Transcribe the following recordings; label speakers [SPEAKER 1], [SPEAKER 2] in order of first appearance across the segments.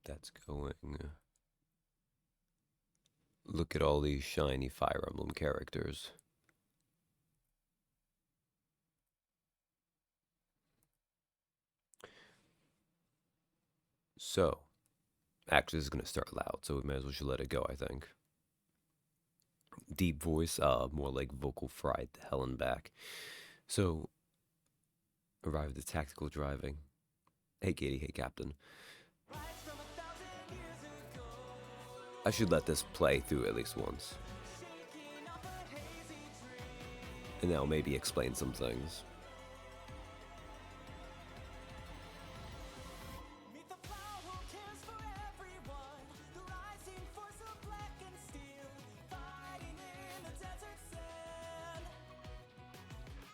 [SPEAKER 1] that's going. Look at all these shiny Fire Emblem characters. So, actually, this is going to start loud, so we may as well should let it go, I think. Deep voice, more like vocal fried to hell and back. So, arrived at tactical driving. Hey, Katie. Hey, Captain. I should let this play through at least once. And that'll maybe explain some things.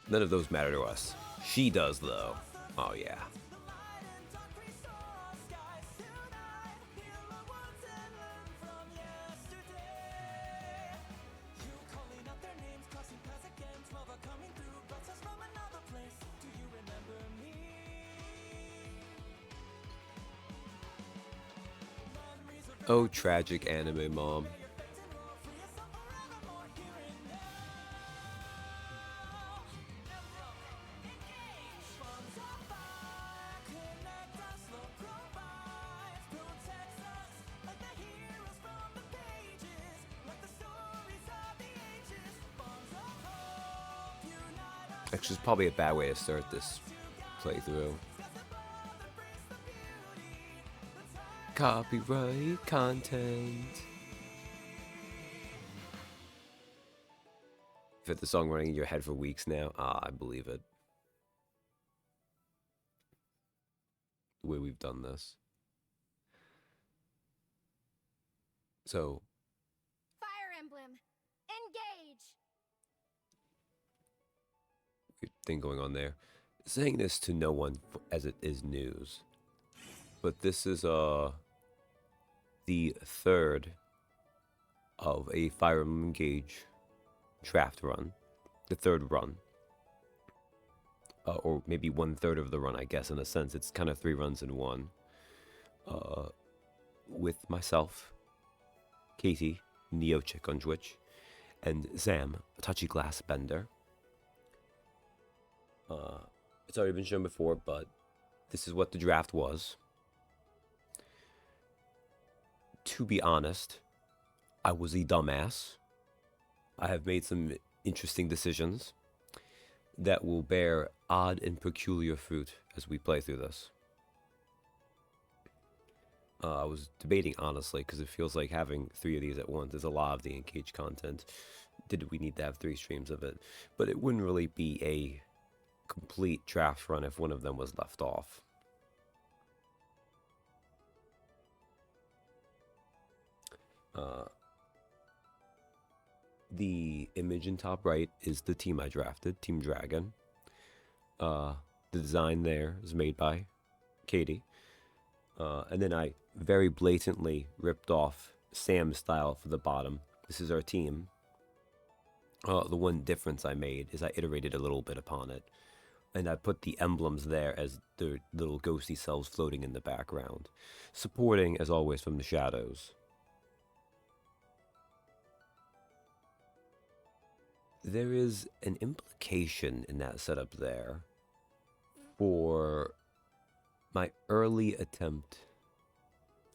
[SPEAKER 1] None of those matter to us. She does, though. Oh, yeah. Oh, tragic anime mom. Actually, it's probably a bad way to start this playthrough. Copyright content. You've had the song running in your head for weeks now. I believe it. The way we've done this. So,
[SPEAKER 2] Fire Emblem, engage!
[SPEAKER 1] weird thing going on there. Saying this to no one as it is news. But this is the third of a Fire Emblem Engage draft run. The third run. Or maybe 1/3 of the run, I guess, in a sense. It's kind of 3 runs in one. With myself, Katie, NeoChick on Twitch, and Sam, Touchy Glass Bender. It's already been shown before, but this is what the draft was. To be honest, I was a dumbass. I have made some interesting decisions that will bear odd and peculiar fruit as we play through this. I was debating, honestly, because it feels like having 3 of these at once is a lot of the Engage content. Did we need to have 3 streams of it? But it wouldn't really be a complete draft run if one of them was left off. The image in top right is the team I drafted, Team Dragon. The design there is made by Katie. And then I very blatantly ripped off Sam's style for the bottom. This is our team. The one difference I made is I iterated a little bit upon it. And I put the emblems there as the little ghosty selves floating in the background. Supporting, as always, from the shadows. There is an implication in that setup there for my early attempt.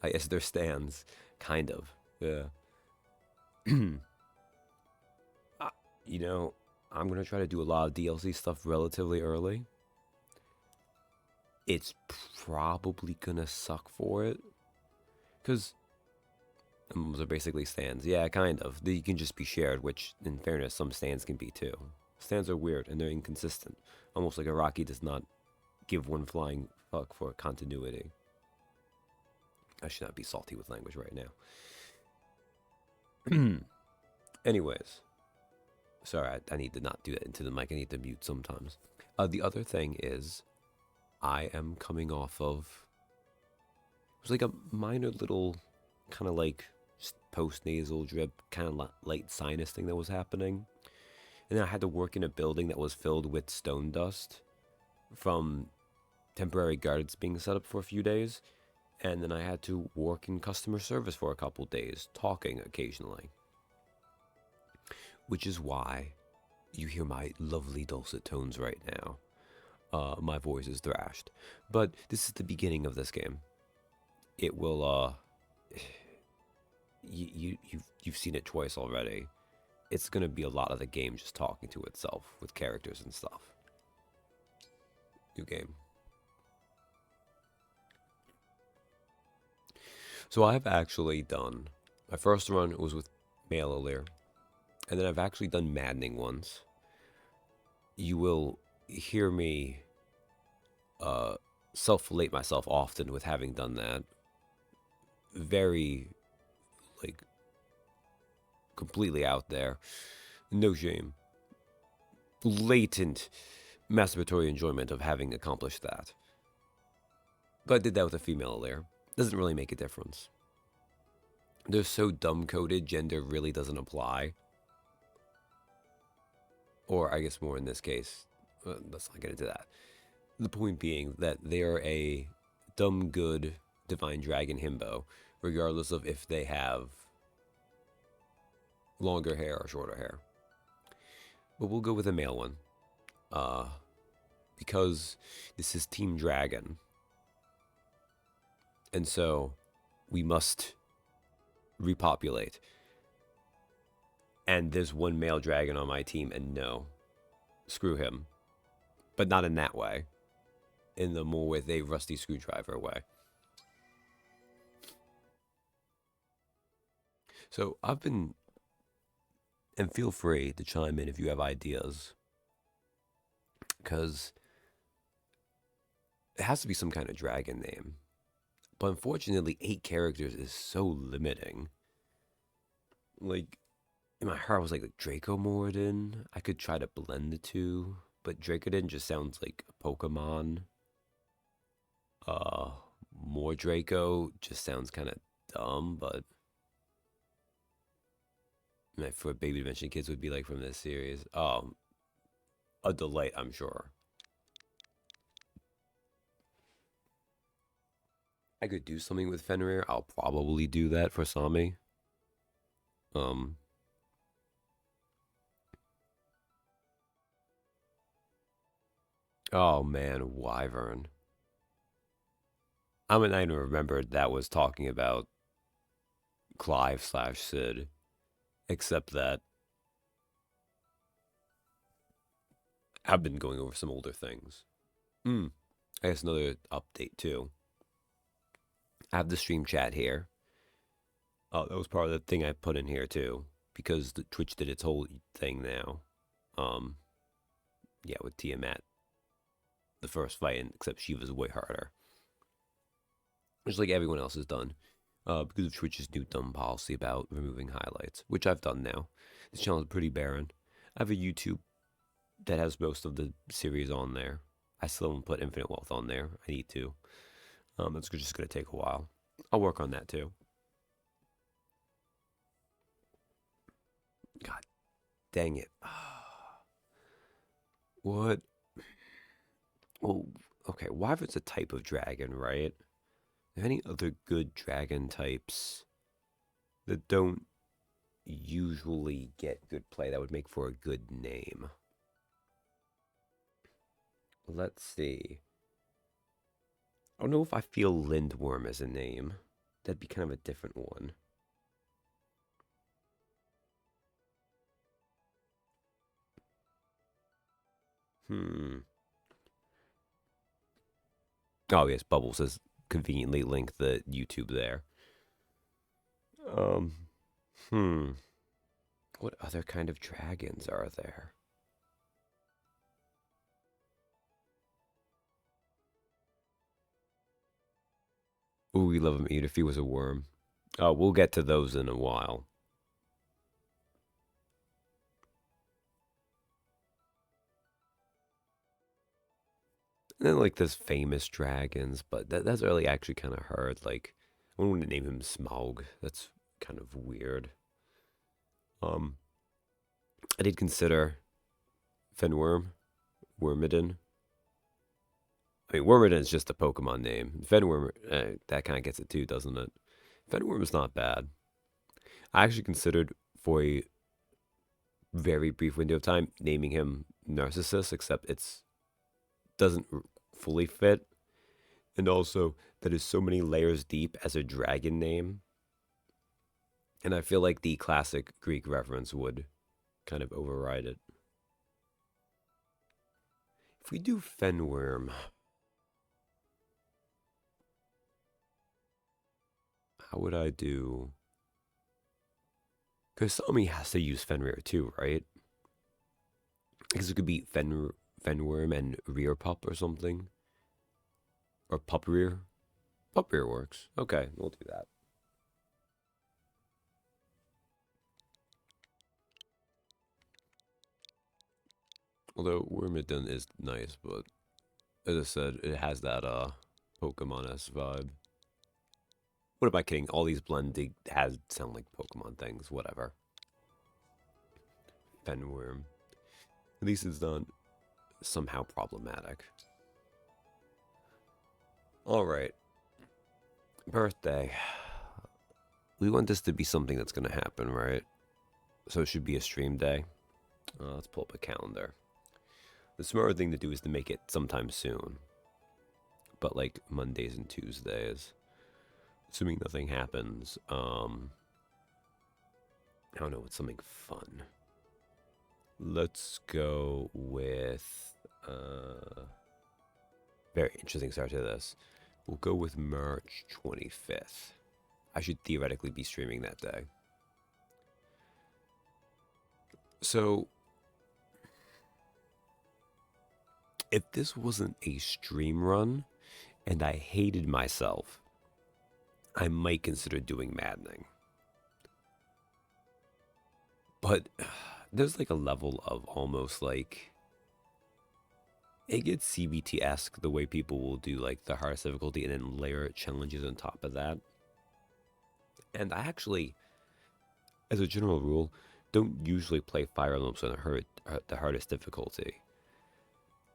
[SPEAKER 1] I guess there stands, kind of. Yeah. You know, I'm going to try to do a lot of DLC stuff relatively early. It's probably going to suck for it. Because emblems are basically stands. Yeah, kind of. They can just be shared, which, in fairness, some stands can be too. Stands are weird and they're inconsistent. Almost like Araki does not give one flying fuck for continuity. I should not be salty with language right now. Anyways. Sorry, I need to not do that into the mic. I need to mute sometimes. The other thing is, I am coming off of... It was like a minor little kind of like post-nasal drip, kind of light sinus thing that was happening. And then I had to work in a building that was filled with stone dust from temporary guards being set up for a few days. And then I had to work in customer service for a couple days, talking occasionally. Which is why you hear my lovely dulcet tones right now. My voice is thrashed. But this is the beginning of this game. It will, you've seen it twice already. It's gonna be a lot of the game just talking to itself with characters and stuff. New game. So I've actually done, my first run was with Male Alir, and then I've actually done Maddening ones. You will hear me self-relate myself often with having done that. Very, like, completely out there. No shame. Latent masturbatory enjoyment of having accomplished that. But I did that with a female Alir. Doesn't really make a difference. They're so dumb-coded, gender really doesn't apply. Or I guess more in this case. Let's not get into that. The point being that they are a dumb, good, divine dragon himbo, regardless of if they have longer hair or shorter hair. But we'll go with a male one. Because this is Team Dragon. And so we must repopulate. And there's one male dragon on my team, and no, screw him. But not in that way. In the more with a rusty screwdriver way. So I've been, and feel free to chime in if you have ideas, because it has to be some kind of dragon name. But unfortunately, 8 characters is so limiting. Like, in my heart, I was like NeoTachiMoridin. I could try to blend the two, but Dracodin just sounds like a Pokemon. More Draco just sounds kind of dumb, but for baby dimension kids would be like from this series. A delight, I'm sure. I could do something with Fenrir. I'll probably do that for Sami. Oh man, Wyvern. I mean, I even remembered that was talking about Clive slash Sid, except that I've been going over some older things. I guess another update too. I have the stream chat here. Oh, that was part of the thing I put in here too, because the Twitch did its whole thing now. Yeah, with Tiamat, the first fight, except she was way harder. Just like everyone else has done, because of Twitch's new dumb policy about removing highlights, which I've done now. This channel is pretty barren. I have a YouTube that has most of the series on there. I still haven't put Infinite Wealth on there. I need to. It's just going to take a while. I'll work on that too. God dang it. What? Well, okay, Wyvern's a type of dragon, right? Are there any other good dragon types that don't usually get good play that would make for a good name? Let's see. I don't know if I feel Lindworm as a name. That'd be kind of a different one. Oh, yes, Bubbles has conveniently linked the YouTube there. What other kind of dragons are there? Ooh, we love him even if he was a worm. Oh, we'll get to those in a while. And then, like, there's famous dragons, but that's really actually kind of hard. Like, I wouldn't name him Smaug. That's kind of weird. I did consider Fenworm, Wormidin. I mean, Wormadin is just a Pokemon name. Fenworm, that kind of gets it too, doesn't it? Fenworm is not bad. I actually considered for a very brief window of time naming him Narcissus, except it's doesn't fully fit, and also that is so many layers deep as a dragon name, and I feel like the classic Greek reference would kind of override it. If we do Fenworm, how would I do? Because Sami has to use Fenrir too, right? Because it could be Fenworm and Rear Pup or something. Or Pup Rear. Pup Rear works. Okay, we'll do that. Although Wormadin is nice, but as I said, it has that Pokemon-esque vibe. What am I kidding? All these blending has sound like Pokemon things, whatever. Fenworm. At least it's not somehow problematic. Alright. Birthday. We want this to be something that's going to happen, right? So it should be a stream day. Let's pull up a calendar. The smarter thing to do is to make it sometime soon. But like Mondays and Tuesdays. Assuming nothing happens. I don't know, what's something fun? Let's go with very interesting start to this. We'll go with March 25th. I should theoretically be streaming that day. So, if this wasn't a stream run and I hated myself, I might consider doing maddening. But there's like a level of almost like it gets CBT-esque the way people will do like the hardest difficulty and then layer challenges on top of that. And I actually, as a general rule, don't usually play Fire Emblems on the hardest difficulty.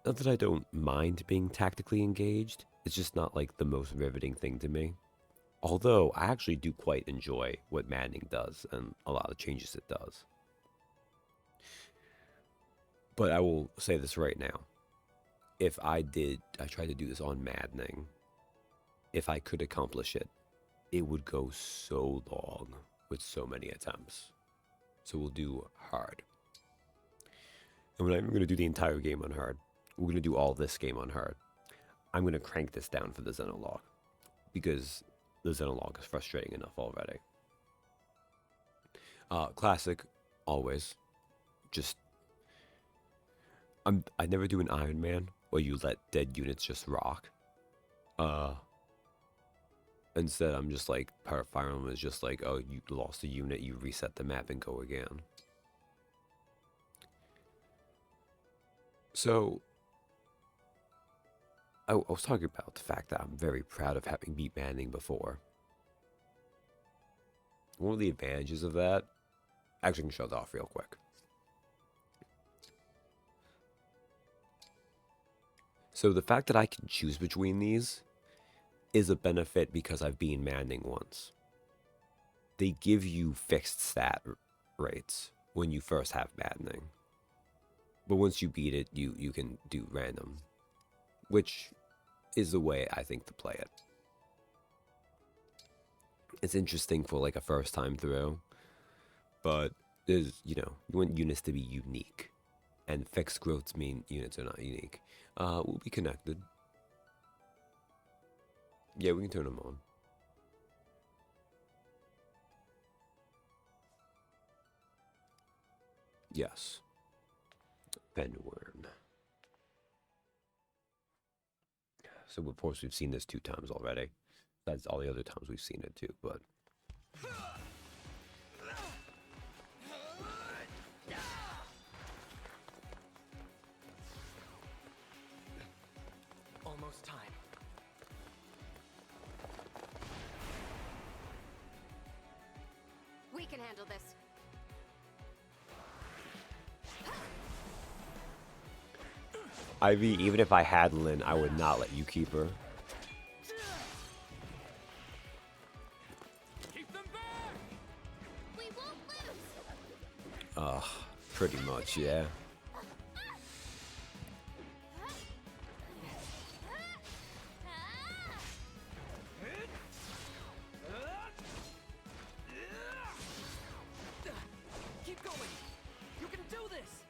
[SPEAKER 1] Not that I don't mind being tactically engaged, it's just not like the most riveting thing to me. Although I actually do quite enjoy what maddening does and a lot of changes it does. But I will say this right now. If I tried to do this on maddening, if I could accomplish it, it would go so long with so many attempts. So we'll do hard. And we're not even going to do the entire game on hard. We're going to do all this game on hard. I'm going to crank this down for the Xenologue. Because the Xenologue is frustrating enough already. Classic, always. Just, I never do an Iron Man where you let dead units just rock. Instead, I'm just like, Fire Emblem is just like, oh, you lost a unit, you reset the map and go again. So, I was talking about the fact that I'm very proud of having beat Manning before. One of the advantages of that, actually I can show that off real quick. So the fact that I can choose between these is a benefit because I've been Manning once. They give you fixed stat rates when you first have maddening. But once you beat it, you can do random. Which is the way I think to play it. It's interesting for like a first time through. But there's, you want units to be unique. And fixed growths mean units are not unique. We'll be connected. Yeah, we can turn them on. Yes. Fenworm. So of course we've seen this 2 times already. That's all the other times we've seen it too, but
[SPEAKER 3] almost time.
[SPEAKER 2] We can handle this.
[SPEAKER 1] Ivy, even if I had Lynn, I would not let you keep her.
[SPEAKER 3] Keep them back!
[SPEAKER 2] We won't lose.
[SPEAKER 1] Pretty much, yeah.
[SPEAKER 3] Keep going! You can do this!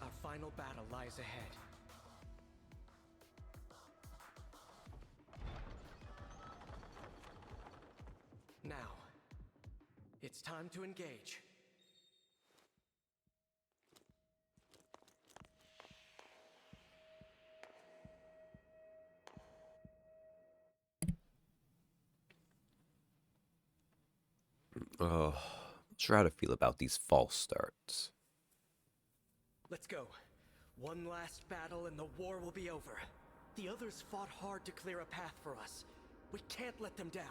[SPEAKER 3] Our final battle lies ahead. Now, it's time to engage.
[SPEAKER 1] Oh, not sure how to feel about these false starts.
[SPEAKER 3] Let's go. One last battle and the war will be over. The others fought hard to clear a path for us. We can't let them down.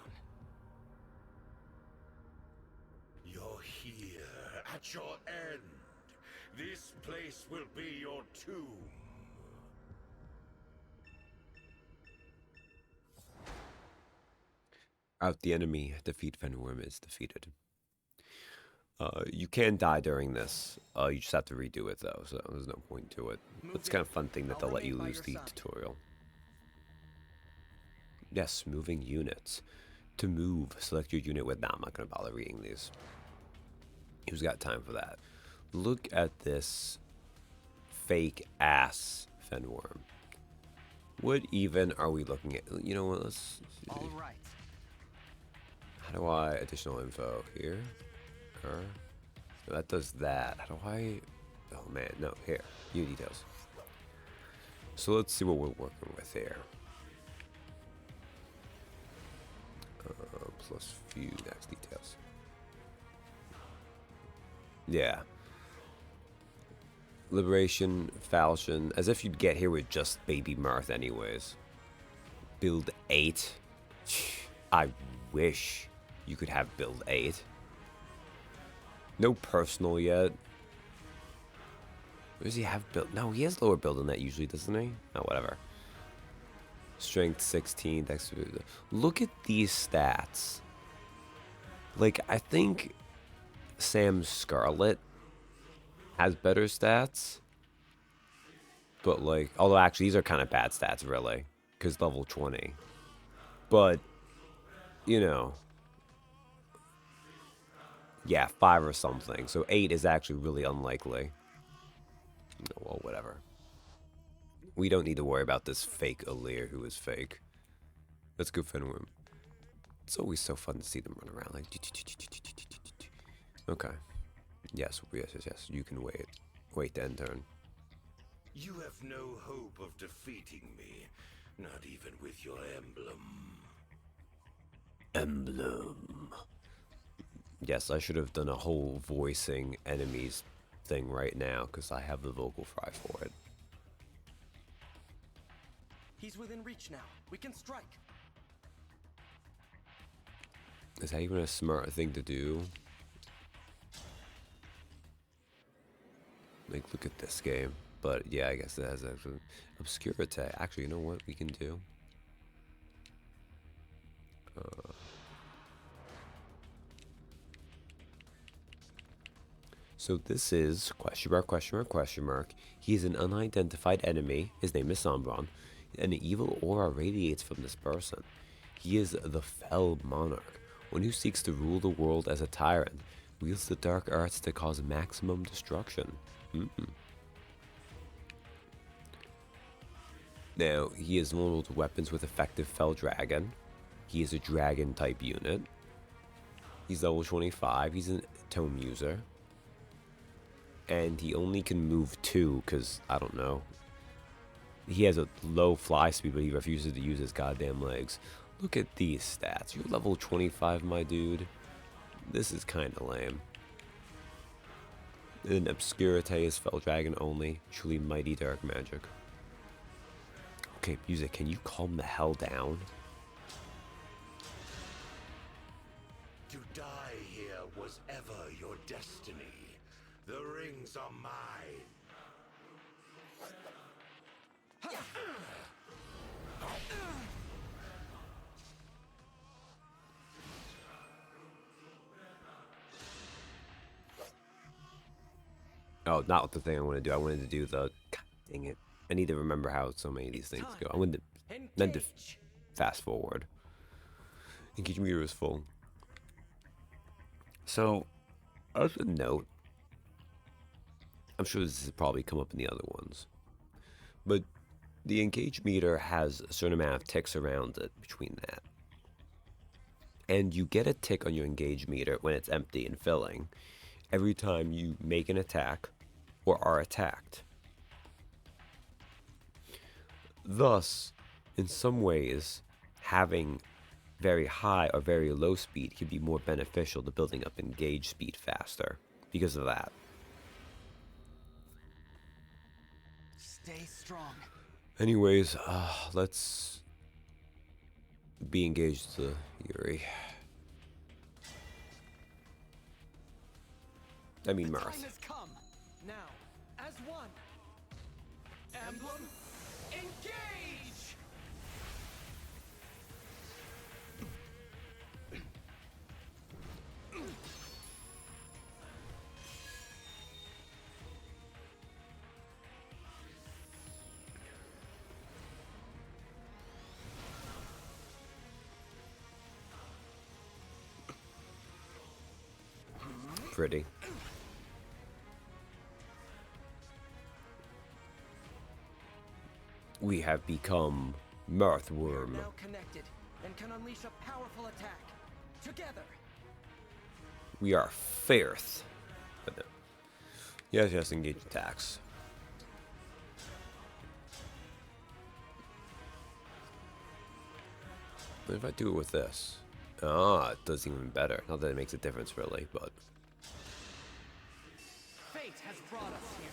[SPEAKER 4] You're here, at your end. This place will be your tomb.
[SPEAKER 1] Out the enemy, defeat Fenworm is defeated. You can die during this. You just have to redo it though, so there's no point to it. But it's kind of fun thing that they'll let you lose the tutorial. Yes, moving units. To move, select your unit with... Nah, I'm not going to bother reading these. Who's got time for that? Look at this fake ass Fenworm. What even are we looking at? You know what, let's see.
[SPEAKER 3] All right.
[SPEAKER 1] How do I... Additional info here? Her? So that does that. How do I... Oh man, no, here. View details. So let's see what we're working with here. Plus view next details. Yeah. Liberation, Falchion. As if you'd get here with just Baby Mirth anyways. Build 8. I wish you could have build 8. No personal yet. What does he have built? No, he has lower build than that usually, doesn't he? Oh, whatever. Strength 16. Dex. Look at these stats. Like, I think Sam Scarlet has better stats. But, like, although actually these are kind of bad stats, really. Because level 20. But, you know. Yeah, 5 or something. So 8 is actually really unlikely. Well, whatever. We don't need to worry about this fake Alir who is fake. Let's go Fenworm. It's always so fun to see them run around like... Okay. Yes, yes, yes, yes. You can wait. Wait the end turn.
[SPEAKER 4] You have no hope of defeating me, not even with your emblem.
[SPEAKER 1] Emblem. Yes, I should have done a whole voicing enemies thing right now, because I have the vocal fry for it.
[SPEAKER 3] He's within reach now. We can strike.
[SPEAKER 1] Is that even a smart thing to do? Like, look at this game. But yeah, I guess it has actually obscurity. Actually, you know what we can do? So this is question mark, question mark, question mark. He is an unidentified enemy. His name is Sombron. An evil aura radiates from this person. He is the Fell Monarch, one who seeks to rule the world as a tyrant, wields the dark arts to cause maximum destruction. Now, he is vulnerable to weapons with effective Fell Dragon. He is a dragon type unit. He's level 25. He's a tome user. And he only can move 2 because, I don't know. He has a low fly speed, but he refuses to use his goddamn legs. Look at these stats. You're level 25, my dude. This is kind of lame. And Obscurite is Fell Dragon only. Truly mighty dark magic. Okay, music, can you calm the hell down?
[SPEAKER 4] to die here was ever your destiny. The rings are mine.
[SPEAKER 1] Oh, not the thing I want to do. I wanted to do the... God dang it. I need to remember how so many of these things go. I wanted to... meant to fast forward. Engage meter is full. So, as a note, I'm sure this has probably come up in the other ones, but the engage meter has a certain amount of ticks around it between that. And you get a tick on your engage meter when it's empty and filling every time you make an attack or are attacked. Thus, in some ways, having very high or very low speed can be more beneficial to building up engage speed faster because of that.
[SPEAKER 3] Stay strong.
[SPEAKER 1] Anyways, let's be engaged to Yuri. I mean,
[SPEAKER 3] The time
[SPEAKER 1] Mirth.
[SPEAKER 3] has come. Now, as one. Emblem, engage!
[SPEAKER 1] Pretty. We have become Mirthworm.
[SPEAKER 3] Now connected and can unleash a powerful attack. Together.
[SPEAKER 1] We are fierce. But no. Yes, engage attacks. What if I do it with this? Ah, it does even better. Not that it makes a difference really, but...
[SPEAKER 3] Fate has brought us here.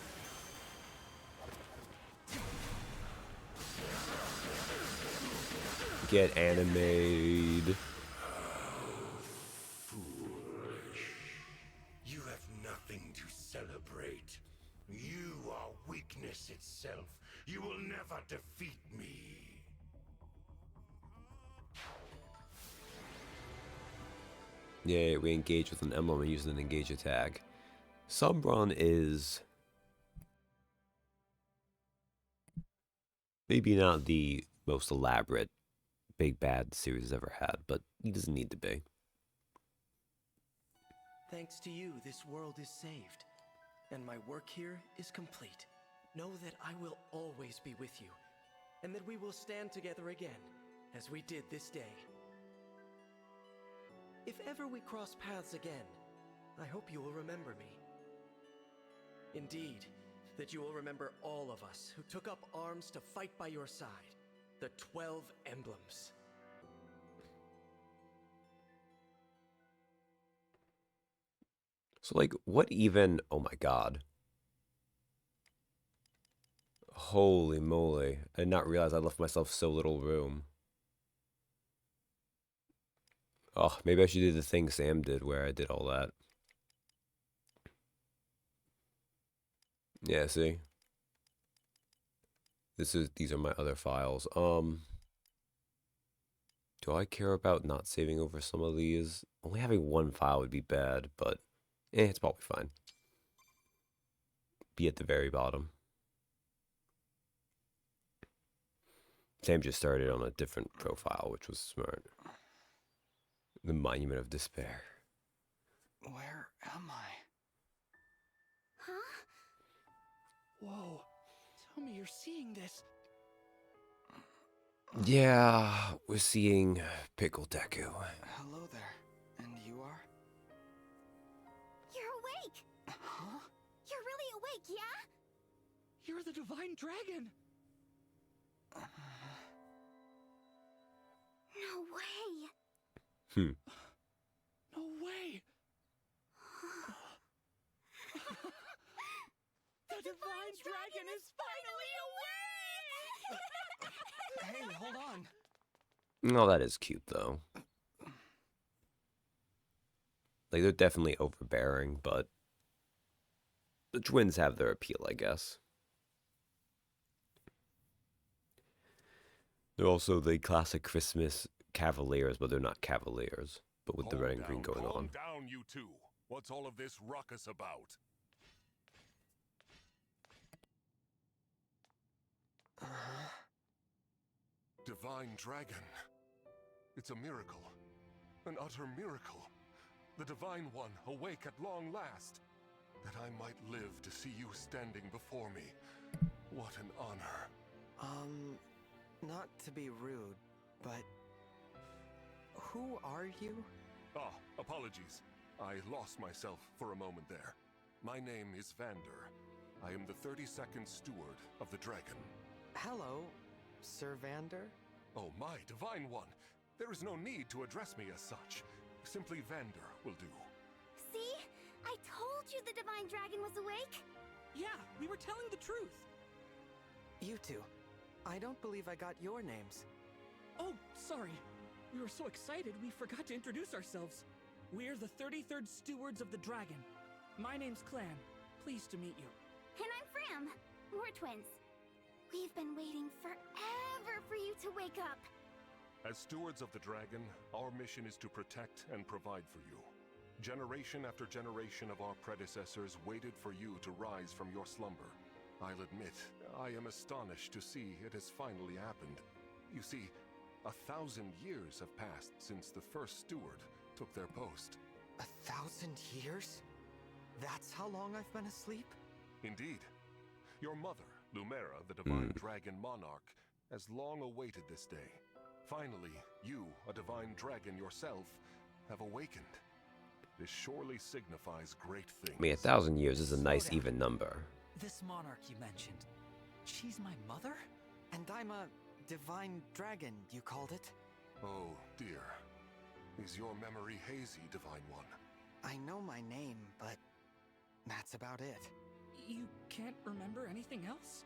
[SPEAKER 1] Get animated.
[SPEAKER 4] Foolish. You have nothing to celebrate. You are weakness itself. You will never defeat me.
[SPEAKER 1] Yeah, we engage with an emblem and use an engage attack. Sumbron is maybe not the most elaborate big bad the series has ever had, but he doesn't need to be.
[SPEAKER 3] Thanks to you, this world is saved, and my work here is complete. Know that I will always be with you, and that we will stand together again, as we did this day. If ever we cross paths again, I hope you will remember me. Indeed, that you will remember all of us who took up arms to fight by your side. The 12 emblems.
[SPEAKER 1] So, like, what even... Oh my god. Holy moly. I did not realize I left myself so little room. Oh, maybe I should do the thing Sam did where I did all that. Yeah, see? These are my other files. Do I care about not saving over some of these? Only having one file would be bad, but it's probably fine. Be at the very bottom. Sam just started on a different profile, which was smart. The Monument of Despair.
[SPEAKER 3] Where am I?
[SPEAKER 2] Huh?
[SPEAKER 3] Whoa. Tell me you're seeing this.
[SPEAKER 1] Yeah, we're seeing Pickle Deku.
[SPEAKER 3] Hello there. And you are?
[SPEAKER 2] You're awake!
[SPEAKER 3] Huh?
[SPEAKER 2] You're really awake, yeah?
[SPEAKER 3] You're the Divine Dragon!
[SPEAKER 2] No way!
[SPEAKER 3] No way! The Divine Dragon is finally awake! Hey, hold on.
[SPEAKER 1] Oh, that is cute, though. Like, they're definitely overbearing, but the twins have their appeal, I guess. They're also the classic Christmas cavaliers, but they're not cavaliers, but with the red and green going on.
[SPEAKER 4] Calm down, you two. What's all of this ruckus about? Divine Dragon. It's a miracle. An utter miracle. The Divine One awake at long last. That I might live to see you standing before me. What an honor.
[SPEAKER 3] Not to be rude, but who are you?
[SPEAKER 4] Ah, apologies. I lost myself for a moment there. My name is Vander. I am the 32nd Steward of the Dragon.
[SPEAKER 3] Hello, Sir Vander?
[SPEAKER 4] Oh, my Divine One! There is no need to address me as such. Simply Vander will do.
[SPEAKER 2] See? I told you the Divine Dragon was awake.
[SPEAKER 5] Yeah, we were telling the truth.
[SPEAKER 3] You two. I don't believe I got your names.
[SPEAKER 5] Oh, sorry. We were so excited we forgot to introduce ourselves. We're the 33rd Stewards of the Dragon. My name's Clan. Pleased to meet you.
[SPEAKER 2] And I'm Fram. We're twins. We've been waiting forever for you to wake up.
[SPEAKER 4] As Stewards of the Dragon, our mission is to protect and provide for you. Generation after generation of our predecessors waited for you to rise from your slumber. I'll admit, I am astonished to see it has finally happened. You see, 1,000 years have passed since the first steward took their post.
[SPEAKER 3] 1,000 years? That's how long I've been asleep?
[SPEAKER 4] Indeed. Your mother, Lumera, the Divine Dragon Monarch, has long awaited this day. Finally, you, a Divine Dragon yourself, have awakened. This surely signifies great things.
[SPEAKER 1] I mean, 1,000 years is a nice even number.
[SPEAKER 5] This monarch you mentioned, she's my mother?
[SPEAKER 3] And I'm a Divine Dragon, you called it?
[SPEAKER 4] Oh, dear. Is your memory hazy, Divine One?
[SPEAKER 3] I know my name, but that's about it.
[SPEAKER 5] You can't remember anything else?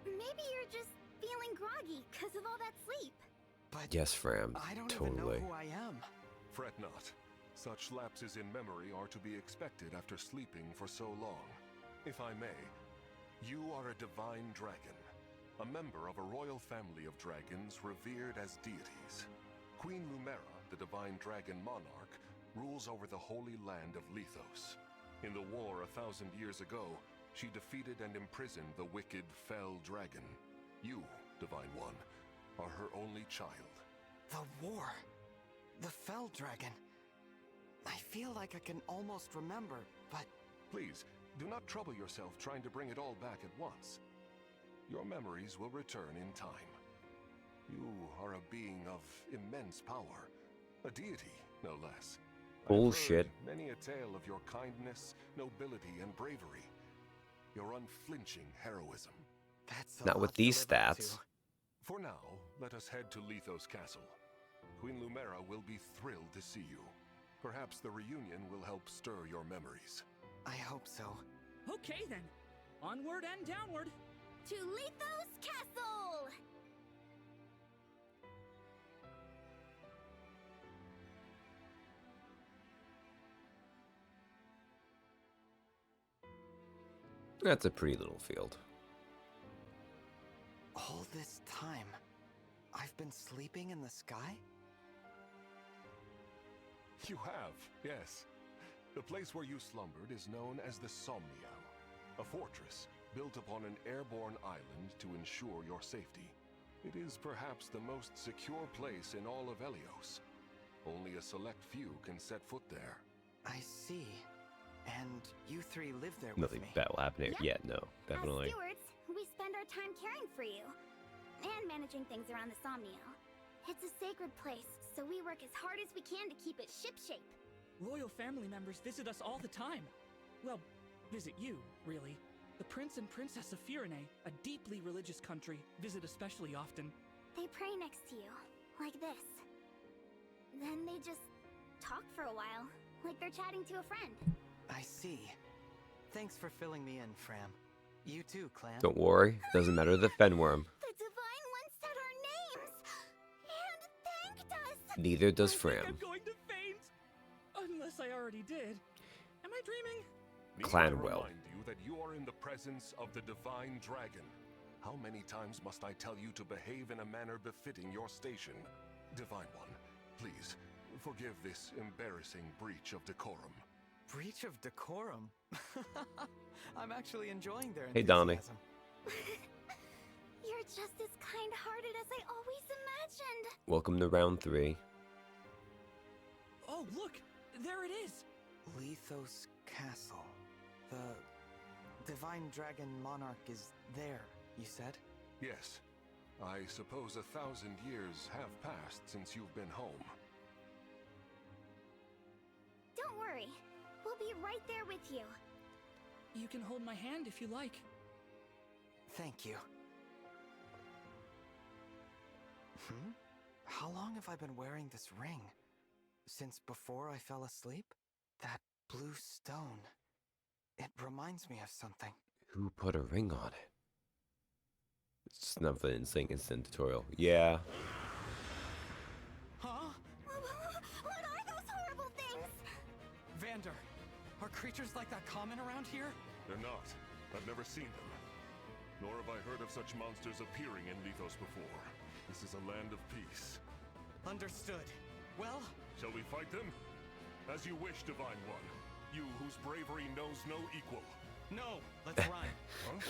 [SPEAKER 2] Maybe you're just feeling groggy because of all that sleep.
[SPEAKER 3] But
[SPEAKER 1] Yes, Fram,
[SPEAKER 3] I don't
[SPEAKER 1] totally.
[SPEAKER 3] even know who I am.
[SPEAKER 4] Fret not. Such lapses in memory are to be expected after sleeping for so long. If I may, you are a Divine Dragon, a member of a royal family of dragons revered as deities. Queen Lumera, the Divine Dragon Monarch, rules over the holy land of Lethos. In the war 1,000 years ago, she defeated and imprisoned the wicked Fell Dragon. You, Divine One, are her only child.
[SPEAKER 3] The war. The Fell Dragon. I feel like I can almost remember, but...
[SPEAKER 4] Please, do not trouble yourself trying to bring it all back at once. Your memories will return in time. You are a being of immense power. A deity, no less.
[SPEAKER 1] Bullshit.
[SPEAKER 4] I've heard many a tale of your kindness, nobility, and bravery. Your unflinching heroism.
[SPEAKER 3] That's a
[SPEAKER 1] Not
[SPEAKER 3] lot
[SPEAKER 1] with
[SPEAKER 3] to
[SPEAKER 1] these
[SPEAKER 3] live up
[SPEAKER 1] stats.
[SPEAKER 3] to.
[SPEAKER 4] For now, let us head to Lethos Castle. Queen Lumera will be thrilled to see you. Perhaps the reunion will help stir your memories.
[SPEAKER 3] I hope so.
[SPEAKER 5] Okay then. Onward and downward.
[SPEAKER 2] To Lethos Castle!
[SPEAKER 1] That's a pretty little field.
[SPEAKER 3] All this time, I've been sleeping in the sky?
[SPEAKER 4] You have, yes. The place where you slumbered is known as the Somniel, a fortress built upon an airborne island to ensure your safety. It is perhaps the most secure place in all of Helios. Only a select few can set foot there.
[SPEAKER 3] I see. And you three live there
[SPEAKER 1] Nothing
[SPEAKER 3] with me.
[SPEAKER 1] bad will happen here.
[SPEAKER 2] Yep.
[SPEAKER 1] Yeah, no, definitely.
[SPEAKER 2] As stewards, we spend our time caring for you. And managing things around the Somniel. It's a sacred place, so we work as hard as we can to keep it shipshape.
[SPEAKER 5] Royal family members visit us all the time. Well, visit you, really. The Prince and Princess of Firene, a deeply religious country, visit especially often.
[SPEAKER 2] They pray next to you, like this. Then they just talk for a while, like they're chatting to a friend.
[SPEAKER 3] I see. Thanks for filling me in, Fram. You too, Clan.
[SPEAKER 1] Don't worry, doesn't matter the Fenworm.
[SPEAKER 2] The Divine One said our names and thanked us.
[SPEAKER 1] Neither does
[SPEAKER 5] I think
[SPEAKER 1] Fram.
[SPEAKER 5] I'm going to faint. Unless guess I already did. Am I dreaming?
[SPEAKER 4] Need I
[SPEAKER 1] Clanwell.
[SPEAKER 4] remind you that you are in the presence of the divine dragon. How many times must I tell you to behave in a manner befitting your station? Divine One, please, forgive this embarrassing breach of decorum.
[SPEAKER 3] Breach of decorum? I'm actually enjoying their
[SPEAKER 1] Hey, Donnie.
[SPEAKER 3] enthusiasm.
[SPEAKER 2] You're just as kind-hearted as I always imagined.
[SPEAKER 1] Welcome to round 3.
[SPEAKER 5] Oh, look! There it is!
[SPEAKER 3] Lethos Castle. The Divine Dragon Monarch is there, you said?
[SPEAKER 4] Yes, I suppose 1,000 years have passed since you've been home.
[SPEAKER 2] Don't worry. We'll be right there with you.
[SPEAKER 5] You can hold my hand if you like.
[SPEAKER 3] Thank you. How long have I been wearing this ring? Since before I fell asleep? That blue stone. It reminds me of something.
[SPEAKER 1] Who put a ring on it? It's not an instant tutorial. Yeah.
[SPEAKER 5] Huh?
[SPEAKER 2] What are those horrible things?
[SPEAKER 3] Vander, are creatures like that common around here?
[SPEAKER 4] They're not. I've never seen them. Nor have I heard of such monsters appearing in Lethos before. This is a land of peace.
[SPEAKER 3] Understood. Well,
[SPEAKER 4] Shall we fight them? As you wish, Divine One. You whose bravery knows no equal.
[SPEAKER 3] no, let's run.
[SPEAKER 4] Huh?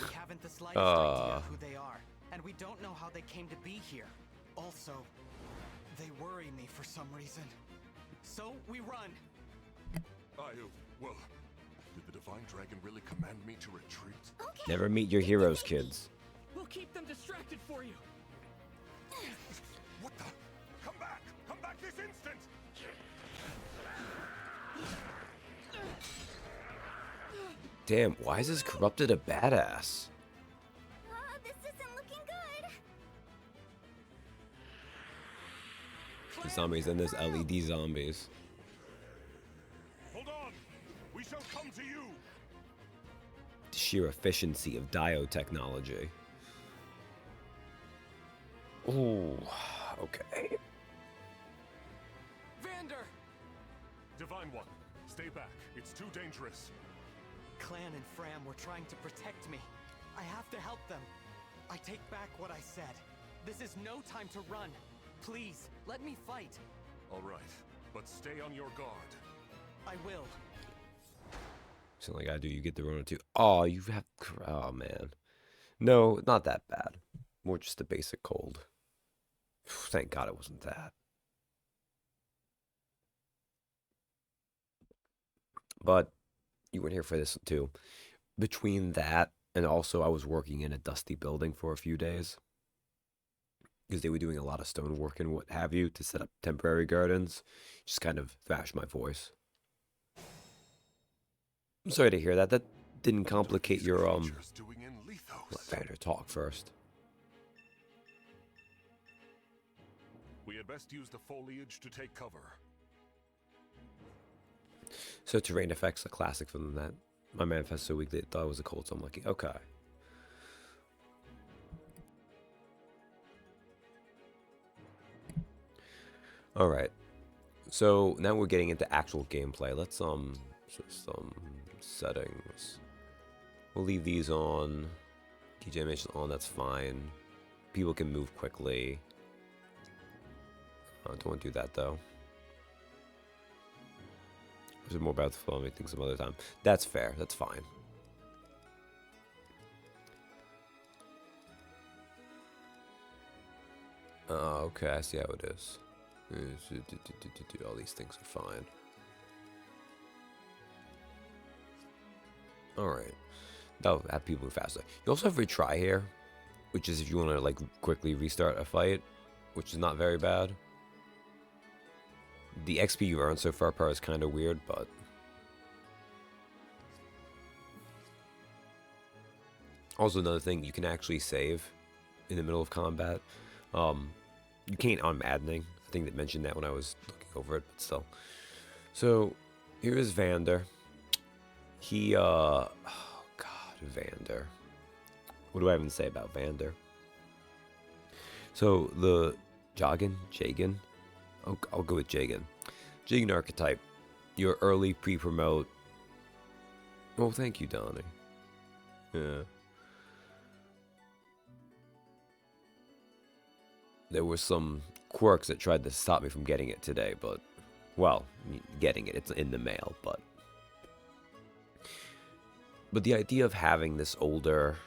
[SPEAKER 3] We haven't the slightest idea who they are, and we don't know how they came to be here. Also, they worry me for some reason. So, we run.
[SPEAKER 4] Well, did the Divine Dragon really command me to retreat?
[SPEAKER 2] Okay.
[SPEAKER 1] Never meet your heroes, kids.
[SPEAKER 5] We'll keep them distracted for you.
[SPEAKER 4] What the? Come back! Come back this instant!
[SPEAKER 1] Damn, why is this corrupted a badass?
[SPEAKER 2] This isn't looking good.
[SPEAKER 1] The zombies and there's LED zombies.
[SPEAKER 4] Hold on! We shall come to you!
[SPEAKER 1] The sheer efficiency of diode technology. Ooh, okay.
[SPEAKER 3] Vander!
[SPEAKER 4] Divine One, stay back. It's too dangerous.
[SPEAKER 3] Clan and Fram were trying to protect me. I have to help them. I take back what I said. This is no time to run. Please, let me fight.
[SPEAKER 4] All right, but stay on your guard.
[SPEAKER 3] I will.
[SPEAKER 1] Something like I do, you get the Rona too. Oh, you have. Oh, man. No, not that bad. More just a basic cold. Thank God it wasn't that. But you weren't here for this too. Between that and also I was working in a dusty building for a few days. Because they were doing a lot of stonework and what have you to set up temporary gardens. Just kind of thrashed my voice. I'm sorry to hear that. That didn't complicate your
[SPEAKER 4] Creatures doing in Lethos?
[SPEAKER 1] Let Vander talk first.
[SPEAKER 4] We had best use the foliage to take cover.
[SPEAKER 1] So terrain effects, a classic from that. My manifesto weekly thought it was a cold, so I'm lucky. Okay. Alright. So now we're getting into actual gameplay. Let's system settings. We'll leave these on. DJ animation on, that's fine. People can move quickly. Don't want to do that though. There's more about the flow, I think some other time. That's fair, that's fine. Okay, I see how it is. All these things are fine. Alright. That'll have people move faster. You also have retry here, which is if you want to like quickly restart a fight, which is not very bad. The XP you earned so far is kind of weird, but also another thing, you can actually save in the middle of combat. You can't on Maddening. I think they mentioned that when I was looking over it, but still. So here is Vander. He oh god, Vander. What do I even say about Vander? So the Jagan. I'll go with Jagan. Jagan archetype your early pre-promote. Oh, thank you, Donnie. Yeah. There were some quirks that tried to stop me from getting it today, but, well, getting it, it's in the mail, but the idea of having this older,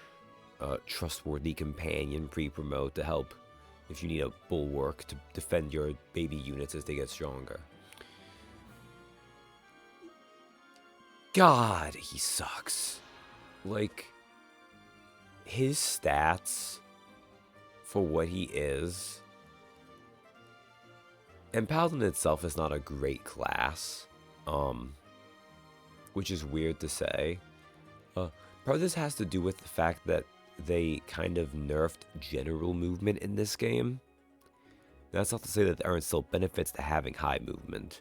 [SPEAKER 1] trustworthy companion pre-promote to help if you need a bulwark to defend your baby units as they get stronger. God, he sucks. Like, his stats for what he is, and Paladin itself is not a great class, which is weird to say. Part of this has to do with the fact that they kind of nerfed general movement in this game. That's not to say that there aren't still benefits to having high movement,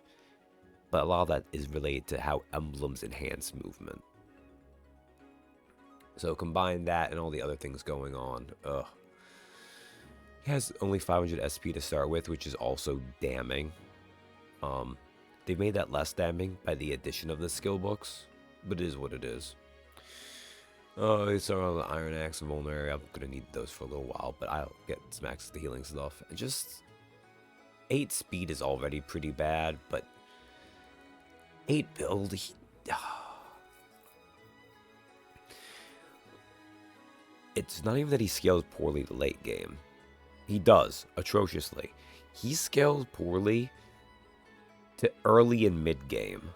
[SPEAKER 1] but a lot of that is related to how emblems enhance movement. So combine that and all the other things going on. Ugh. He has only 500 SP to start with, which is also damning. They made that less damning by the addition of the skill books, but it is what it is. It's around the Iron Axe and Vulnerary. I'm gonna need those for a little while, but I'll get some access to healing stuff. And just 8 speed is already pretty bad, but 8 build, it's not even that he scales poorly to late game. He does, atrociously. He scales poorly to early and mid game.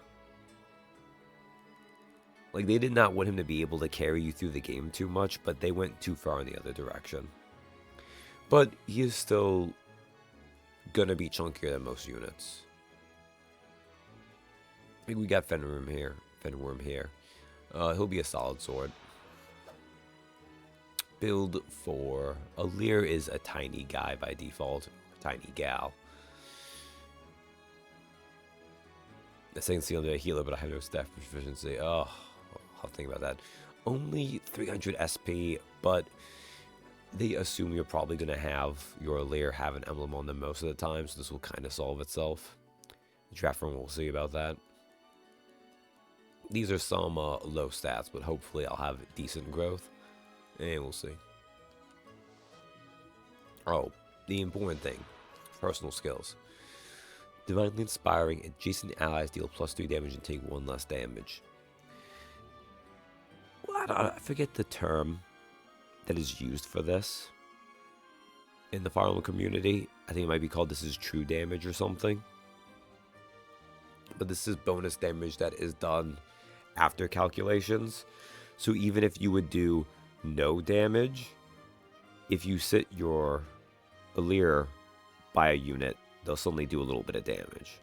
[SPEAKER 1] Like, they did not want him to be able to carry you through the game too much, but they went too far in the other direction. But he is still gonna be chunkier than most units. I think we got Fenworm here. He'll be a solid sword. Build for Alir is a tiny guy by default, tiny gal. The second seal to a healer, but I have no staff proficiency. Oh, I'll think about that. Only 300 SP, but they assume you're probably going to have your Alir have an emblem on them most of the time, so this will kind of solve itself. The draft room will see about that. These are some low stats, but hopefully I'll have decent growth. And we'll see. Oh, the important thing. Personal skills. Divinely Inspiring, adjacent allies deal +3 damage and take 1 less damage. Well, I forget the term that is used for this in the Fire Emblem community. I think it might be called this is true damage or something. But this is bonus damage that is done after calculations. So even if you would do no damage, if you sit your Alir by a unit, they'll suddenly do a little bit of damage.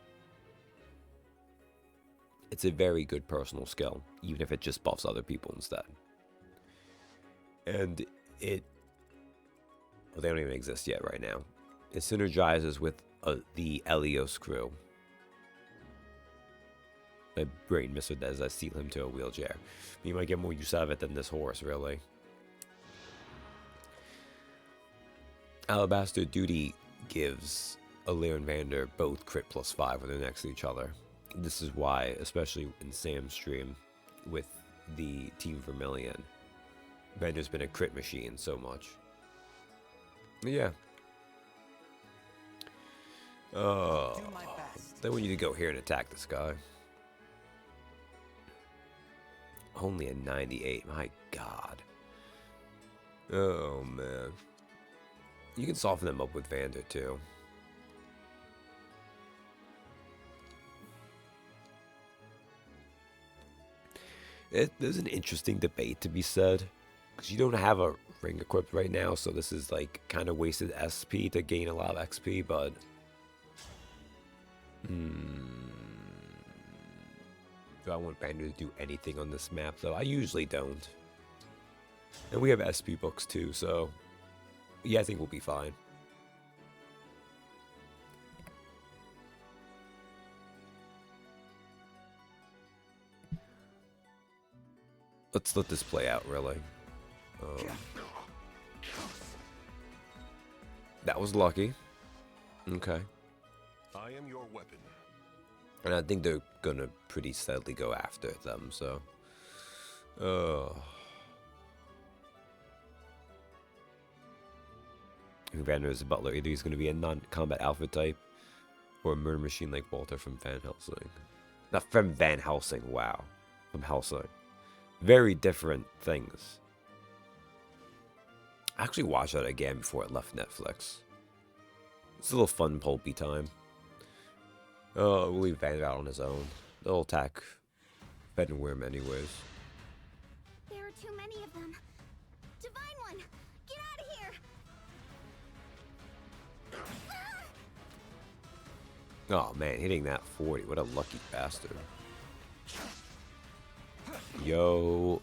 [SPEAKER 1] It's a very good personal skill, even if it just buffs other people instead. And it, well, they don't even exist yet right now. It synergizes with the Elios crew. My brain misread that as I seal him to a wheelchair. You might get more use out of it than this horse, really. Alabaster Duty gives Alir and Vander both crit +5 when they're next to each other. This is why, especially in Sam's stream with the Team Vermilion, Vander's been a crit machine so much. Yeah. Oh, then we need to go here and attack this guy. Only a 98, my god. Oh man. You can soften them up with Vander too. There's an interesting debate to be said, because you don't have a ring equipped right now, so this is like kind of wasted SP to gain a lot of XP, but do I want Vander to do anything on this map though? I usually don't. And we have SP books too, so yeah, I think we'll be fine. Let's let this play out, really. That was lucky. Okay.
[SPEAKER 4] I am your weapon.
[SPEAKER 1] And I think they're gonna pretty steadily go after them, so. Vander is a butler. Either he's gonna be a non-combat alpha type or a murder machine like Walter from Van Helsing. Not from Van Helsing, wow. From Helsing. Very different things. I actually watched that again before it left Netflix. It's a little fun, pulpy time. Oh, we'll leave Vander out on his own. They'll attack Fed and Worm anyways.
[SPEAKER 2] There are too many of them. Divine One, get out of here!
[SPEAKER 1] Oh man, hitting that 40. What a lucky bastard. Yo.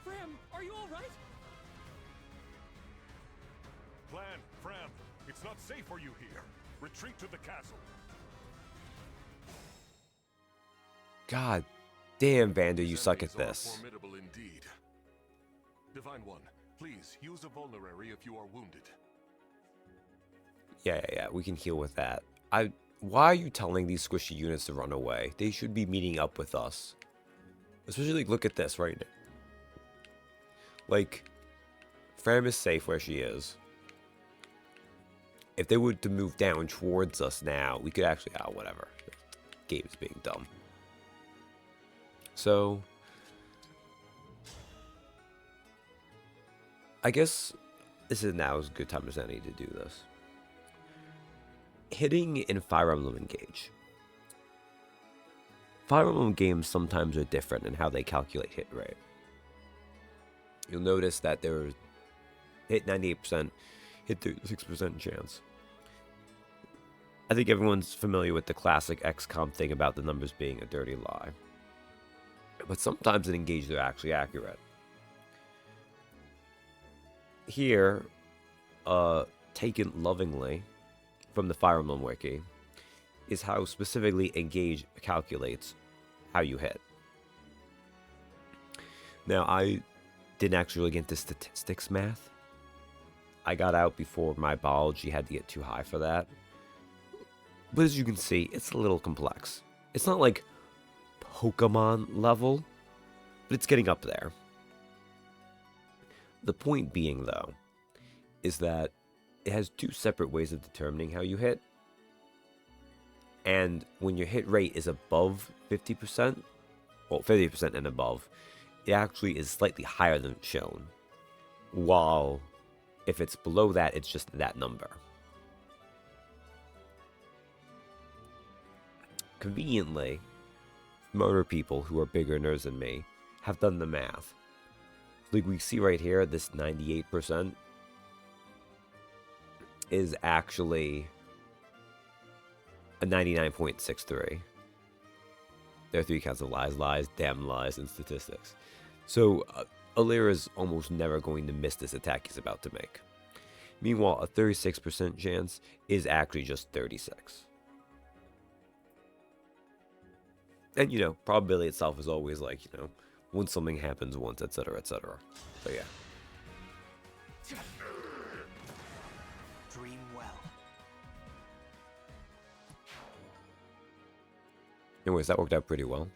[SPEAKER 5] Fram, are you all right?
[SPEAKER 4] Fram, it's not safe for you here. Retreat to the castle.
[SPEAKER 1] God damn, Vander, you suck at
[SPEAKER 4] Enemies are
[SPEAKER 1] this.
[SPEAKER 4] formidable indeed. Divine One, please use a vulnerary if you are wounded.
[SPEAKER 1] Yeah, we can heal with that. Why are you telling these squishy units to run away? They should be meeting up with us. Especially, like, look at this right now. Like, Fram is safe where she is. If they were to move down towards us now, we could actually... Oh, whatever. The game's being dumb. So... I guess this is now as good time as any to do this. Hitting in Fire Emblem Engage. Fire Emblem games sometimes are different in how they calculate hit rate. You'll notice that there's hit 98%, hit 36% chance. I think everyone's familiar with the classic XCOM thing about the numbers being a dirty lie. But sometimes in Engage they're actually accurate. Here, taken lovingly from the Fire Emblem Wiki, is how specifically Engage calculates how you hit. Now, I didn't actually really get into statistics math. I got out before my biology had to get too high for that. But as you can see, it's a little complex. It's not like Pokemon level, but it's getting up there. The point being, though, is that it has two separate ways of determining how you hit. And when your hit rate is above 50%, well, 50% and above, it actually is slightly higher than shown. While if it's below that, it's just that number. Conveniently, smarter people who are bigger nerds than me have done the math. Like we see right here, this 98% is actually a 99.63. There are three kinds of lies, lies, damn lies, and statistics. So Alira is almost never going to miss this attack he's about to make. Meanwhile, a 36% chance is actually just 36. And, you know, probability itself is always like, you know, when something happens once, etc., etc. So, yeah.
[SPEAKER 3] Dream well.
[SPEAKER 1] Anyways, that worked out pretty well.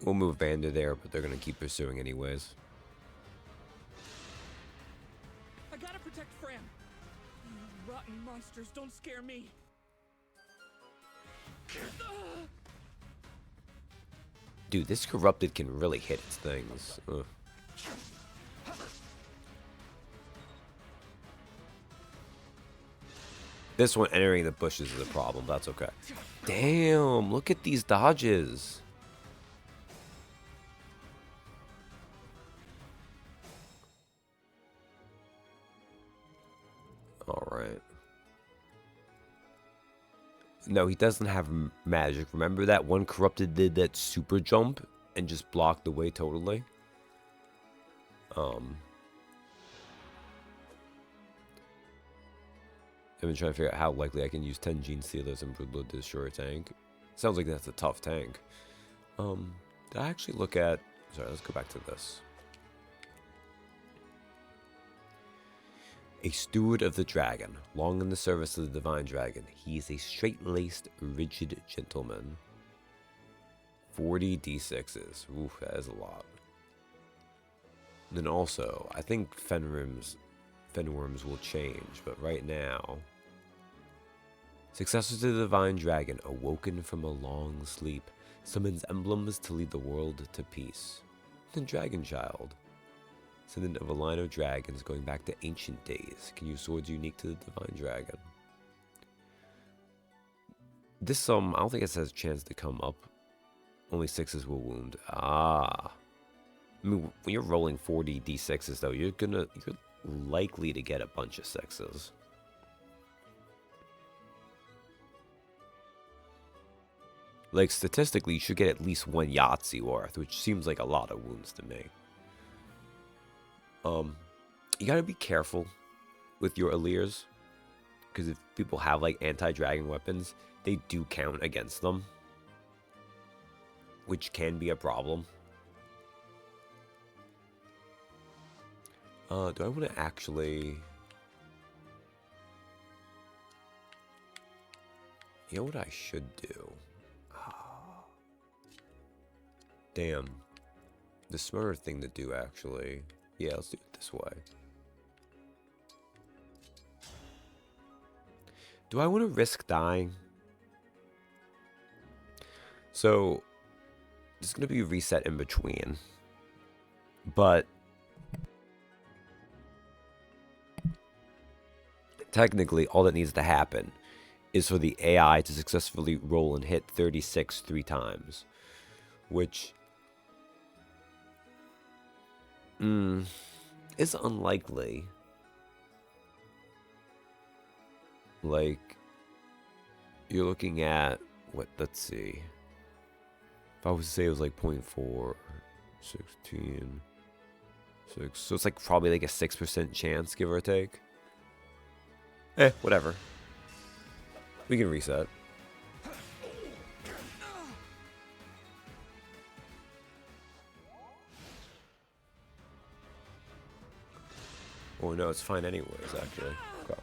[SPEAKER 1] We'll move Vander there, but they're going to keep pursuing anyways.
[SPEAKER 5] I gotta protect Fram. You rotten monsters, don't scare me.
[SPEAKER 1] Dude, this corrupted can really hit its things. Ugh. This one entering the bushes is a problem. That's okay. Damn, look at these dodges. Alright. No, he doesn't have magic. Remember that one corrupted did that super jump and just blocked the way totally? I've been trying to figure out how likely I can use 10 Gene Stealers and Broodlord to destroy a tank. Sounds like that's a tough tank. Did I actually look at Sorry, let's go back to this. A steward of the dragon, long in the service of the divine dragon. He is a straight-laced, rigid gentleman. 40 d6s. Oof, that is a lot. And then also, I think fenworms will change, but right now, successor to the divine dragon, awoken from a long sleep, summons emblems to lead the world to peace. The dragon child, descendant of a line of dragons going back to ancient days, can use swords unique to the divine dragon. This I don't think it has a chance to come up. Only 6s will wound. Ah. I mean, when you're rolling 40 d6s though, you're likely to get a bunch of 6s. Like, statistically, you should get at least 1 Yahtzee worth, which seems like a lot of wounds to me. You gotta be careful with your Allirs, because if people have, like, anti-dragon weapons, they do count against them, which can be a problem. Do I want to actually... You know what I should do? Damn. The smarter thing to do, actually. Yeah, let's do it this way. Do I want to risk dying? So, there's going to be a reset in between. But technically, all that needs to happen is for the AI to successfully roll and hit 36 3 times. Which is unlikely. Like, you're looking at, what, let's see. If I was to say it was like 0.4, 16, 6. So it's like probably like a 6% chance, give or take. Whatever. We can reset. Oh no, it's fine anyways, actually. Okay.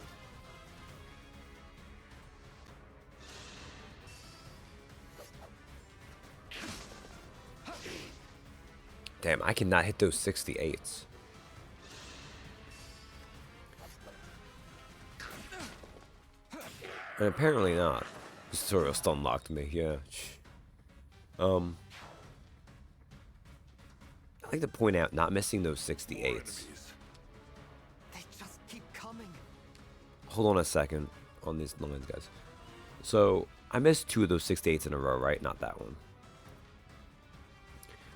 [SPEAKER 1] Damn, I cannot hit those 68s. And apparently not. This sort of stun locked me, yeah. I'd like to point out, not missing those 68s.
[SPEAKER 3] They just keep coming.
[SPEAKER 1] Hold on a second on these lines, guys. So, I missed 2 of those 68s in a row, right? Not that one.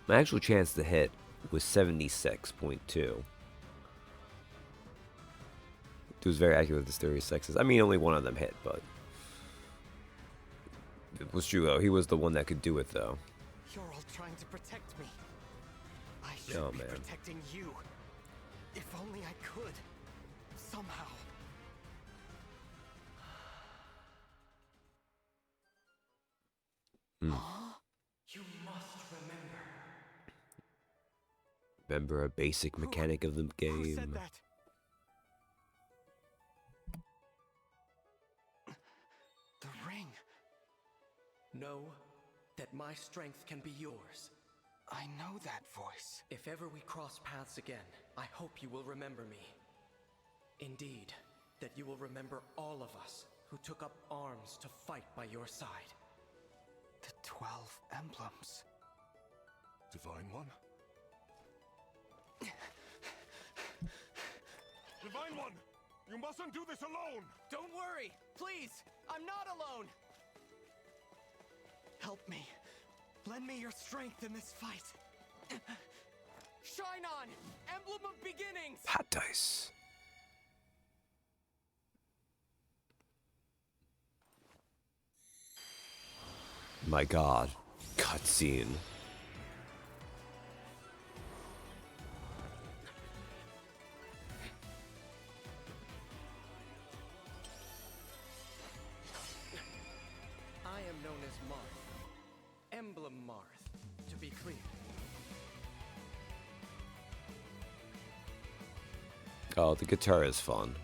[SPEAKER 1] My actual chance to hit was 76.2. It was very accurate with the 36s. I mean, only one of them hit, but it was true, though. He was the one that could do it, though.
[SPEAKER 3] You're all trying to protect me. I should be protecting you. If only I could. Somehow. You must remember.
[SPEAKER 1] Remember a basic mechanic of the game.
[SPEAKER 3] Who said that? The ring. Know that my strength can be yours. I know that voice. If ever we cross paths again, I hope you will remember me. Indeed, that you will remember all of us who took up arms to fight by your side. The 12 emblems.
[SPEAKER 4] Divine One? Divine One! You mustn't do this alone!
[SPEAKER 3] Don't worry! Please! I'm not alone! Help me. Lend me your strength in this fight. Shine on! Emblem of Beginnings!
[SPEAKER 1] Hot dice. My god. Cutscene.
[SPEAKER 3] I am known as Marth. Emblem Marth, to be clear.
[SPEAKER 1] Oh, the guitar is fun.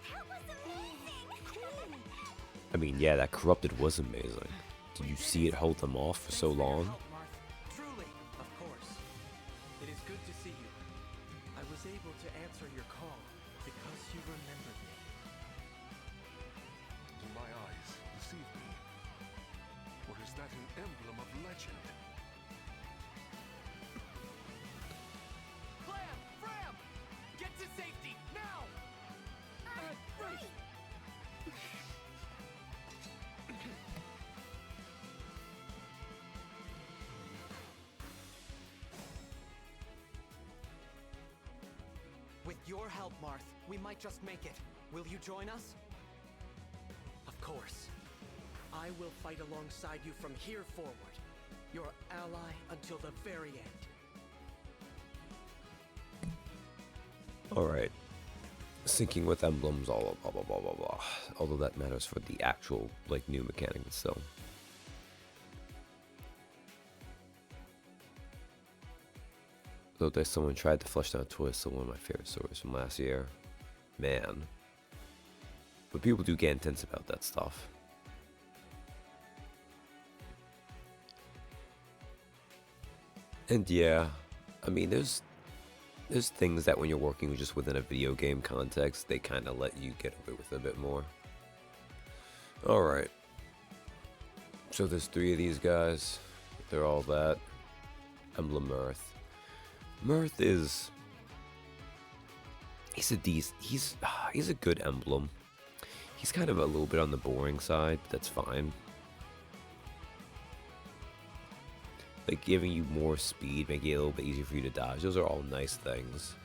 [SPEAKER 2] That was amazing!
[SPEAKER 1] I mean, yeah, that corrupted was amazing. Did you see it hold them off for so long?
[SPEAKER 3] Truly, of course. It is good to see you. I was able to answer your call because you remembered me.
[SPEAKER 4] Do my eyes deceive me? Or is that an emblem of legend?
[SPEAKER 3] Clam! Fram! Get to safety, now!
[SPEAKER 2] Right!
[SPEAKER 3] With your help, Marth, we might just make it. Will you join us? Of course. I will fight alongside you from here forward. Your ally until the very end.
[SPEAKER 1] Alright. Syncing with emblems, all blah blah blah blah blah. Although that matters for the actual, like, new mechanic itself. Though there's someone tried to flush down Twist, one of my favorite stories from last year. Man. But people do get intense about that stuff. And yeah, I mean, there's things that when you're working just within a video game context, they kind of let you get away with a bit more. Alright. So there's 3 of these guys. They're all that. Emblem Mirth. Mirth is... He's a good emblem. He's kind of a little bit on the boring side, but that's fine. Like giving you more speed, making it a little bit easier for you to dodge. Those are all nice things.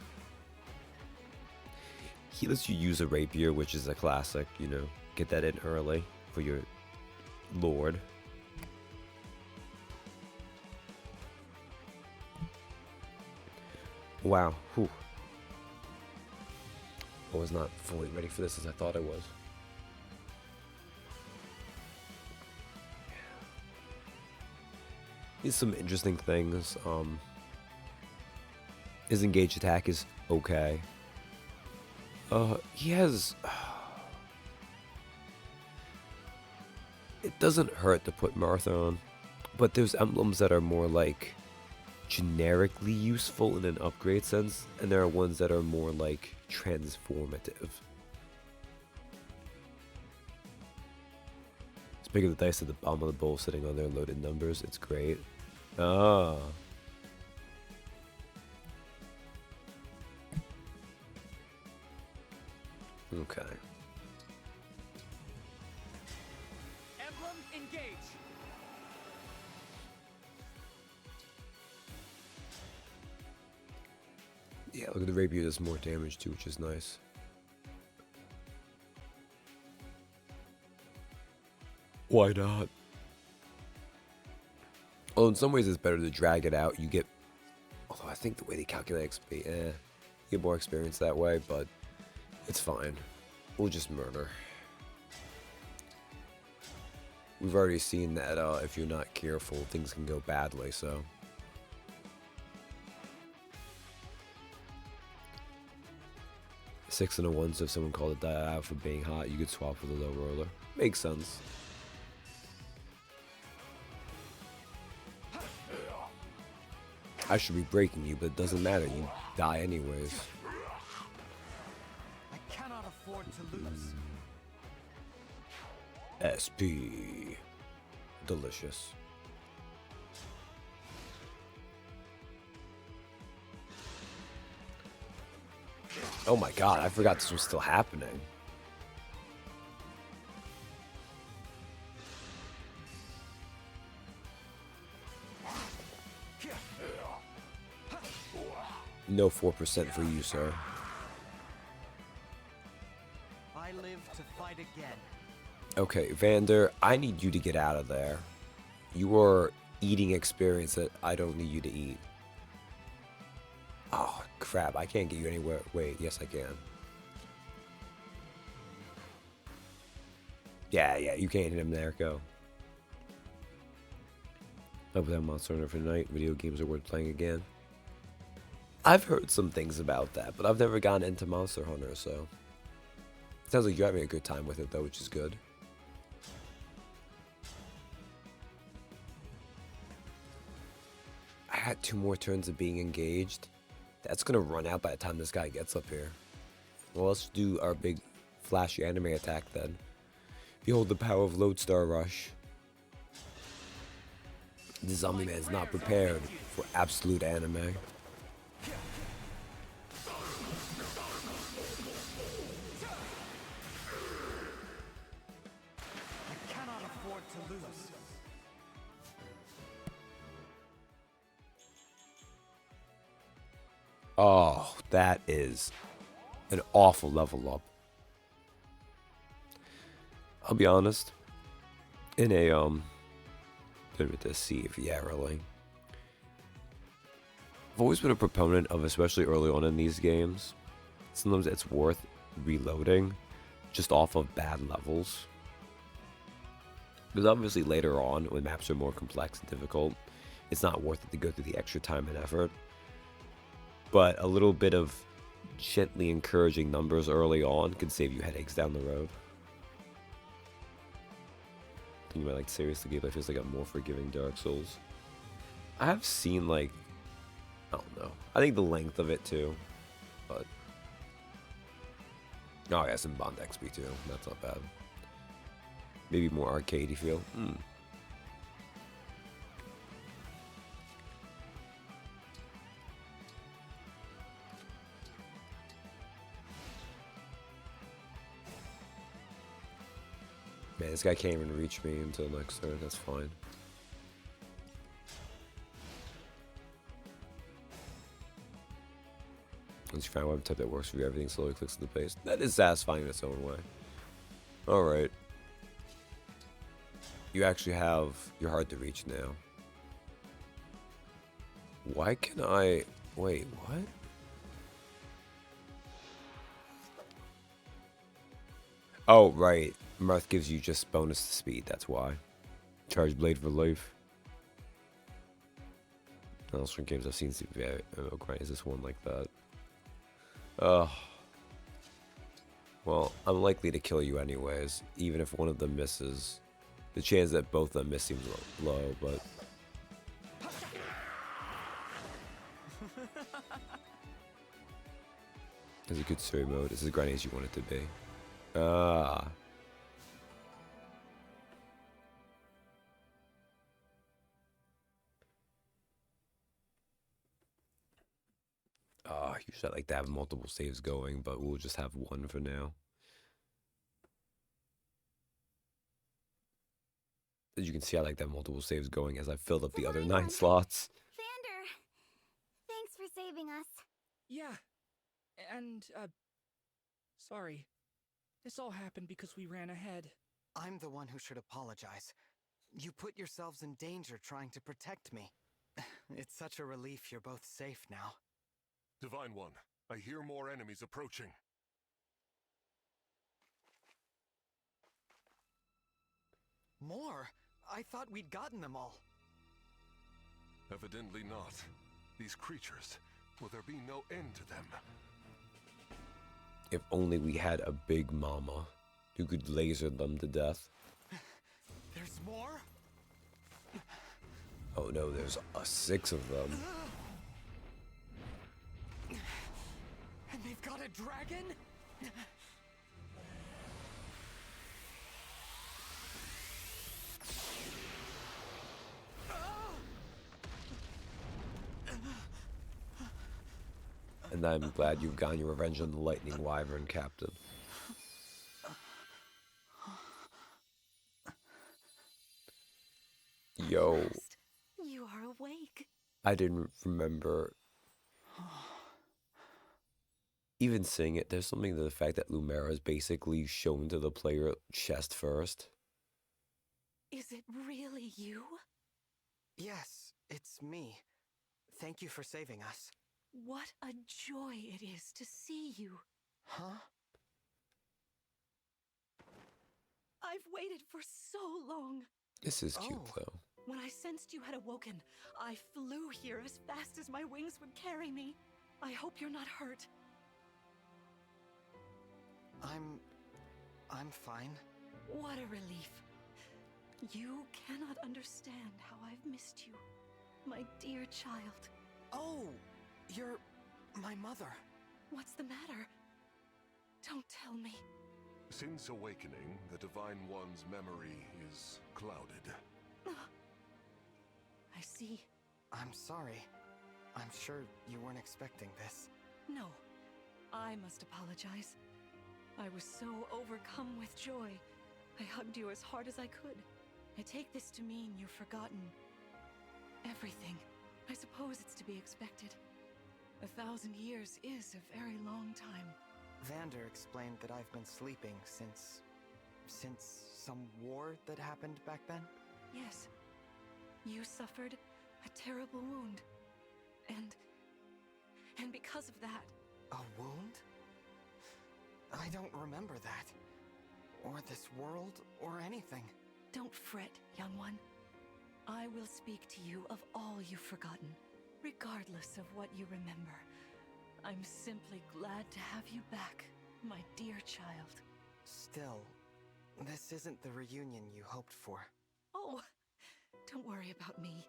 [SPEAKER 1] He lets you use a rapier, which is a classic, you know. Get that in early for your lord. Wow. Whew. I was not fully ready for this as I thought I was. Here's some interesting things. His engaged attack is okay. He has... It doesn't hurt to put Martha on, but there's emblems that are more like generically useful in an upgrade sense, and there are ones that are more like transformative. Speaking of the dice at the bottom of the bowl sitting on their loaded numbers, it's great. Ah. Okay.
[SPEAKER 3] Emblem, engage!
[SPEAKER 1] Yeah, look at the rapier does more damage too, which is nice. Why not? Well, in some ways it's better to drag it out. You get... Although I think the way they calculate XP, you get more experience that way, but it's fine. We'll just murder. We've already seen that if you're not careful, things can go badly, so... Six and a one, so if someone called a die out for being hot, you could swap with a low roller. Makes sense. I should be breaking you, but it doesn't matter. You die anyways.
[SPEAKER 3] I cannot afford to lose.
[SPEAKER 1] SP. Delicious. Oh my god, I forgot this was still happening. No 4% for you, sir.
[SPEAKER 6] I live to fight again.
[SPEAKER 1] Okay, Vander, I need you to get out of there. You are eating experience that I don't need you to eat. Oh, crap. I can't get you anywhere. Wait, yes, I can. Yeah, you can't hit him there. Go. Hope that Monster Hunter for tonight. Video games are worth playing again. I've heard some things about that, but I've never gotten into Monster Hunter, so. It sounds like you're having a good time with it, though, which is good. I had 2 more turns of being engaged. That's gonna run out by the time this guy gets up here. Well, let's do our big flashy anime attack then. Behold the power of Lodestar Rush. The zombie man is not prepared for absolute anime.
[SPEAKER 6] I cannot afford to lose.
[SPEAKER 1] Oh, that is an awful level up. I'll be honest. In a to see if really. I've always been a proponent of, especially early on in these games, sometimes it's worth reloading just off of bad levels. Because obviously later on, when maps are more complex and difficult, it's not worth it to go through the extra time and effort. But a little bit of gently encouraging numbers early on can save you headaches down the road. I think you might like seriously gameplay feels like a more forgiving Dark Souls. I have seen like, I don't know. I think the length of it too, but oh yeah, some Bond XP too. That's not bad. Maybe more arcadey feel. Man, this guy can't even reach me until next turn. That's fine. Once you find one type that works for you, everything slowly clicks to the base. That is satisfying in its own way. Alright. You actually have... You're hard to reach now. Why can I... Wait, what? Oh, right. Mirth gives you just bonus to speed, that's why. Charge Blade for life. Else from games I've seen CPA grind is this one like that. Well, I'm likely to kill you anyways, even if one of them misses. The chance that both of them miss seems low, but... It's a good story mode. It's as grindy as you want it to be. Ah. Usually I like to have multiple saves going, but we'll just have one for now. As you can see, I like to have multiple saves going as I filled up the other 9 slots.
[SPEAKER 2] Vander, thanks for saving us.
[SPEAKER 5] Yeah. And, sorry. This all happened because we ran ahead.
[SPEAKER 6] I'm the one who should apologize. You put yourselves in danger trying to protect me. It's such a relief you're both safe now.
[SPEAKER 4] Divine One, I hear more enemies approaching.
[SPEAKER 6] More? I thought we'd gotten them all.
[SPEAKER 4] Evidently not. These creatures, will there be no end to them?
[SPEAKER 1] If only we had a big mama who could laser them to death.
[SPEAKER 6] There's more?
[SPEAKER 1] Oh no, there's 6 of them.
[SPEAKER 6] And they've got a dragon?
[SPEAKER 1] And I'm glad you've gotten your revenge on the Lightning Wyvern, Captain. Yo.
[SPEAKER 2] You are awake.
[SPEAKER 1] I didn't remember even seeing it, there's something to the fact that Lumera is basically shown to the player chest first.
[SPEAKER 7] Is it really you?
[SPEAKER 6] Yes, it's me. Thank you for saving us.
[SPEAKER 7] What a joy it is to see you.
[SPEAKER 6] Huh?
[SPEAKER 7] I've waited for so long.
[SPEAKER 1] This is cute,
[SPEAKER 6] Oh.
[SPEAKER 1] though.
[SPEAKER 7] When I sensed you had awoken, I flew here as fast as my wings would carry me. I hope you're not hurt.
[SPEAKER 6] I'm fine.
[SPEAKER 7] What a relief. You cannot understand how I've missed you, my dear child.
[SPEAKER 6] Oh, you're my mother.
[SPEAKER 7] What's the matter? Don't tell me.
[SPEAKER 4] Since awakening, the Divine One's memory is clouded.
[SPEAKER 7] I see.
[SPEAKER 6] I'm sorry. I'm sure you weren't expecting this.
[SPEAKER 7] No, I must apologize. I was so overcome with joy. I hugged you as hard as I could. I take this to mean you've forgotten everything. I suppose it's to be expected. 1,000 years is a very long time.
[SPEAKER 6] Vander explained that I've been sleeping since some war that happened back then.
[SPEAKER 7] Yes, you suffered a terrible wound. And because of that...
[SPEAKER 6] A wound? I don't remember that. Or this world, or anything.
[SPEAKER 7] Don't fret, young one. I will speak to you of all you've forgotten, regardless of what you remember. I'm simply glad to have you back, my dear child.
[SPEAKER 6] Still, this isn't the reunion you hoped for.
[SPEAKER 7] Oh, don't worry about me.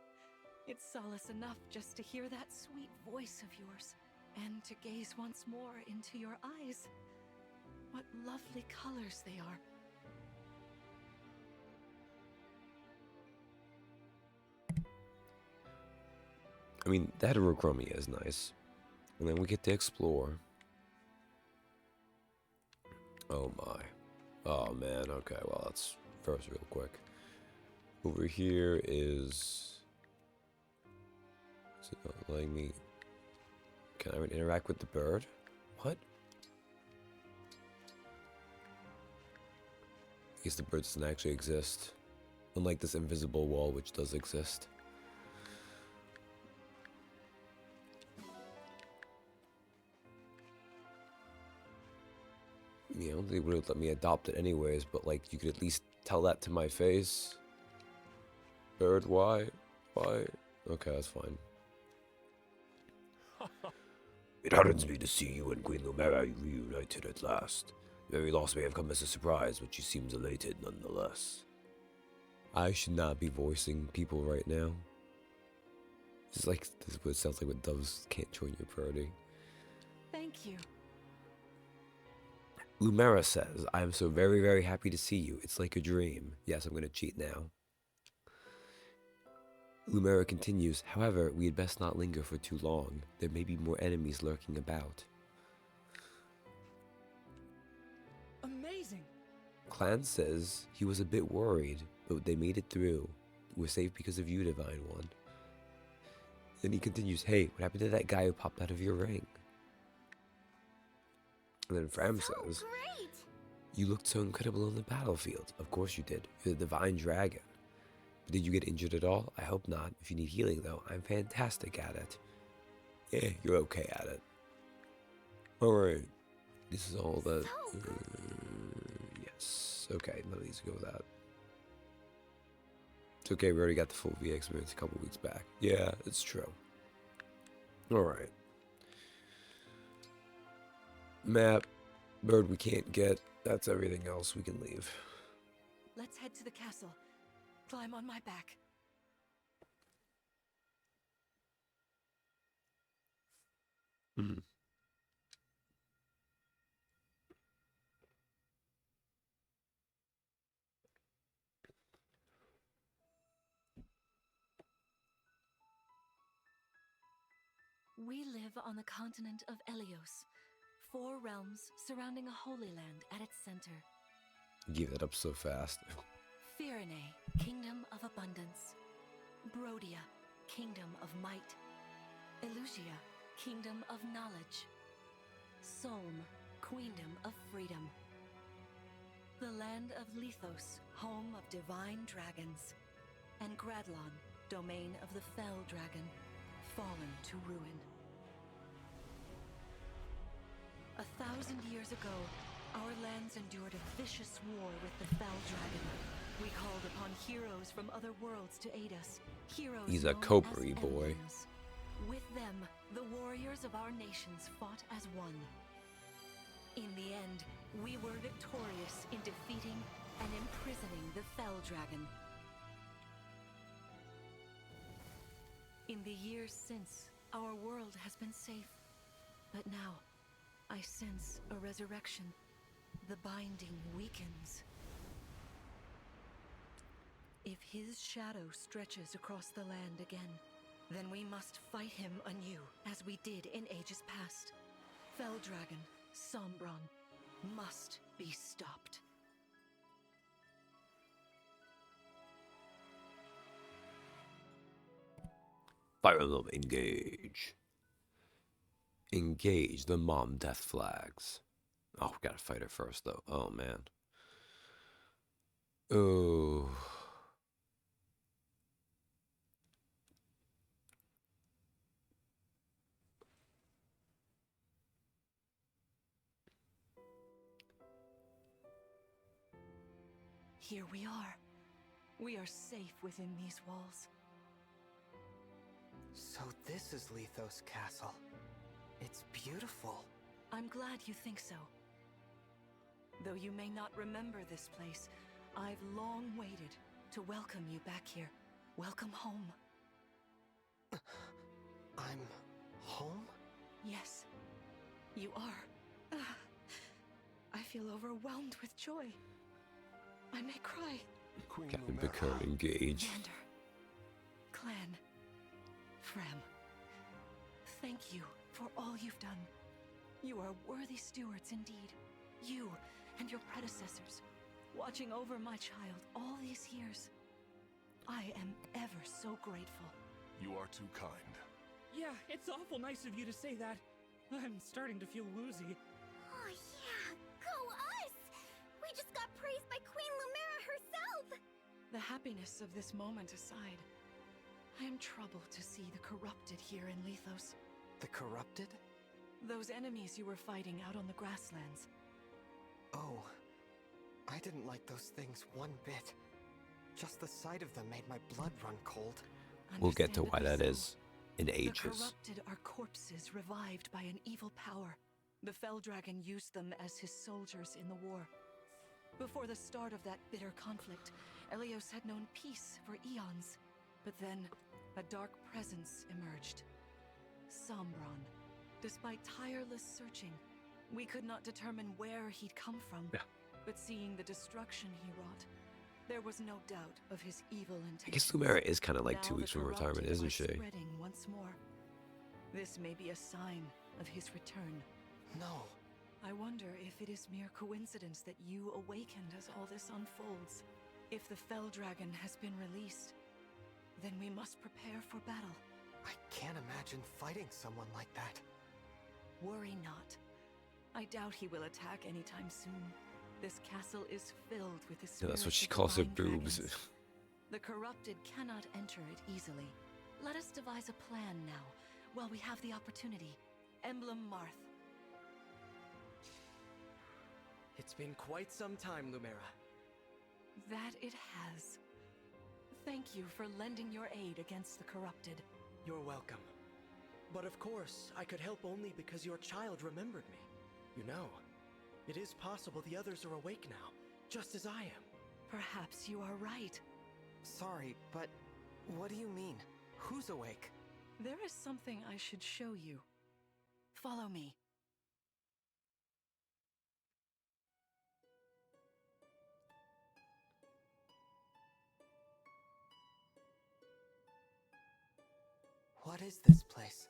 [SPEAKER 7] It's solace enough just to hear that sweet voice of yours, and to gaze once more into your eyes. What lovely colors they are.
[SPEAKER 1] I mean, that heterochromia is nice. And then we get to explore. Oh my. Oh man, okay, well let's first real quick. Over here is it letting me... Can I interact with the bird? What? I guess the bird doesn't actually exist. Unlike this invisible wall, which does exist. You know, they would have let me adopt it anyways, but like, you could at least tell that to my face. Bird, why? Why? Okay, that's fine. It heartens me to see you and Queen Lumera reunited at last. The very loss may have come as a surprise, but she seems elated nonetheless. I should not be voicing people right now. This is like, this is what it sounds like when doves can't join your party.
[SPEAKER 7] Thank you.
[SPEAKER 1] Lumera says, I am so very, very happy to see you. It's like a dream. Yes, I'm going to cheat now. Lumera continues, however, we had best not linger for too long. There may be more enemies lurking about.
[SPEAKER 5] Amazing!
[SPEAKER 1] Clan says he was a bit worried, but they made it through. We're safe because of you, Divine One. Then he continues, hey, what happened to that guy who popped out of your ring? And then Fram says,
[SPEAKER 2] Great!
[SPEAKER 1] you looked so incredible on the battlefield. Of course you did. You're the Divine Dragon. But did you get injured at all? I hope not. If you need healing, though, I'm fantastic at it. Yeah, you're okay at it. Alright. This is all that... yes. Okay, none of these go with that. It's okay, we already got the full VA experience a couple weeks back. Yeah, it's true. Alright. Map. Bird we can't get. That's everything else. We can leave.
[SPEAKER 7] Let's head to the castle. Climb on my back.
[SPEAKER 1] Hmm.
[SPEAKER 7] We live on the continent of Elios, 4 realms surrounding a holy land at its center.
[SPEAKER 1] Give that up so fast.
[SPEAKER 7] Firene, kingdom of abundance. Brodia, kingdom of might. Elusia, kingdom of knowledge. Solm, Queendom of Freedom. The land of Lethos, home of divine dragons. And Gradlon, domain of the Fell Dragon, fallen to ruin. 1,000 years ago, our lands endured a vicious war with the Fell Dragon. We called upon heroes from other worlds to aid us. Heroes
[SPEAKER 1] He's a
[SPEAKER 7] known
[SPEAKER 1] Copri
[SPEAKER 7] as
[SPEAKER 1] boy.
[SPEAKER 7] Emblems. With them, the warriors of our nations fought as one. In the end, we were victorious in defeating and imprisoning the Fell Dragon. In the years since, our world has been safe. But now, I sense a resurrection. The binding weakens. If his shadow stretches across the land again, then we must fight him anew, as we did in ages past. Fell Dragon, Sombron, must be stopped.
[SPEAKER 1] Fire Emblem, engage. Engage the mom death flags. Oh, we gotta fight her first, though. Oh, man. Oh.
[SPEAKER 7] Here we are. We are safe within these walls.
[SPEAKER 6] So this is Lethos Castle. It's beautiful.
[SPEAKER 7] I'm glad you think so. Though you may not remember this place, I've long waited to welcome you back here. Welcome home.
[SPEAKER 6] I'm home?
[SPEAKER 7] Yes, you are. I feel overwhelmed with joy. I may cry.
[SPEAKER 4] Queen
[SPEAKER 1] Captain
[SPEAKER 4] Lumera.
[SPEAKER 1] Picard, engage.
[SPEAKER 7] Commander, Clan, Frem, thank you for all you've done. You are worthy stewards indeed. You and your predecessors, watching over my child all these years. I am ever so grateful.
[SPEAKER 4] You are too kind.
[SPEAKER 5] Yeah, it's awful nice of you to say that. I'm starting to feel woozy.
[SPEAKER 2] Oh yeah, go us! We just got praised by Queen Lumera herself!
[SPEAKER 7] The happiness of this moment aside, I am troubled to see the corrupted here in Lethos.
[SPEAKER 6] The corrupted?
[SPEAKER 7] Those enemies you were fighting out on the grasslands.
[SPEAKER 6] Oh, I didn't like those things one bit. Just the sight of them made my blood run cold.
[SPEAKER 1] We'll get to why that
[SPEAKER 7] Understandably
[SPEAKER 1] is in
[SPEAKER 7] so. The
[SPEAKER 1] ages.
[SPEAKER 7] corrupted are corpses revived by an evil power. The Fell Dragon used them as his soldiers in the war. Before the start of that bitter conflict, Elios had known peace for eons. But then, a dark presence emerged. Sombron. Despite tireless searching, we could not determine where he'd come from.
[SPEAKER 1] Yeah.
[SPEAKER 7] But seeing the destruction he wrought, there was no doubt of his evil intentions.
[SPEAKER 1] I guess Lumera is kind of like 2
[SPEAKER 7] Now
[SPEAKER 1] weeks
[SPEAKER 7] the
[SPEAKER 1] from retirement,
[SPEAKER 7] corrupted
[SPEAKER 1] isn't
[SPEAKER 7] are
[SPEAKER 1] she?
[SPEAKER 7] Spreading once more. This may be a sign of his return.
[SPEAKER 6] No.
[SPEAKER 7] I wonder if it is mere coincidence that you awakened as all this unfolds. If the Fell Dragon has been released, then we must prepare for battle.
[SPEAKER 6] I can't imagine fighting someone like that.
[SPEAKER 7] Worry not. I doubt he will attack anytime soon. This castle is filled with the
[SPEAKER 1] Yeah,
[SPEAKER 7] spirits
[SPEAKER 1] that's what she
[SPEAKER 7] of
[SPEAKER 1] calls her
[SPEAKER 7] divine
[SPEAKER 1] boobs.
[SPEAKER 7] dragons. The corrupted cannot enter it easily. Let us devise a plan now, while we have the opportunity. Emblem Marth.
[SPEAKER 3] It's been quite some time, Lumera.
[SPEAKER 7] That it has. Thank you for lending your aid against the corrupted.
[SPEAKER 3] You're welcome. But of course, I could help only because your child remembered me. You know, it is possible the others are awake now, just as I am.
[SPEAKER 7] Perhaps you are right.
[SPEAKER 6] Sorry, but what do you mean? Who's awake?
[SPEAKER 7] There is something I should show you. Follow me.
[SPEAKER 6] What is this place?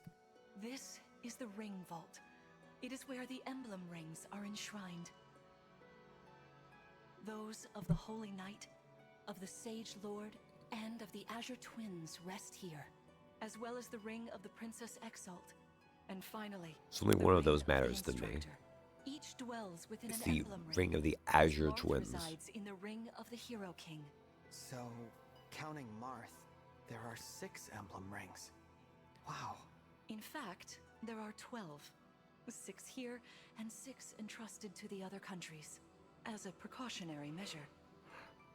[SPEAKER 7] This is the Ring Vault. It is where the Emblem Rings are enshrined. Those of the Holy Knight, of the Sage Lord, and of the Azure Twins rest here, as well as the Ring of the Princess Exalt. And finally,
[SPEAKER 1] So only
[SPEAKER 7] the
[SPEAKER 1] one of
[SPEAKER 7] ring
[SPEAKER 1] those matters
[SPEAKER 7] the
[SPEAKER 1] to me.
[SPEAKER 7] instructor. Each dwells within
[SPEAKER 1] It's
[SPEAKER 7] an
[SPEAKER 1] the
[SPEAKER 7] emblem
[SPEAKER 1] ring of the
[SPEAKER 7] which
[SPEAKER 1] Azure
[SPEAKER 7] Marth
[SPEAKER 1] Twins.
[SPEAKER 7] resides in the ring of the Hero King.
[SPEAKER 6] So, counting Marth, there are 6 emblem rings. Wow.
[SPEAKER 7] In fact, there are 12. 6 here and 6 entrusted to the other countries, as a precautionary measure.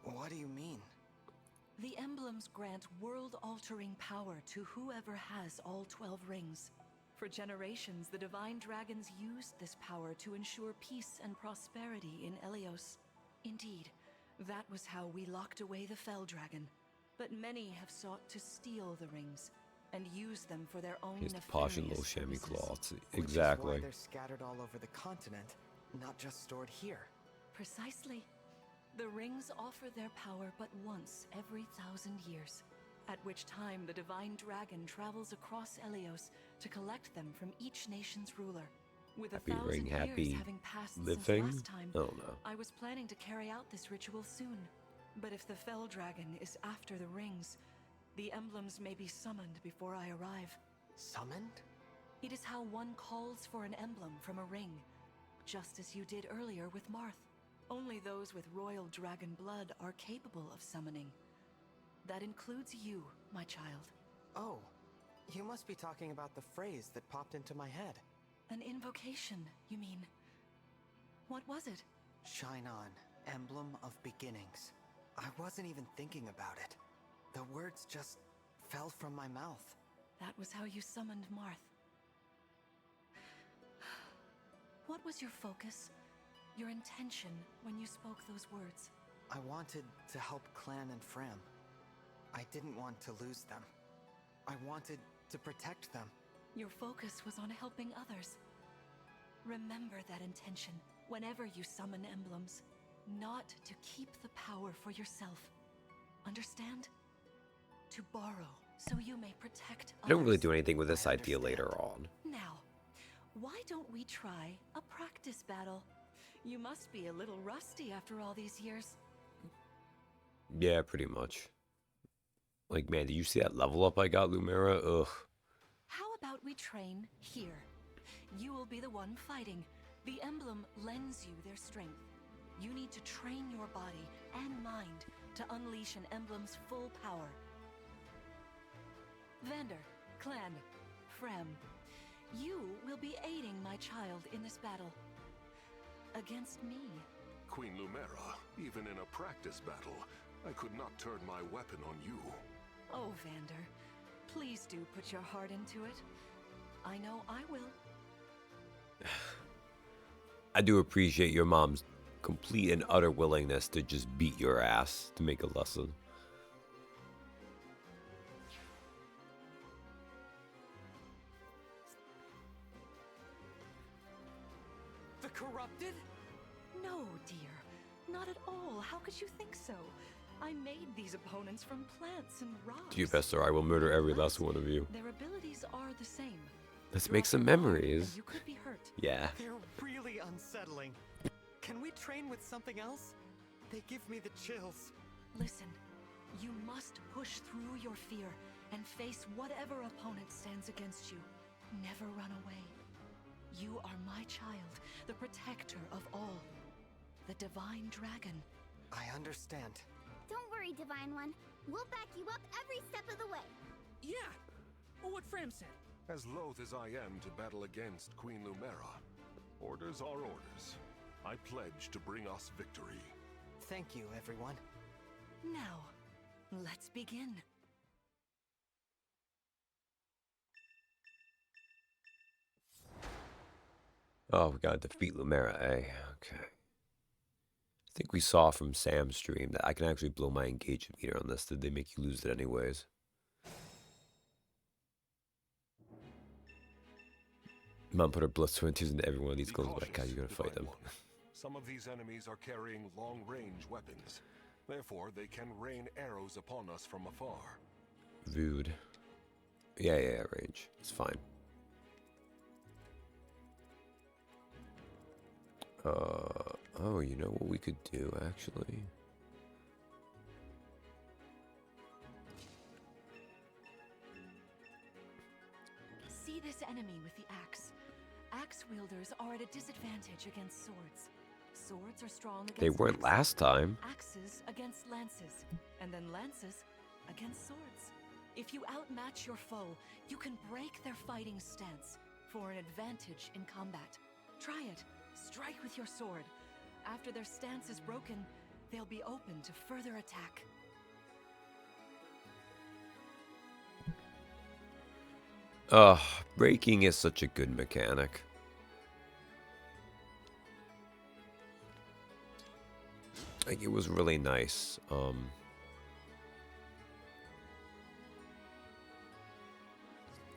[SPEAKER 6] What do you mean?
[SPEAKER 7] The emblems grant world-altering power to whoever has all 12 rings. For generations, the Divine Dragons used this power to ensure peace and prosperity in Elios. Indeed, that was how we locked away the Fell Dragon. But many have sought to steal the rings and use them for their own
[SPEAKER 1] Here's the
[SPEAKER 7] nefarious
[SPEAKER 1] posh and little chamois
[SPEAKER 7] purposes.
[SPEAKER 1] cloths.
[SPEAKER 6] Which is
[SPEAKER 1] Exactly.
[SPEAKER 6] why they're scattered all over the continent, not just stored here.
[SPEAKER 7] Precisely. The rings offer their power but once every 1,000 years, at which time the Divine Dragon travels across Elios to collect them from each nation's ruler. With
[SPEAKER 1] Happy
[SPEAKER 7] 1,000
[SPEAKER 1] ring,
[SPEAKER 7] years
[SPEAKER 1] happy
[SPEAKER 7] having passed
[SPEAKER 1] living?
[SPEAKER 7] since last time,
[SPEAKER 1] I don't know.
[SPEAKER 7] I was planning to carry out this ritual soon. But if the Fell Dragon is after the rings, the emblems may be summoned before I arrive.
[SPEAKER 6] Summoned?
[SPEAKER 7] It is how one calls for an emblem from a ring, just as you did earlier with Marth. Only those with royal dragon blood are capable of summoning. That includes you, my child.
[SPEAKER 6] Oh, you must be talking about the phrase that popped into my head.
[SPEAKER 7] An invocation, you mean? What was it?
[SPEAKER 6] Shine on, emblem of beginnings. I wasn't even thinking about it. The words just fell from my mouth.
[SPEAKER 7] That was how you summoned Marth. What was your focus? Your intention when you spoke those words?
[SPEAKER 6] I wanted to help Clan and Fram. I didn't want to lose them. I wanted to protect them.
[SPEAKER 7] Your focus was on helping others. Remember that intention whenever you summon emblems. Not to keep the power for yourself. Understand? To borrow, so you may protect others.
[SPEAKER 1] I don't really do anything with this
[SPEAKER 6] I
[SPEAKER 1] idea later
[SPEAKER 6] understand.
[SPEAKER 1] on.
[SPEAKER 7] Now, why don't we try a practice battle? You must be a little rusty after all these years.
[SPEAKER 1] Yeah, pretty much. Like, man, did you see that level up I got, Lumera? Ugh.
[SPEAKER 7] How about we train here? You will be the one fighting. The emblem lends you their strength. You need to train your body and mind to unleash an emblem's full power. Vander, Clan, Frem, you will be aiding my child in this battle. Against me.
[SPEAKER 4] Queen Lumera, even in a practice battle, I could not turn my weapon on you.
[SPEAKER 7] Oh, Vander, please do put your heart into it. I know I will.
[SPEAKER 1] I do appreciate your mom's complete and utter willingness to just beat your ass to make a lesson.
[SPEAKER 6] The corrupted?
[SPEAKER 7] No, dear. Not at all. How could you think so? I made these opponents from plants and rocks.
[SPEAKER 1] Do your best, or I will murder every last one of you.
[SPEAKER 7] Their abilities are the same.
[SPEAKER 1] Let's
[SPEAKER 7] You're
[SPEAKER 1] make some
[SPEAKER 7] often armed,
[SPEAKER 1] memories.
[SPEAKER 7] and you could be hurt.
[SPEAKER 1] Yeah.
[SPEAKER 6] They're really unsettling. Can we train with something else? They give me the chills.
[SPEAKER 7] Listen, you must push through your fear and face whatever opponent stands against you. Never run away. You are my child, the protector of all. The Divine Dragon.
[SPEAKER 6] I understand.
[SPEAKER 2] Don't worry, Divine One. We'll back you up every step of the way.
[SPEAKER 5] Yeah! Or what Fram said.
[SPEAKER 4] As loath as I am to battle against Queen Lumera, orders are orders. I pledge to bring us victory.
[SPEAKER 6] Thank you, everyone.
[SPEAKER 7] Now, let's begin.
[SPEAKER 1] Oh, we gotta defeat Lumera, eh? Okay. I think we saw from Sam's stream that I can actually blow my engagement meter on this. Did they make you lose it anyways? Mom put her blood, sweat, and tears into every one of these
[SPEAKER 4] Be
[SPEAKER 1] goals, but
[SPEAKER 4] cautious,
[SPEAKER 1] God, you're gonna fight
[SPEAKER 4] Divine
[SPEAKER 1] them.
[SPEAKER 4] One. Some of these enemies are carrying long-range weapons. Therefore, they can rain arrows upon us from afar.
[SPEAKER 1] Rude. Yeah, range. It's fine. Oh, you know what we could do, actually?
[SPEAKER 7] See this enemy with the axe. wielders are at a disadvantage against swords. Swords are strong against
[SPEAKER 1] They weren't
[SPEAKER 7] axes,
[SPEAKER 1] last time.
[SPEAKER 7] axes against lances, and then lances against swords. If you outmatch your foe, you can break their fighting stance for an advantage in combat. Try it. Strike with your sword. After their stance is broken, they'll be open to further attack.
[SPEAKER 1] Ugh, breaking is such a good mechanic. Like, it was really nice.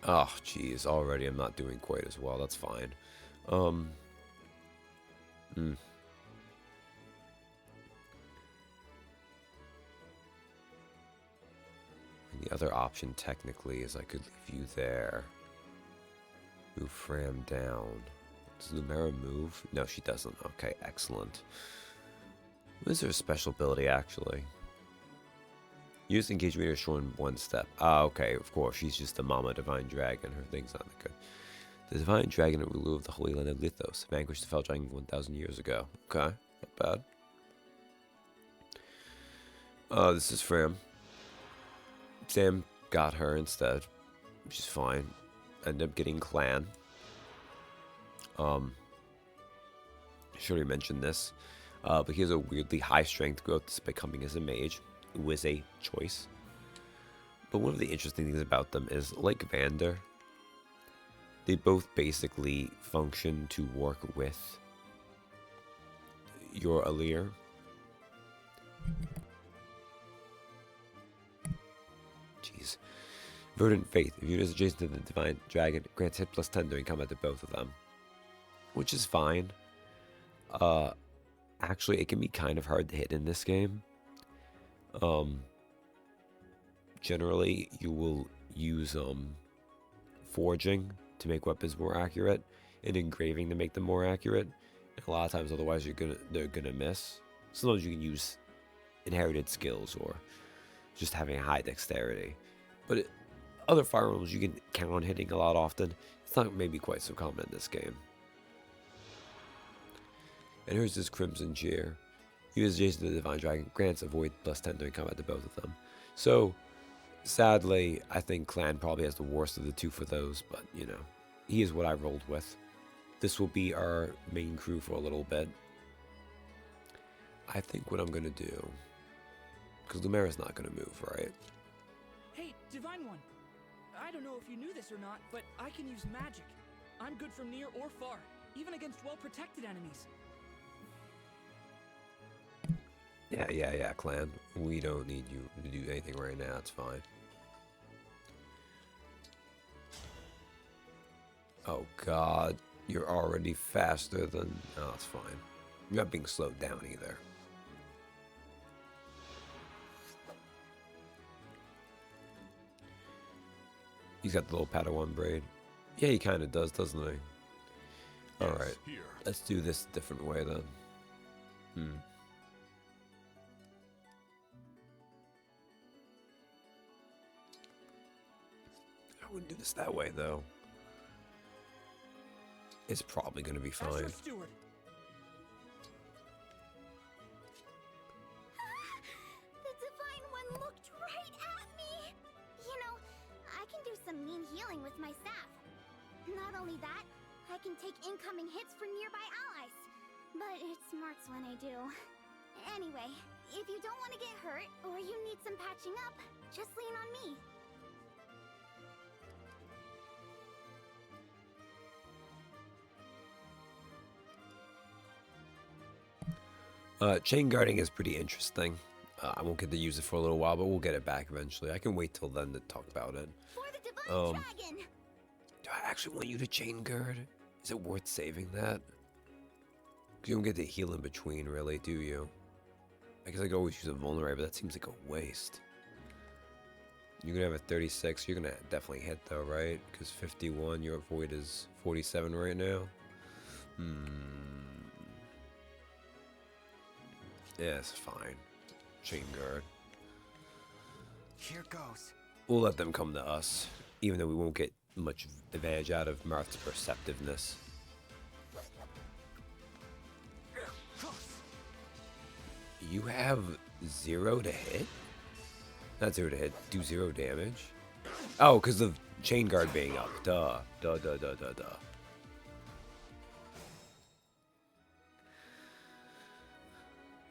[SPEAKER 1] Oh, geez, already I'm not doing quite as well. That's fine. And the other option technically is I could leave you there. Move Fram down. Does Lumera move? No, she doesn't. Okay, excellent. Is there a special ability, actually? Use engage meter showing one step. Ah, okay, of course. She's just a Mama Divine Dragon. Her thing's not that good. The Divine Dragon, ruler of the Holy Land of Lithos, vanquished the Fell Dragon 1,000 years ago. Okay, not bad. This is Fram. Sam got her instead, which is fine. Ended up getting Clan. Should already mentioned this. But he has a weirdly high strength growth despite coming as a mage. It was a choice. But one of the interesting things about them is, like Vander, they both basically function to work with your Alir. Jeez. Verdant Faith. If you're adjacent to the Divine Dragon, grants hit plus 10 during combat to both of them. Which is fine. Actually, it can be kind of hard to hit in this game. Generally, you will use forging to make weapons more accurate, and engraving to make them more accurate. And a lot of times, otherwise, they're gonna miss. Sometimes you can use inherited skills or just having high dexterity. But other firearms you can count on hitting a lot often. It's not maybe quite so common in this game. And here's this Crimson Cheer. He was adjacent to the Divine Dragon, grants avoid plus 10 during combat to both of them. So, sadly, I think Clan probably has the worst of the two for those, but, you know, he is what I rolled with. This will be our main crew for a little bit. I think what I'm going to do, because Lumera's not going to move, right?
[SPEAKER 5] Hey, Divine One. I don't know if you knew this or not, but I can use magic. I'm good from near or far, even against well-protected enemies.
[SPEAKER 1] Yeah, Clan. We don't need you to do anything right now. It's fine. Oh, God. You're already faster than... Oh, it's fine. You're not being slowed down either. He's got the little Padawan braid. Yeah, he kind of does, doesn't he? Alright. Let's do this a different way, then. I wouldn't do this that way, though. It's probably going to be fine.
[SPEAKER 5] Astro Steward.
[SPEAKER 2] The Divine One looked right at me! You know, I can do some mean healing with my staff. Not only that, I can take incoming hits for nearby allies. But it smarts when I do. Anyway, if you don't want to get hurt, or you need some patching up, just lean on me.
[SPEAKER 1] Chain guarding is pretty interesting. I won't get to use it for a little while, but we'll get it back eventually. I can wait till then to talk about it.
[SPEAKER 2] For the Divine Dragon!
[SPEAKER 1] Do I actually want you to chain guard? Is it worth saving that? 'Cause you don't get to heal in between, really, do you? I guess I could always use a vulnerate, but that seems like a waste. You're gonna have a 36. You're gonna definitely hit, though, right? Because 51, your void is 47 right now. Yeah, it's fine. Chain guard.
[SPEAKER 6] Here goes.
[SPEAKER 1] We'll let them come to us, even though we won't get much advantage out of Marth's perceptiveness. You have 0 to hit? Not 0 to hit, do 0 damage? Oh, because of chain guard being up. Duh. Duh, duh, duh, duh, duh.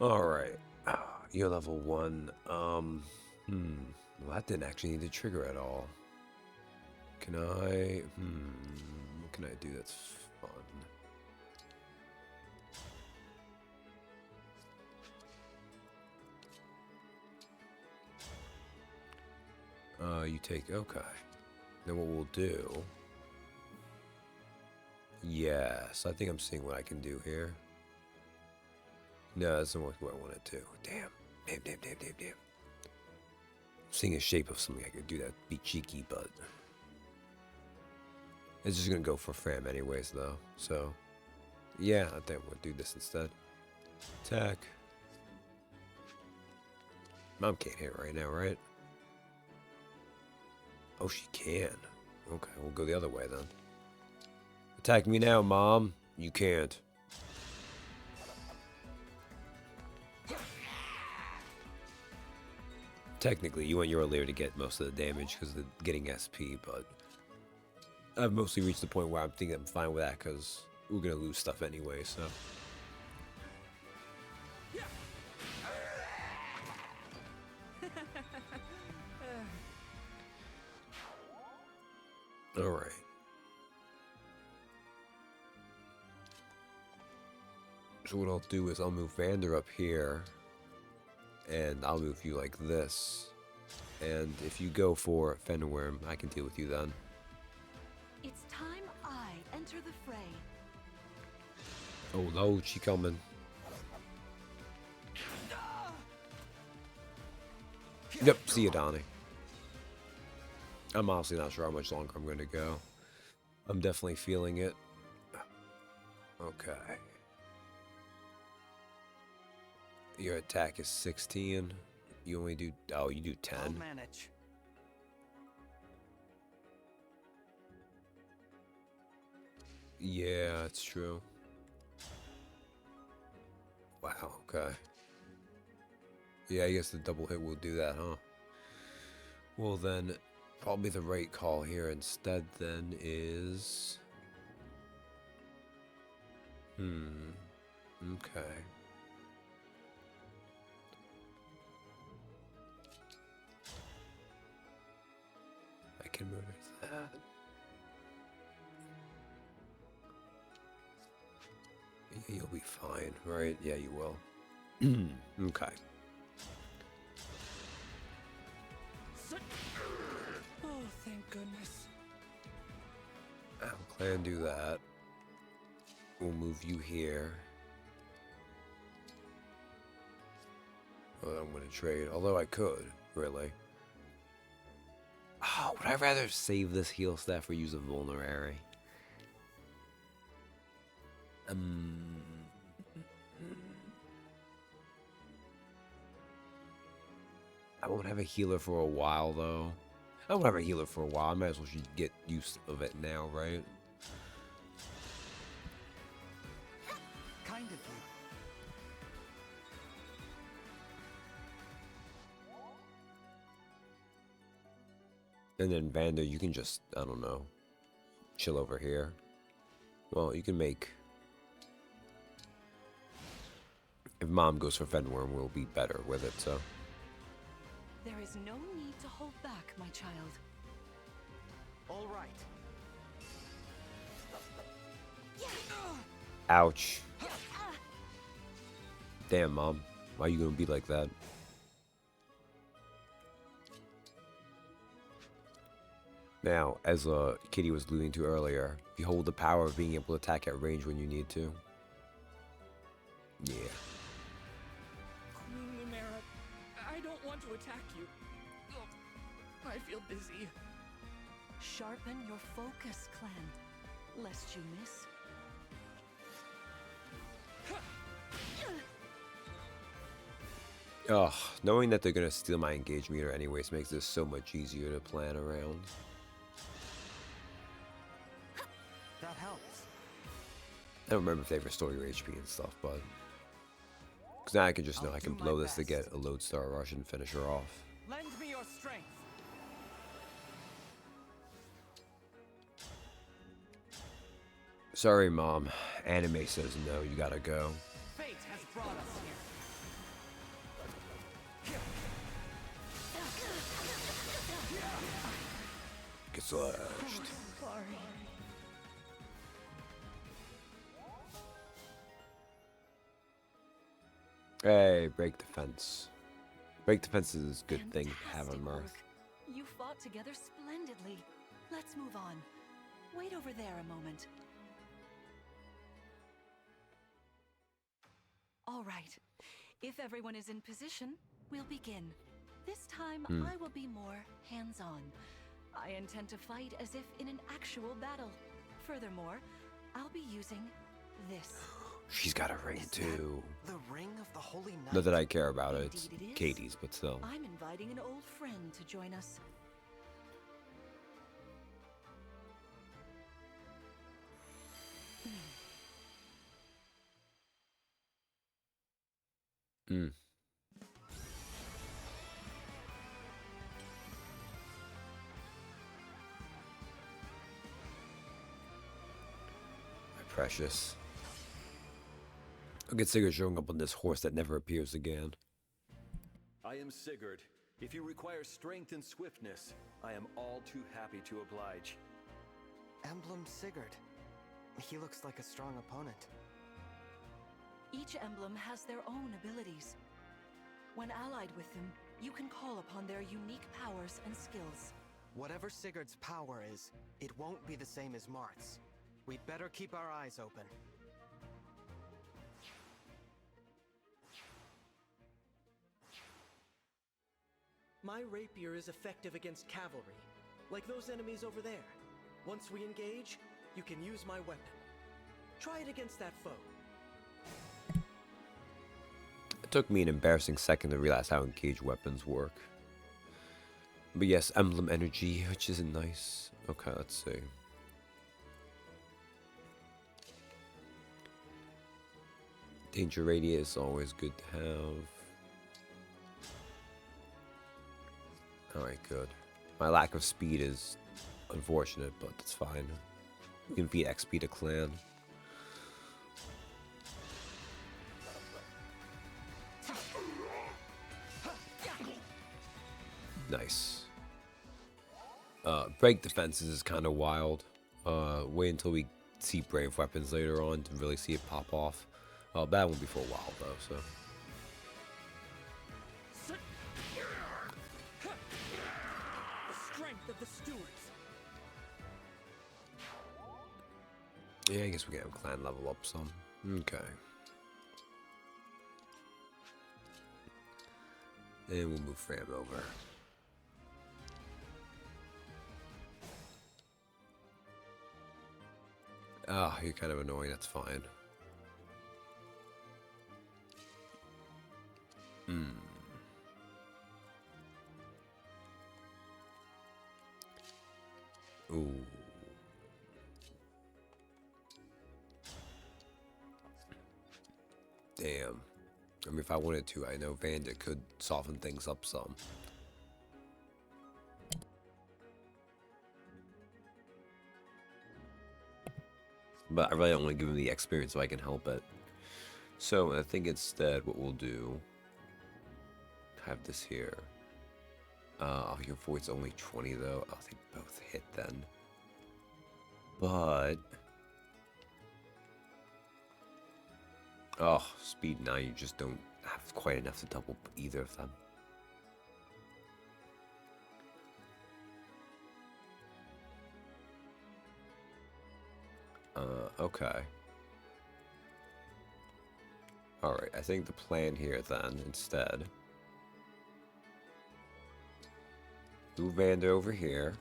[SPEAKER 1] Alright. You're level 1. Well, that didn't actually need to trigger at all. Can I... What can I do that's fun? You take... Okay. Then what we'll do... Yes, I think I'm seeing what I can do here. No, that's not what I want to do. Damn. Damn. Seeing a shape of something I could do that be cheeky, but... It's just gonna go for Fram anyways, though. So, yeah, I think we'll do this instead. Attack. Mom can't hit right now, right? Oh, she can. Okay, we'll go the other way then. Attack me now, Mom. You can't. Technically, you want your Lear to get most of the damage because of getting SP, but I've mostly reached the point where I'm thinking I'm fine with that because we're going to lose stuff anyway, so. Alright. So what I'll do is I'll move Vander up here, and I'll move you like this. And if you go for Fenworm, I can deal with you then.
[SPEAKER 7] It's time I enter the fray.
[SPEAKER 1] Oh no, she coming. Yep, see you, Donnie. I'm honestly not sure how much longer I'm going to go. I'm definitely feeling it. Okay. Your attack is 16. You only do... Oh, you do 10.
[SPEAKER 6] I'll manage.
[SPEAKER 1] Yeah, it's true. Wow, okay. Yeah, I guess the double hit will do that, huh? Well then, probably the right call here instead then is... Okay. I can move it to that. Yeah, you'll be fine, right? Yeah, you will. Okay.
[SPEAKER 5] Oh, thank goodness.
[SPEAKER 1] I'll clan do that. We'll move you here. Well, I'm going to trade, although I could, really. Oh, would I rather save this heal staff or use a vulnerary? I won't have a healer for a while, though. I won't have a healer for a while. I might as well get use of it now, right?
[SPEAKER 6] Kind of you.
[SPEAKER 1] And then Vander, you can just, I don't know, chill over here. Well, you can make... If Mom goes for Fenworm, we'll be better with it, so...
[SPEAKER 7] There is no need to hold back, my child.
[SPEAKER 6] All right.
[SPEAKER 1] Ouch. Damn, Mom. Why are you gonna be like that? Now, as Kitty was alluding to earlier, you hold the power of being able to attack at range when you need to. Yeah.
[SPEAKER 5] Queen Lumera, I don't want to attack you. Ugh, I feel dizzy.
[SPEAKER 7] Sharpen your focus, clan, lest you miss.
[SPEAKER 1] Ugh, knowing that they're gonna steal my engage meter anyways makes this so much easier to plan around.
[SPEAKER 6] That helps.
[SPEAKER 1] I don't remember if they restore your HP and stuff, but... Because now I can just know I can
[SPEAKER 6] do my
[SPEAKER 1] blow this to
[SPEAKER 6] best.
[SPEAKER 1] get a Lodestar Rush and finish her off.
[SPEAKER 6] Lend me your strength.
[SPEAKER 1] Sorry, Mom. Anime says no, you gotta go.
[SPEAKER 6] Fate has brought us here.
[SPEAKER 1] Get slashed.
[SPEAKER 7] Sorry.
[SPEAKER 1] Hey, break defense. Break defense is a good thing to have on
[SPEAKER 7] Fantastic
[SPEAKER 1] Mirth.
[SPEAKER 7] work. You fought together splendidly. Let's move on. Wait over there a moment. All right. If everyone is in position, we'll begin. This time, I will be more hands-on. I intend to fight as if in an actual battle. Furthermore, I'll be using this.
[SPEAKER 1] She's got a ring
[SPEAKER 6] Is that
[SPEAKER 1] too.
[SPEAKER 6] the ring of the Holy Knight?
[SPEAKER 1] Not that I care about it. It's
[SPEAKER 7] Indeed it is.
[SPEAKER 1] Katie's, but still.
[SPEAKER 7] I'm inviting an old friend to join us.
[SPEAKER 1] Mm. My precious. Look at Sigurd showing up on this horse that never appears again.
[SPEAKER 8] I am Sigurd. If you require strength and swiftness, I am all too happy to oblige.
[SPEAKER 6] Emblem Sigurd. He looks like a strong opponent.
[SPEAKER 7] Each emblem has their own abilities. When allied with them, you can call upon their unique powers and skills.
[SPEAKER 6] Whatever Sigurd's power is, it won't be the same as Marth's. We'd better keep our eyes open.
[SPEAKER 3] My rapier is effective against cavalry, like those enemies over there. Once we engage, you can use my weapon. Try it against that foe.
[SPEAKER 1] It took me an embarrassing second to realize how engaged weapons work. But yes, emblem energy, which isn't nice. Okay, let's see. Danger radius, always good to have. Alright, good. My lack of speed is unfortunate, but that's fine. We can feed XP to clan. Nice. Break defenses is kind of wild. Wait until we see brave weapons later on to really see it pop off. That won't be for a while though, so.
[SPEAKER 5] The strength of the stewards.
[SPEAKER 1] Yeah, I guess we can have clan level up some. Okay. And we'll move Fram over. Ah, you're kind of annoying, that's fine. Ooh. Damn. I mean, if I wanted to, I know Vanda could soften things up some. But I really don't want to give him the experience if I can help it. So I think instead what we'll do, have this here. Your void's only 20 though. Oh, they both hit then. But oh, speed 9, you just don't have quite enough to double either of them. Okay. Alright, I think the plan here then, instead. Move Vander over here.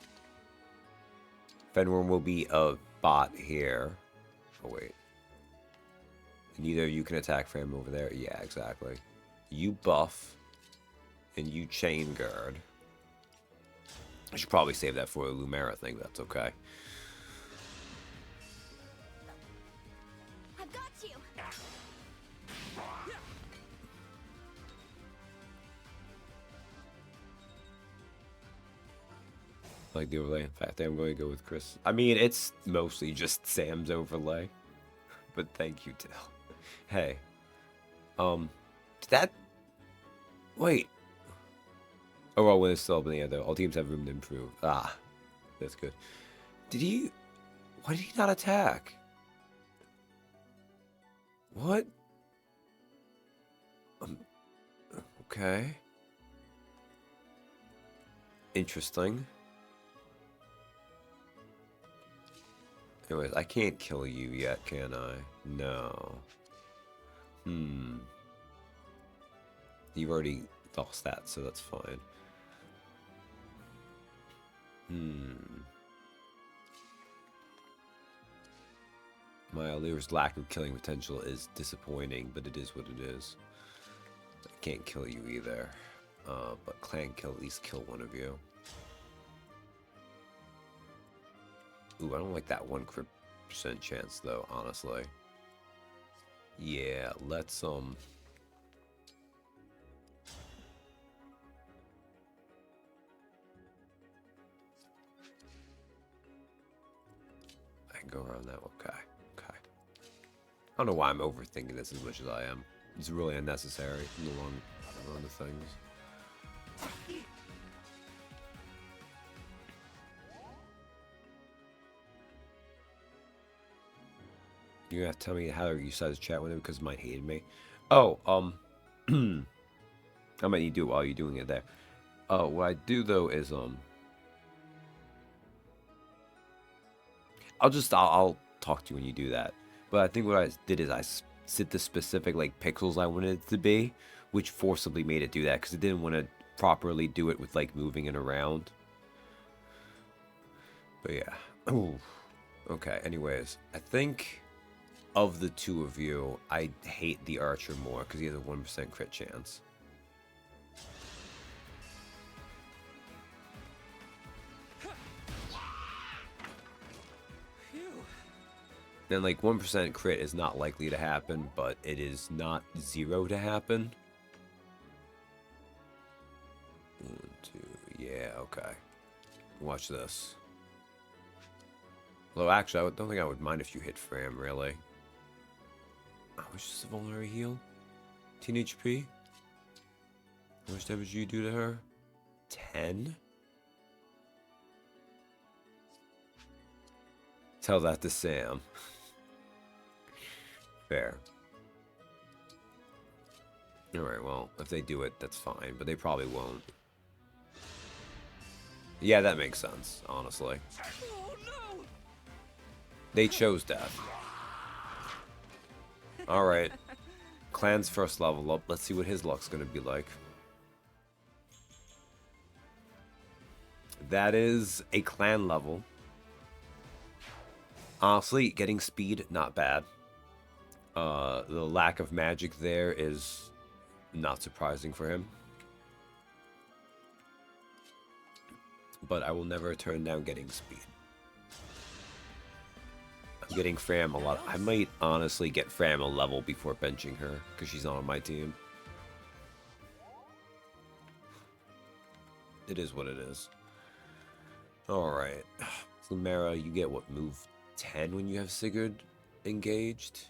[SPEAKER 1] Fenworm will be a bot here. Oh, wait. Neither of you can attack Fram over there. Yeah, exactly. You buff. And you chain guard. I should probably save that for a Lumera thing, but that's okay.
[SPEAKER 2] I've got you.
[SPEAKER 1] like the overlay. In fact, I'm going to go with Chris. I mean, it's mostly just Sam's overlay. But thank you, Dill. Hey. Did that... Wait. Oh, well, when it's still up in the air, though. All teams have room to improve. Ah. That's good. Did he... Why did he not attack? What? Okay. Interesting. Anyways, I can't kill you yet, can I? No. You've already lost that, so that's fine. My Allura's lack of killing potential is disappointing, but it is what it is. I can't kill you either. But Clan can at least kill one of you. Ooh, I don't like that 1% chance though, honestly. Yeah, let's I can go around that. Okay. I don't know why I'm overthinking this as much as I am. It's really unnecessary in the long run of things. You have to tell me how you decided to chat with him because mine hated me. Oh, how many you do while you're doing it there? What I do though is I'll talk to you when you do that. But I think what I did is I set the specific like pixels I wanted it to be, which forcibly made it do that because it didn't want to properly do it with like moving it around. But yeah. Ooh. Okay. Anyways, I think of the two of you, I hate the archer more because he has a 1% crit chance. And like 1% crit is not likely to happen, but it is not 0 to happen. 1, 2, yeah, okay. Watch this. Although actually, I don't think I would mind if you hit Fram, really. Oh, it's just a vulnerary heal. 10 HP. How much damage do you do to her? 10? Tell that to Sam. Fair. Alright, well, if they do it, that's fine, but they probably won't. Yeah, that makes sense, honestly.
[SPEAKER 5] Oh, no!
[SPEAKER 1] They chose death. Alright. Clan's first level up. Let's see what his luck's gonna be like. That is a clan level. Honestly, getting speed, not bad. The lack of magic there is not surprising for him. But I will never turn down getting speed. I'm getting Fram a lot. I might honestly get Fram a level before benching her, because she's not on my team. It is what it is. Alright. Lumera, you get what, move 10 when you have Sigurd engaged?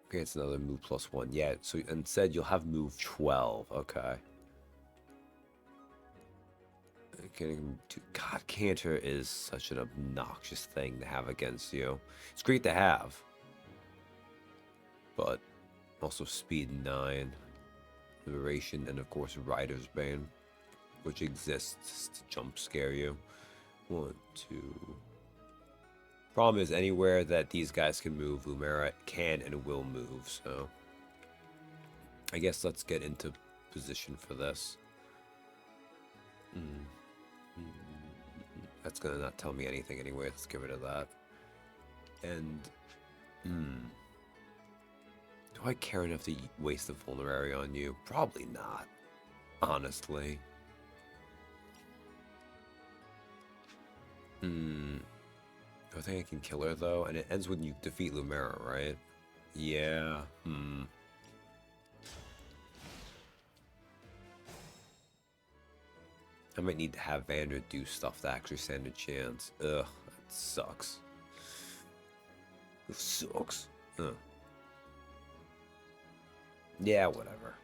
[SPEAKER 1] Okay, it's another move +1. Yeah, so instead you'll have move 12. Okay. God, Cantor is such an obnoxious thing to have against you. It's great to have. But also speed 9. Liberation, and of course Rider's Bane, which exists to jump scare you. 1, 2... Problem is, anywhere that these guys can move, Lumera can and will move, so... I guess let's get into position for this. That's gonna not tell me anything anyway, let's get rid of that. And... Do I care enough to waste the vulnerary on you? Probably not, honestly. I think I can kill her though, and it ends when you defeat Lumera, right? Yeah. I might need to have Vander do stuff to actually stand a chance. Ugh, that sucks. It sucks. Yeah, whatever.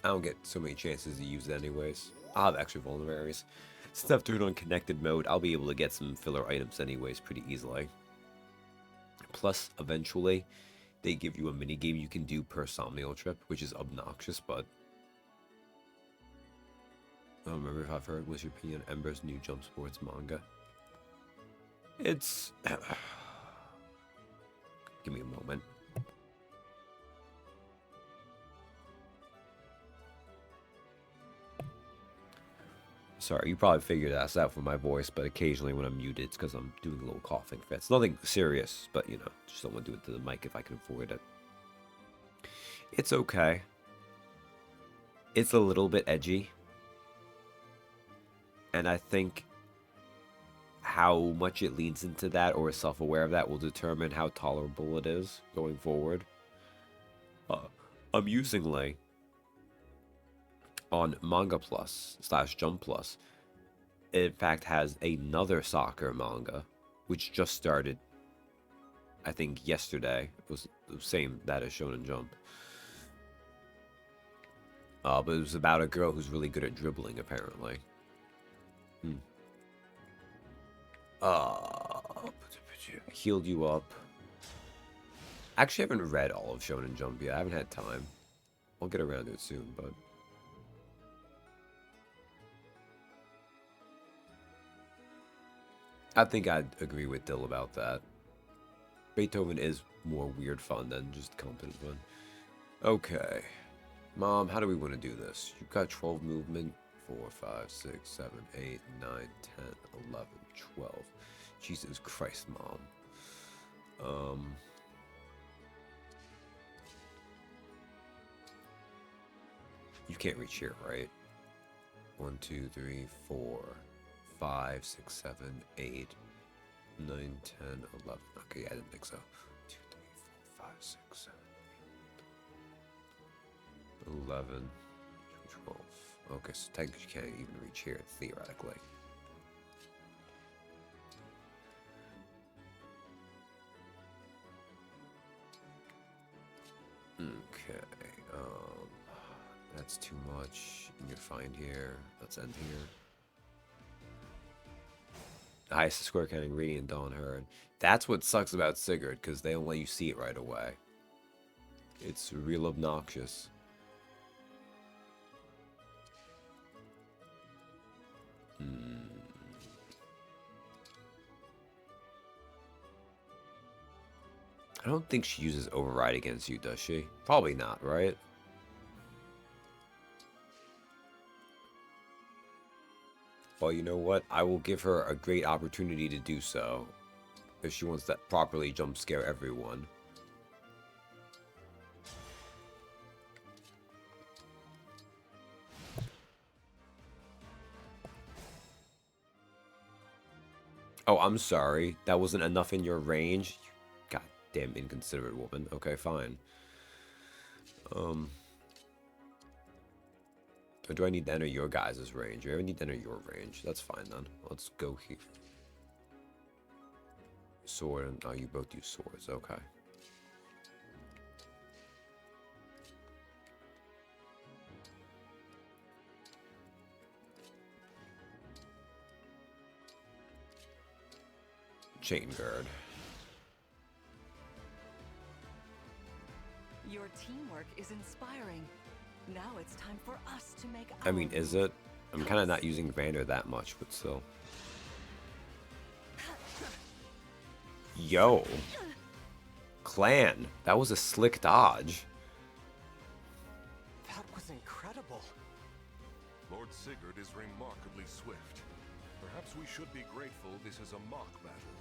[SPEAKER 1] I don't get so many chances to use it anyways. I'll have extra vulneraries. Since I've turned on connected mode, I'll be able to get some filler items anyways pretty easily. Plus, eventually, they give you a minigame you can do per Somnial trip, which is obnoxious, but... I don't remember if I've heard. What's your opinion on Ember's new Jump Sports manga? It's... Give me a moment. Sorry, you probably figured that out from my voice, but occasionally when I'm muted, it's because I'm doing a little coughing fit. It's nothing serious, but, you know, just don't want to do it to the mic if I can avoid it. It's okay. It's a little bit edgy. And I think how much it leans into that or is self-aware of that will determine how tolerable it is going forward. Amusingly, on Manga Plus / Jump Plus, it in fact has another soccer manga, which just started, I think, yesterday. It was the same that as Shonen Jump. But it was about a girl who's really good at dribbling, apparently. Healed you up. Actually, I haven't read all of Shonen Jump yet. I haven't had time. I'll get around to it soon, but... I think I'd agree with Dill about that. Beethoven is more weird fun than just competent fun. Okay. Mom, how do we want to do this? You've got 12 movement. 4, 5, 6, 7, 8, 9, 10, 11, 12. Jesus Christ, Mom. You can't reach here, right? 1, 2, 3, 4, 5, 6, 7, 8, 9, 10, 11. Okay, I didn't think so. 2, 3, 4, 5, 6, 7, 8, 11, 12. Okay, so technically you can't even reach here, theoretically. Okay, that's too much. You're fine here. Let's end here. The highest score counting Radiant Dawn Heard. That's what sucks about Sigurd, because they don't let you see it right away. It's real obnoxious. I don't think she uses Override against you, does she? Probably not, right? Well, you know what? I will give her a great opportunity to do so. If she wants to properly jump scare everyone. Oh, I'm sorry. That wasn't enough in your range? You goddamn inconsiderate woman. Okay, fine. Or do I need to enter your guys' range? I need to enter your range. That's fine then. Let's go here. Sword and... Oh, you both use swords. Okay. Chain guard.
[SPEAKER 7] Your teamwork is inspiring. Now it's time for us to make
[SPEAKER 1] I mean, is it? I'm kind of not using Vander that much, but still. Yo. Clan. That was a slick dodge.
[SPEAKER 6] That was incredible.
[SPEAKER 4] Lord Sigurd is remarkably swift. Perhaps we should be grateful this is a mock battle.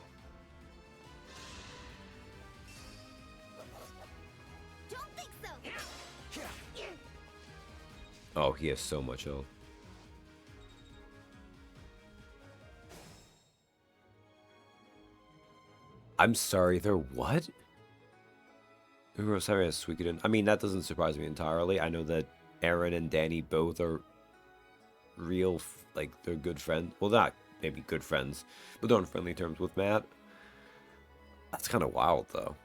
[SPEAKER 2] Don't think so.
[SPEAKER 1] Oh, he has so much health. I'm sorry, they're what? Sorry, Suikoden. I mean, that doesn't surprise me entirely. I know that Aaron and Danny both are real, like, they're good friends. Well, not maybe good friends, but they're on friendly terms with Matt. That's kind of wild, though.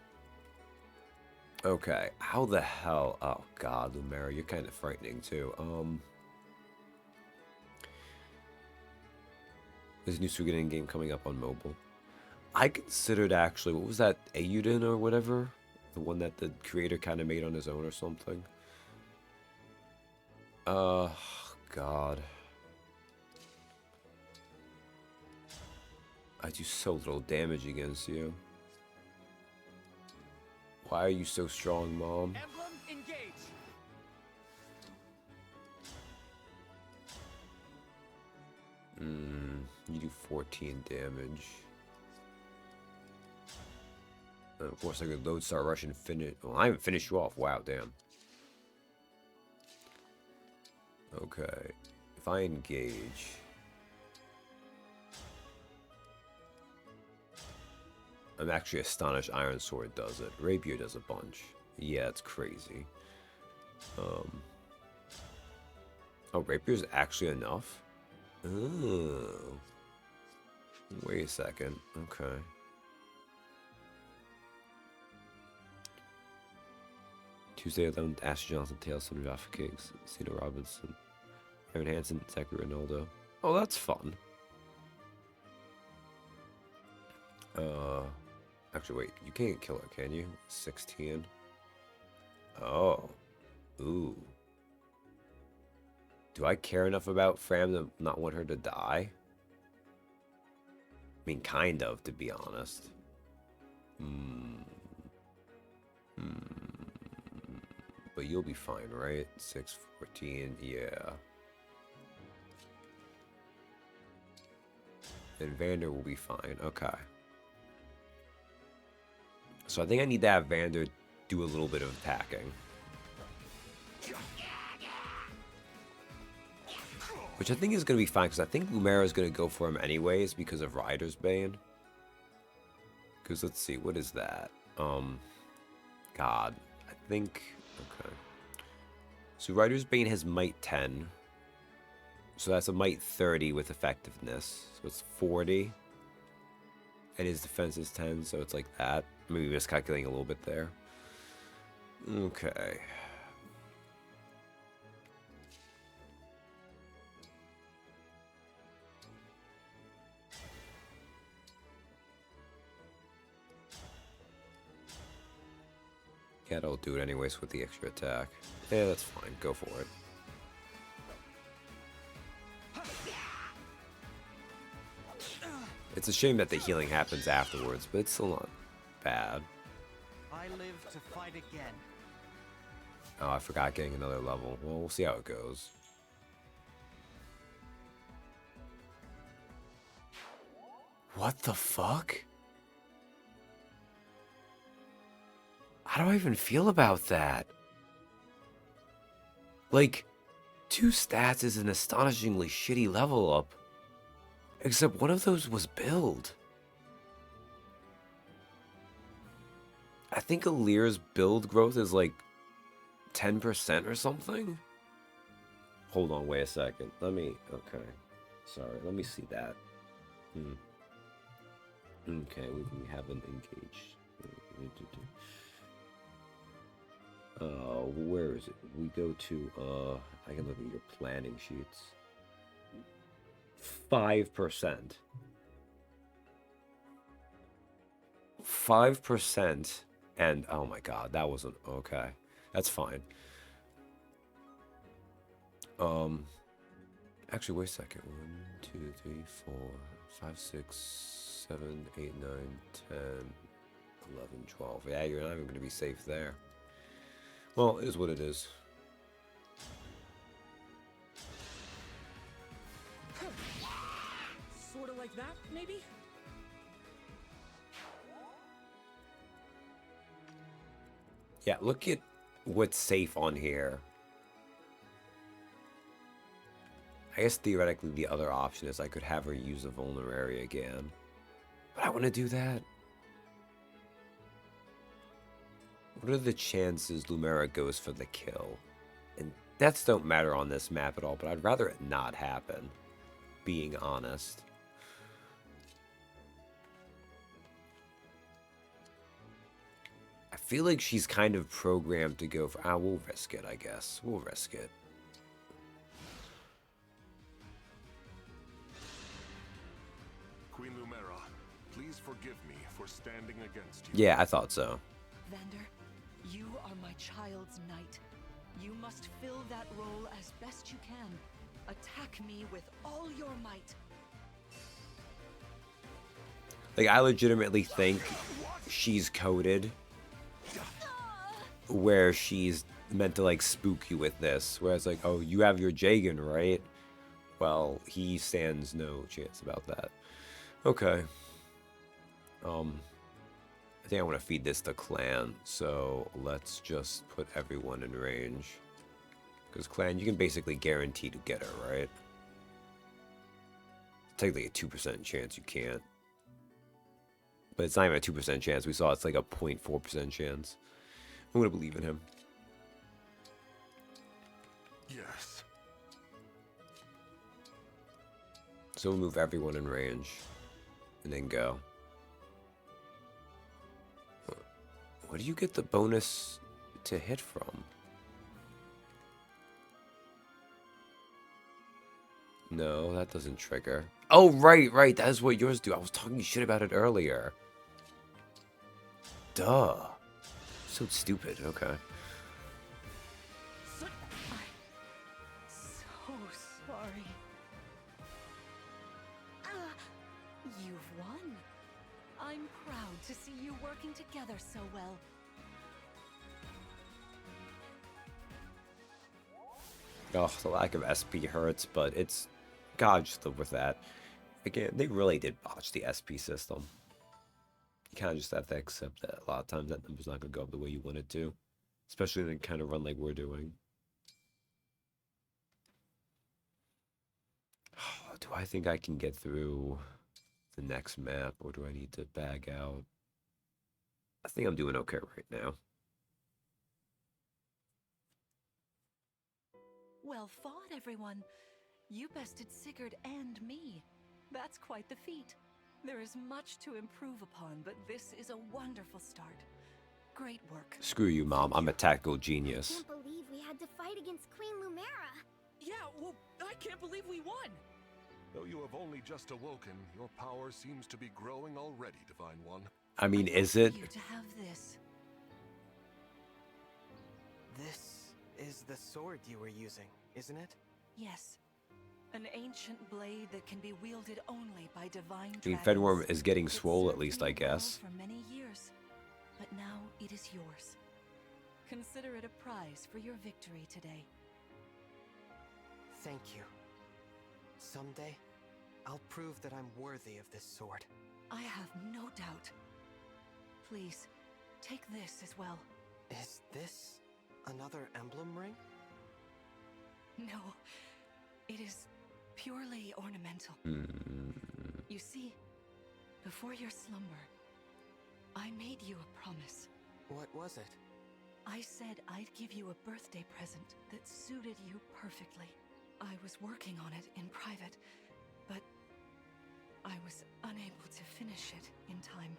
[SPEAKER 1] Okay, how the hell? Oh God, Lumera, you're kind of frightening too. There's a new Suikoden game coming up on mobile. I considered actually, what was that, Ayuden or whatever? The one that the creator kind of made on his own or something. God. I do so little damage against you. Why are you so strong, Mom?
[SPEAKER 3] Emblem, engage!
[SPEAKER 1] You do 14 damage. And of course, I could load start rush and finish. Well, I haven't finished you off. Wow, damn. Okay. If I engage. I'm actually astonished Iron Sword does it. Rapier does a bunch. Yeah, it's crazy. Oh, Rapier's actually enough? Oh. Wait a second. Okay. Tuesday 11th, Ashley Johnson, Tailson, Rafa Kiggs, Cena Robinson, Aaron Hansen, Zachary Ronaldo. Oh, that's fun. Actually, wait. You can't kill her, can you? 16. Oh. Ooh. Do I care enough about Fram to not want her to die? I mean, kind of, to be honest. But you'll be fine, right? 614, yeah. And Vander will be fine, okay. So I think I need to have Vander do a little bit of attacking. Which I think is going to be fine, because I think Lumera is going to go for him anyways because of Rider's Bane. Because let's see, what is that? God, I think, okay. So Rider's Bane has Might 10. So that's a Might 30 with effectiveness. So it's 40. And his defense is 10, so it's like that. Maybe miscalculating a little bit there. Okay. Yeah, I'll do it anyways with the extra attack. Yeah, that's fine. Go for it. It's a shame that the healing happens afterwards, but it's still not bad.
[SPEAKER 6] I live to fight again.
[SPEAKER 1] Oh, I forgot getting another level. Well, we'll see how it goes. What the fuck? How do I even feel about that? Like, 2 stats is an astonishingly shitty level up. Except one of those was build. I think Alir's build growth is like 10% or something? Hold on, wait a second. Let me, okay. Sorry, let me see that. Okay, we haven't engaged. Where is it? We go to, I can look at your planning sheets. 5%. 5%. And, oh my god, that wasn't, okay. That's fine. Actually, wait a second. 1, 2, 3, 4, 5, 6, 7, 8, 9, 10, 11, 12. Yeah, you're not even going to be safe there. Well, it is what it is.
[SPEAKER 5] Sort of like that, maybe?
[SPEAKER 1] Yeah, look at what's safe on here. I guess theoretically the other option is I could have her use a vulnerary again. But I want to do that. What are the chances Lumera goes for the kill? And Deaths don't matter on this map at all, but I'd rather it not happen, being honest. I feel like she's kind of programmed to go for... we'll risk it, I guess. We'll risk it.
[SPEAKER 4] Queen Lumera, please forgive me for standing against you.
[SPEAKER 1] Yeah, I thought so.
[SPEAKER 7] Vander, you are my child's knight. You must fill that role as best you can. Attack me with all your might.
[SPEAKER 1] Like, I legitimately think she's coded where she's meant to, like, spook you with this. Whereas, like, oh, you have your Jagan, right? Well, he stands no chance about that. Okay. I think I want to feed this to Clan, so let's just put everyone in range. Because Clan, you can basically guarantee to get her, right? Technically a 2% chance you can't. But it's not even a 2% chance. We saw it's like a 0.4% chance. I'm going to believe in him.
[SPEAKER 4] Yes.
[SPEAKER 1] So we'll move everyone in range. And then go. Where do you get the bonus to hit from? No, that doesn't trigger. Oh, right. That is what yours do. I was talking shit about it earlier. Duh. So stupid. Okay.
[SPEAKER 7] I'm so sorry. You've won. I'm proud to see you working together so well.
[SPEAKER 1] Oh, the lack of SP hurts, but it's... God, just live with that. Again, they really did botch the SP system. You kind of just have to accept that a lot of times that number's not going to go up the way you want it to. Especially in the kind of run like we're doing. Do I think I can get through the next map, or do I need to bag out? I think I'm doing okay right now.
[SPEAKER 7] Well fought, everyone. You bested Sigurd and me. That's quite the feat. There is much to improve upon, but this is a wonderful start. Great work.
[SPEAKER 1] Screw you, Mom. I'm a tactical
[SPEAKER 2] I
[SPEAKER 1] genius.
[SPEAKER 2] can't believe we had to fight against Queen Lumera.
[SPEAKER 5] Yeah, well, I can't believe we won.
[SPEAKER 4] Though you have only just awoken, your power seems to be growing already, Divine One.
[SPEAKER 1] I mean,
[SPEAKER 7] I'd
[SPEAKER 1] is
[SPEAKER 7] like
[SPEAKER 1] it?
[SPEAKER 7] for you to have this.
[SPEAKER 6] This is the sword you were using, isn't it?
[SPEAKER 7] Yes. An ancient blade that can be wielded only by divine
[SPEAKER 1] I mean,
[SPEAKER 7] dragons.
[SPEAKER 1] Fenworm is getting
[SPEAKER 7] It
[SPEAKER 1] swole, at
[SPEAKER 7] served
[SPEAKER 1] least,
[SPEAKER 7] me
[SPEAKER 1] I
[SPEAKER 7] well
[SPEAKER 1] guess.
[SPEAKER 7] for many years, but now it is yours. Consider it a prize for your victory today.
[SPEAKER 6] Thank you. Someday, I'll prove that I'm worthy of this sword.
[SPEAKER 7] I have no doubt. Please, take this as well.
[SPEAKER 6] Is this another emblem ring?
[SPEAKER 7] No, it is purely ornamental. You see, before your slumber, I made you a promise.
[SPEAKER 6] What was it?
[SPEAKER 7] I said I'd give you a birthday present that suited you perfectly. I was working on it in private, but I was unable to finish it in time.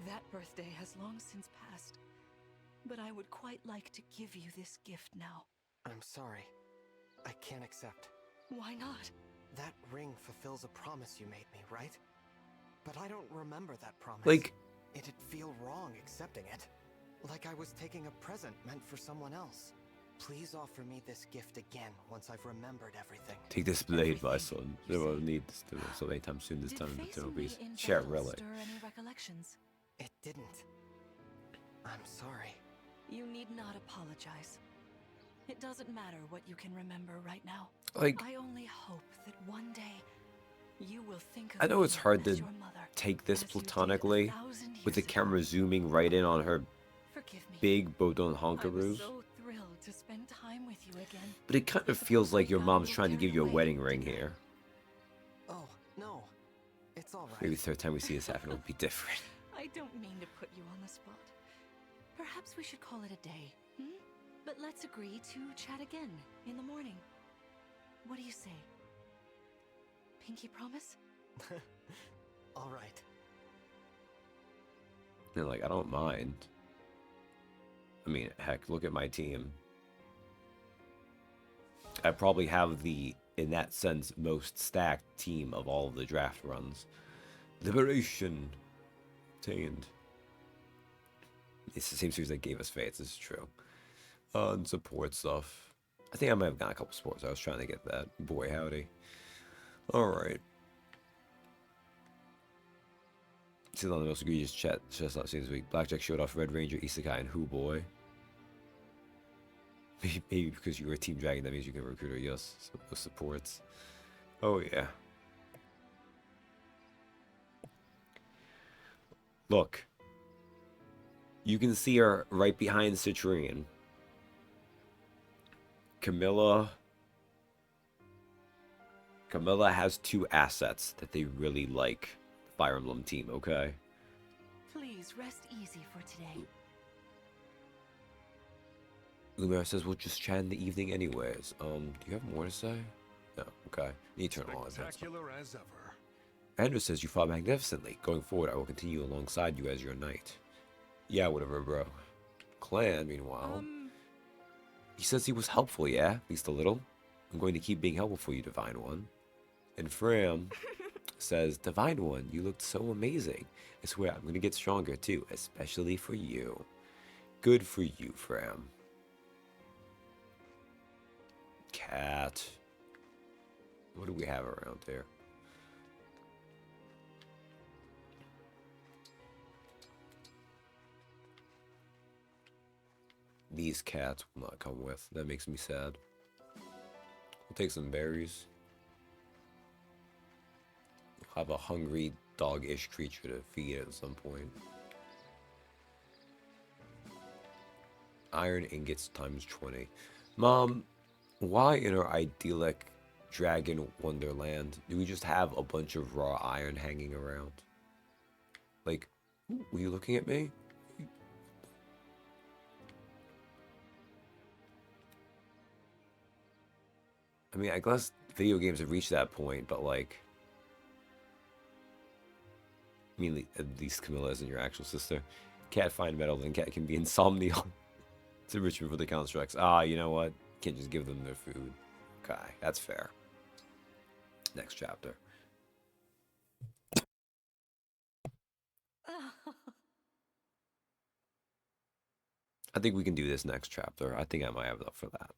[SPEAKER 7] That birthday has long since passed, but I would quite like to give you this gift now.
[SPEAKER 6] I'm sorry. I can't accept.
[SPEAKER 7] Why not?
[SPEAKER 6] That ring fulfills a promise you made me, right? But I don't remember that promise.
[SPEAKER 1] Like,
[SPEAKER 6] It'd feel wrong accepting it. Like I was taking a present meant for someone else. Please offer me this gift again once I've remembered everything.
[SPEAKER 1] take this blade, my
[SPEAKER 7] Everything,
[SPEAKER 1] son.
[SPEAKER 7] you
[SPEAKER 1] They will
[SPEAKER 7] say?
[SPEAKER 1] need this to so anytime soon this
[SPEAKER 7] Did
[SPEAKER 1] time in the
[SPEAKER 7] facing
[SPEAKER 1] Eternal
[SPEAKER 7] me
[SPEAKER 1] Beast.
[SPEAKER 7] in
[SPEAKER 1] Share
[SPEAKER 7] battle
[SPEAKER 1] really.
[SPEAKER 7] stir any recollections?
[SPEAKER 6] It didn't. I'm sorry.
[SPEAKER 7] You need not apologize. It doesn't matter what you can remember right now.
[SPEAKER 1] Like,
[SPEAKER 7] I only hope that one day you will think of
[SPEAKER 1] I know
[SPEAKER 7] me
[SPEAKER 1] it's hard
[SPEAKER 7] as
[SPEAKER 1] to
[SPEAKER 7] your mother,
[SPEAKER 1] take this
[SPEAKER 7] as you did
[SPEAKER 1] platonically
[SPEAKER 7] 1,000
[SPEAKER 1] with the
[SPEAKER 7] years ago.
[SPEAKER 1] camera zooming right in on her
[SPEAKER 7] Forgive me.
[SPEAKER 1] big Bodon
[SPEAKER 7] I was
[SPEAKER 1] honkaroos.
[SPEAKER 7] so thrilled to spend time with you again.
[SPEAKER 1] But it kind of feels like your mom's trying to give you a wedding ring here.
[SPEAKER 6] Oh, no. It's all right.
[SPEAKER 1] Maybe the third time we see this happen, it'll be different.
[SPEAKER 7] I don't mean to put you on the spot. Perhaps we should call it a day, hmm? But let's agree to chat again in the morning. What do you say? Pinky promise?
[SPEAKER 6] All right.
[SPEAKER 1] And like, I don't mind. I mean, heck, look at my team. I probably have the, in that sense, most stacked team of all of the draft runs. Liberation obtained. It's the same series that gave us Fates, this is true. And support stuff. I think I might have gotten a couple sports. I was trying to get that. Boy, howdy. Alright. This is on the most egregious chest I've seen this week. Blackjack showed off Red Ranger, Isekai, and Who Boy. Maybe because you were a Team Dragon, that means you can recruit her. Yes, so supports. Oh, yeah. Look. You can see her right behind Citrine. Camilla has two assets that they really like. Fire Emblem team, okay?
[SPEAKER 7] Please rest easy for today.
[SPEAKER 1] Lumera says we'll just chat in the evening anyways. Do you have more to say? No, okay. Need to turn on.
[SPEAKER 4] Spectacular as ever.
[SPEAKER 1] Andrew says you fought magnificently. Going forward, I will continue alongside you as your knight. Yeah, whatever, bro. Clan, meanwhile. He says he was helpful, yeah? At least a little. I'm going to keep being helpful for you, Divine One. And Fram says, Divine One, you looked so amazing. I swear I'm going to get stronger too, especially for you. Good for you, Fram. Cat. What do we have around here? These cats will not come with. That makes me sad. We'll take some berries. We'll have a hungry dog-ish creature to feed at some point. Iron ingots times 20. Mom, why in our idyllic dragon wonderland do we just have a bunch of raw iron hanging around? Like, were you looking at me? I mean, I guess video games have reached that point, but like, I mean, at least Camilla isn't your actual sister. Cat find metal, and cat can be insomniac. It's enrichment for the constructs. Ah, you know what? Can't just give them their food. Okay, that's fair. Next chapter. I think we can do this next chapter. I think I might have enough for that.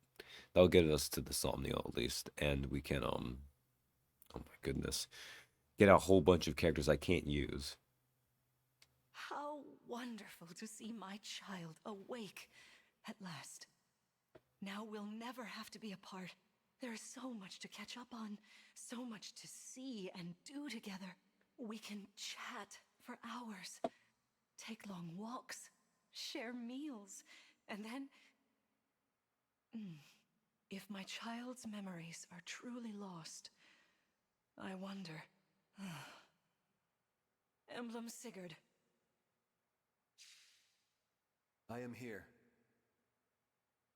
[SPEAKER 1] That'll get us to the Somnial at least, and we can oh my goodness, get a whole bunch of characters I can't use.
[SPEAKER 7] How wonderful to see my child awake at last. Now we'll never have to be apart. There is so much to catch up on, so much to see and do together. We can chat for hours, take long walks, share meals, and then... If my child's memories are truly lost, I wonder... Emblem Sigurd.
[SPEAKER 8] I am here.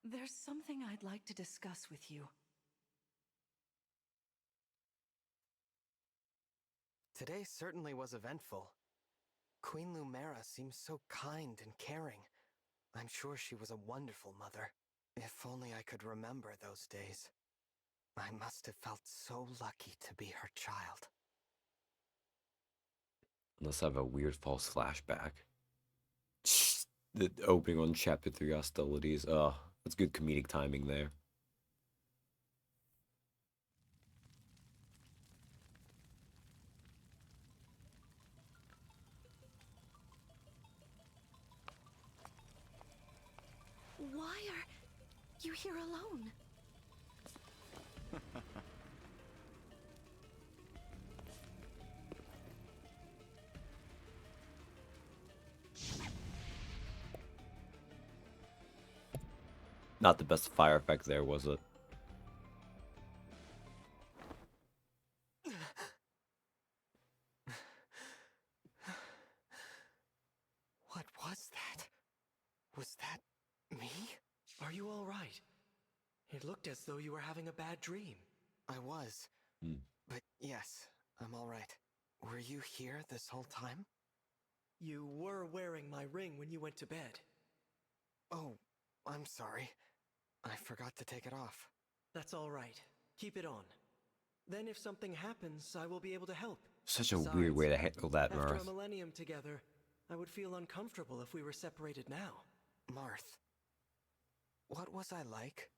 [SPEAKER 7] There's something I'd like to discuss with you.
[SPEAKER 6] Today certainly was eventful. Queen Lumera seems so kind and caring. I'm sure she was a wonderful mother. If only I could remember those days. I must have felt so lucky to be her child.
[SPEAKER 1] Unless I have a weird false flashback. The opening on chapter 3 hostilities. That's good comedic timing there.
[SPEAKER 7] Why are you here alone?
[SPEAKER 1] Not the best fire effect there, was it?
[SPEAKER 6] What was that? Was that me?
[SPEAKER 3] Are you all right? It looked as though you were having a bad dream.
[SPEAKER 6] I was.
[SPEAKER 1] Hmm.
[SPEAKER 6] But yes, I'm all right. Were you here this whole time?
[SPEAKER 3] You were wearing my ring when you went to bed.
[SPEAKER 6] Oh, I'm sorry. I forgot to take it off.
[SPEAKER 3] That's all right. Keep it on. Then if something happens, I will be able to help.
[SPEAKER 1] Such a weird way to handle that,
[SPEAKER 3] After a
[SPEAKER 1] Marth.
[SPEAKER 3] millennium together, I would feel uncomfortable if we were separated now.
[SPEAKER 6] Marth, what was I like?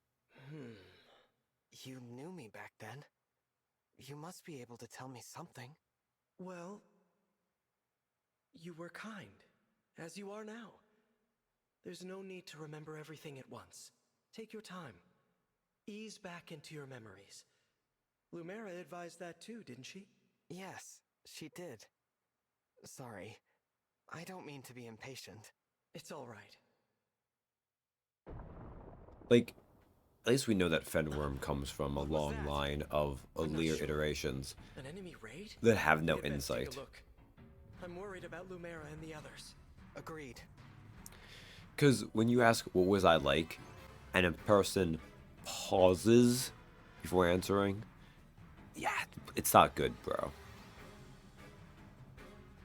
[SPEAKER 6] You knew me back then. You must be able to tell me something.
[SPEAKER 3] Well, you were kind, as you are now. There's no need to remember everything at once. Take your time. Ease back into your memories. Lumera advised that too, didn't she?
[SPEAKER 6] Yes, she did. Sorry. I don't mean to be impatient.
[SPEAKER 3] It's all right.
[SPEAKER 1] Like, at least we know that Fenworm comes from a long line of Aleer iterations
[SPEAKER 3] An enemy raid?
[SPEAKER 1] that have no
[SPEAKER 3] We had best take a
[SPEAKER 1] insight.
[SPEAKER 3] look. I'm worried about Lumera and the others.
[SPEAKER 6] Agreed.
[SPEAKER 1] Because when you ask, what was I like, and a person pauses before answering, yeah, it's not good, bro.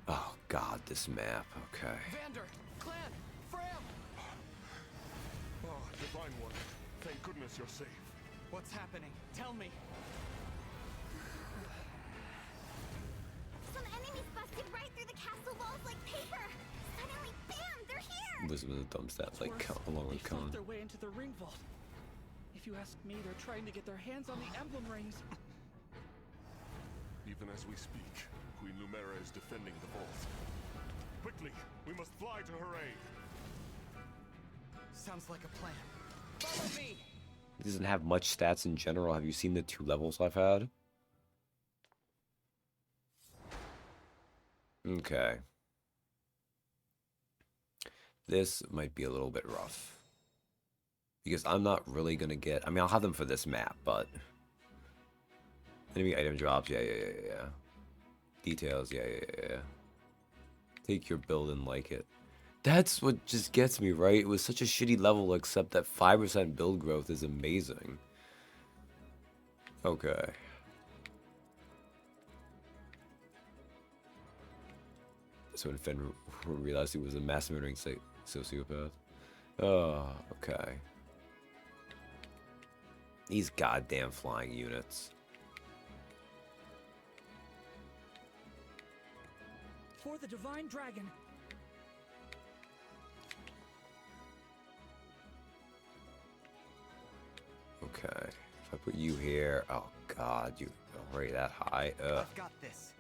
[SPEAKER 1] Oh, God, this map. Okay.
[SPEAKER 6] Vander! Clan! Fram!
[SPEAKER 4] Oh, Divine One. Thank goodness you're safe.
[SPEAKER 6] What's happening? Tell me!
[SPEAKER 2] Some enemies busted right through the castle walls like paper. Suddenly, bam, they're here.
[SPEAKER 1] This was a dumb stat, like, along
[SPEAKER 5] They
[SPEAKER 1] with
[SPEAKER 5] fought
[SPEAKER 1] Con.
[SPEAKER 5] their way into the ring vault. If you ask me, they're trying to get their hands on the emblem rings.
[SPEAKER 4] Even as we speak, Queen Lumera is defending the vault. Quickly, we must fly to her aid.
[SPEAKER 6] Sounds like a plan. Follow me!
[SPEAKER 1] It doesn't have much stats in general. Have you seen the 2 levels I've had? Okay. This might be a little bit rough. Because I'm not really going to get... I mean, I'll have them for this map, but... Enemy item drops, yeah. Details, yeah. Take your build and like it. That's what just gets me, right? It was such a shitty level, except that 5% build growth is amazing. Okay. So when Fenn realized he was a mass murdering sociopath. Oh, okay. These goddamn flying units.
[SPEAKER 5] For the Divine Dragon.
[SPEAKER 1] Okay. If I put you here, oh god, you already that high. Ugh.
[SPEAKER 6] I've got this.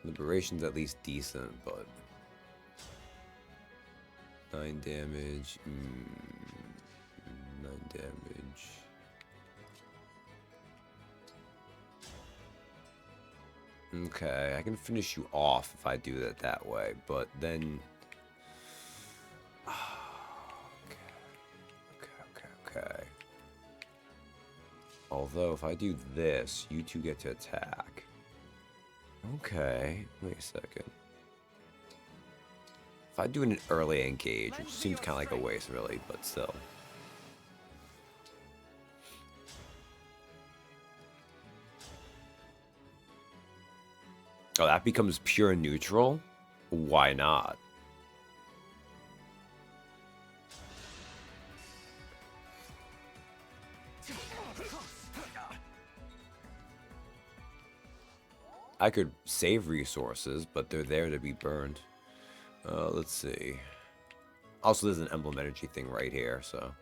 [SPEAKER 1] Liberation's at least decent, but 9 damage. 9 damage. Okay, I can finish you off if I do that that way, but then... Okay. Although, if I do this, you two get to attack. Okay, wait a second. If I do an early engage, which seems kind of like a waste, really, but still. Oh, that becomes pure neutral? Why not? I could save resources, but they're there to be burned. Let's see. Also, there's an emblem energy thing right here, so.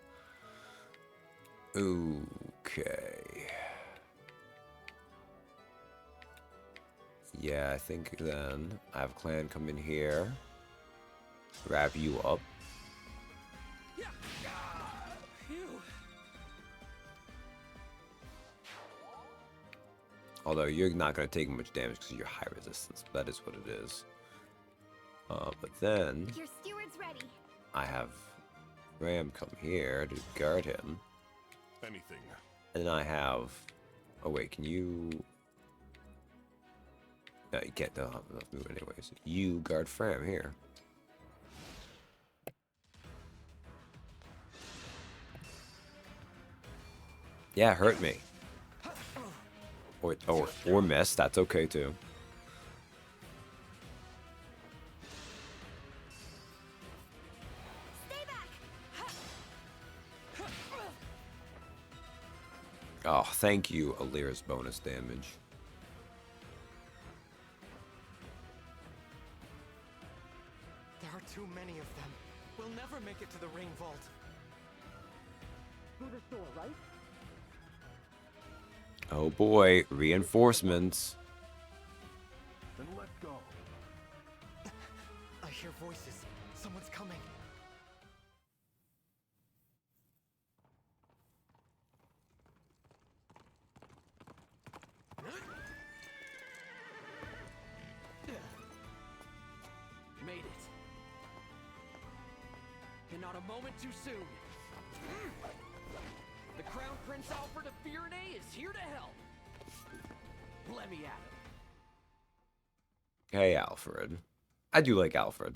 [SPEAKER 1] Okay. Yeah, I think then I have clan come in here, wrap you up. Although you're not going to take much damage because you're high resistance. That is what it is. But then
[SPEAKER 2] Your steward's ready.
[SPEAKER 1] I have Ram come here to guard him.
[SPEAKER 4] Anything.
[SPEAKER 1] And I have... Oh wait, can you... No, you can't. They'll have enough move anyways. You guard Fram here. Yeah, hurt me. Or miss. That's okay too.
[SPEAKER 2] Stay back.
[SPEAKER 1] Oh, thank you, Alira's bonus damage.
[SPEAKER 6] There are too many of them. We'll never make it to the ring vault.
[SPEAKER 3] Through this door, right?
[SPEAKER 1] Oh boy, reinforcements.
[SPEAKER 4] Then let's go.
[SPEAKER 6] I hear voices. Someone's coming.
[SPEAKER 3] Made it. And not a moment too soon. The Crown Prince Alfred of Firene is here to help. Let me at him.
[SPEAKER 1] Hey, Alfred. I do like Alfred.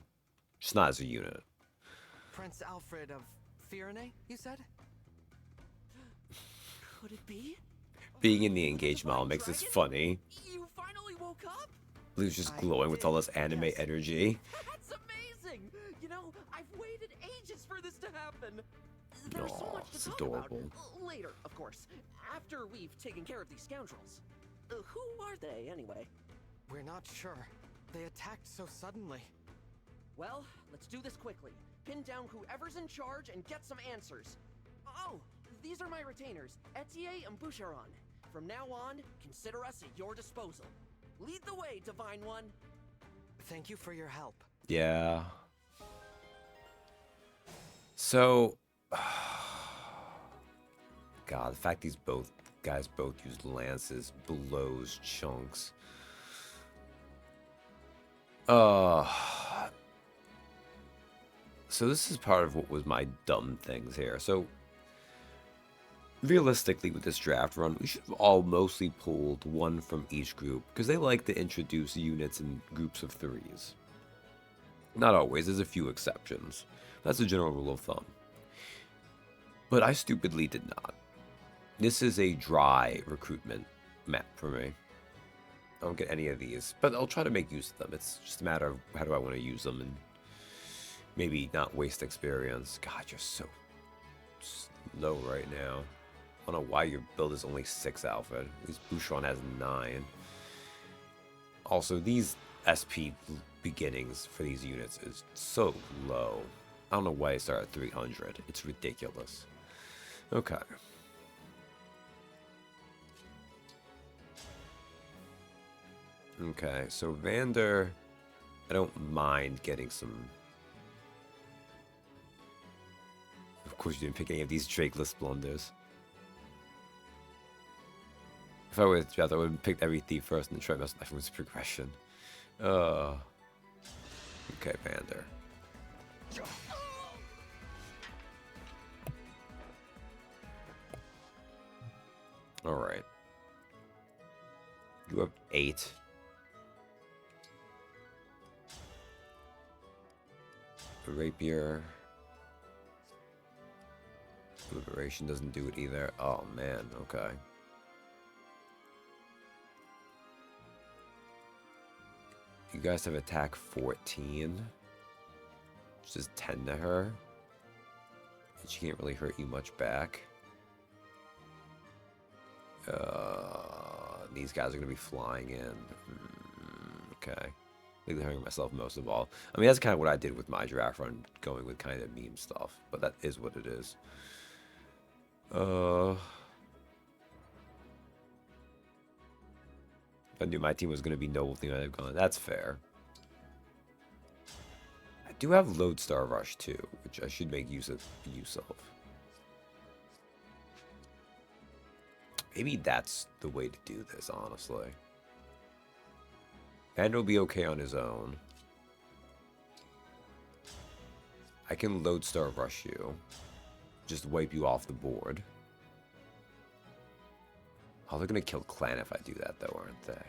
[SPEAKER 1] Just not as a unit.
[SPEAKER 6] Prince Alfred of Firene, you said?
[SPEAKER 3] Could it be?
[SPEAKER 1] Being in the engaged model makes this funny.
[SPEAKER 3] You finally woke up?
[SPEAKER 1] Luke's just glowing with all this anime energy.
[SPEAKER 3] That's amazing! You know, I've waited ages for this to happen. There's so
[SPEAKER 1] Aw,
[SPEAKER 3] much
[SPEAKER 1] it's
[SPEAKER 3] to talk
[SPEAKER 1] adorable.
[SPEAKER 3] about. Later, of course. After we've taken care of these scoundrels. Who are they, anyway?
[SPEAKER 6] We're not sure. They attacked so suddenly.
[SPEAKER 3] Well, let's do this quickly. Pin down whoever's in charge and get some answers. Oh, these are my retainers, Etier and Boucheron. From now on, consider us at your disposal. Lead the way, Divine One.
[SPEAKER 6] Thank you for your help.
[SPEAKER 1] Yeah. So, God, the fact these guys both use lances blows chunks. So this is part of what was my dumb things here. So, realistically, with this draft run, we should have all mostly pulled one from each group, because they like to introduce units in groups of threes. Not always, there's a few exceptions. That's a general rule of thumb. But I stupidly did not. This is a dry recruitment map for me. I don't get any of these, but I'll try to make use of them. It's just a matter of how do I want to use them and maybe not waste experience. God, you're so slow right now. I don't know why your build is only 6, Alfred. At least Boucheron has 9. Also, these SP beginnings for these units is so low. I don't know why I start at 300. It's ridiculous. Okay. Okay, so Vander, I don't mind getting some. Of course, you didn't pick any of these Drakeless blunders. If I would, I would have picked every thief first and then tried to mess with progression. Okay, Vander. Alright. You have 8. A rapier. Liberation doesn't do it either. Oh man, okay. You guys have attack 14. Which is 10 to her. And she can't really hurt you much back. These guys are going to be flying in. Okay. I think I'm hurting myself most of all. I mean, that's kind of what I did with my draft run, going with kind of meme stuff. But that is what it is. If I knew my team was going to be Noble Team, I'd have gone. That's fair. I do have Lodestar Rush too, which I should make use of. Maybe that's the way to do this, honestly. Vander will be okay on his own. I can Lodestar Rush you. Just wipe you off the board. Oh, they're gonna kill Clan if I do that, though, aren't they?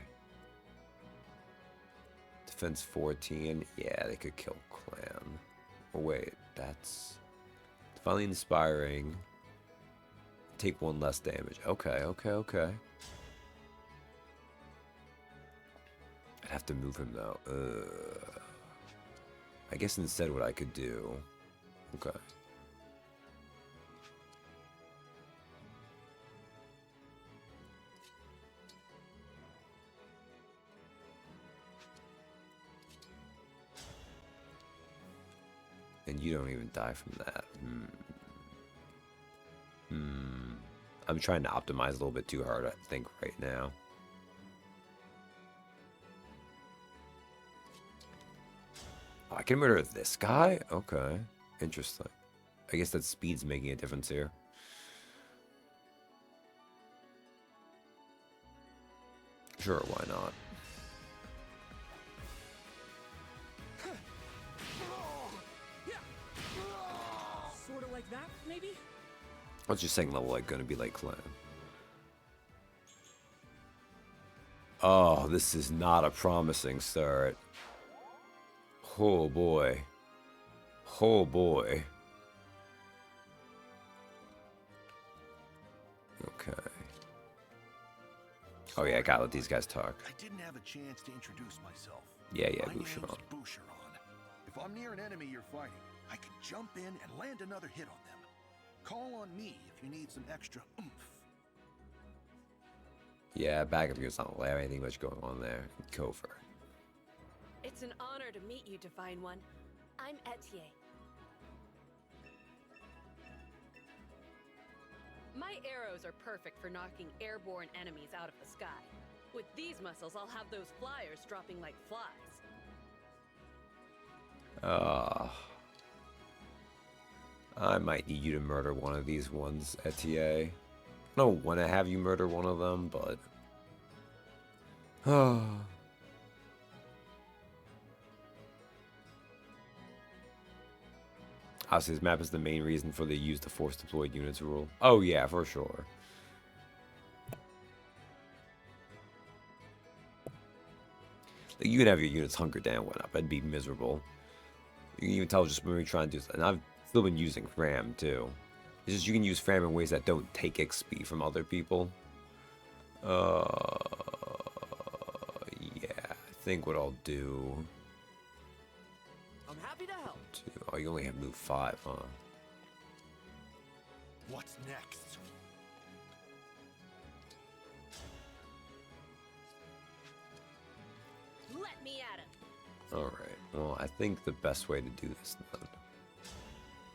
[SPEAKER 1] Defense 14. Yeah, they could kill Clan. Oh, wait. That's divinely inspiring. take 1 less damage. Okay, okay, okay. I'd have to move him though. I guess instead what I could do. Okay. And you don't even die from that. I'm trying to optimize a little bit too hard, I think, right now. Oh, I can murder this guy? Okay. Interesting. I guess that speed's making a difference here. Sure, why not?
[SPEAKER 5] Sort of like that, maybe?
[SPEAKER 1] I was just saying level like gonna be like clan. Oh, this is not a promising start. Oh boy. Oh boy. Okay. Oh yeah, I gotta let these guys talk.
[SPEAKER 9] I didn't have a chance to introduce myself.
[SPEAKER 1] Yeah,
[SPEAKER 9] My name's
[SPEAKER 1] Boucheron.
[SPEAKER 9] Boucheron. If I'm near an enemy you're fighting, I can jump in and land another hit on them. Call on me if you need some extra oomph.
[SPEAKER 1] Yeah, back up because I don't have anything much going on there. Cover.
[SPEAKER 10] It's an honor to meet you, Divine One. I'm Etier. My arrows are perfect for knocking airborne enemies out of the sky. With these muscles, I'll have those flyers dropping like flies.
[SPEAKER 1] I might need you to murder one of these ones, Etier. I don't want to have you murder one of them, but... Obviously, this map is the main reason for the use the force deployed units rule. Oh yeah, for sure. Like, you can have your units hunker down when up. I'd be miserable. You can even tell just when we try and do this. And I've still been using Fram too. It's just you can use Fram in ways that don't take XP from other people. Yeah, I think what I'll do...
[SPEAKER 3] I'm happy to help.
[SPEAKER 1] Oh, you only have move 5, huh?
[SPEAKER 9] What's next?
[SPEAKER 10] Let me at him.
[SPEAKER 1] Alright, well, I think the best way to do this then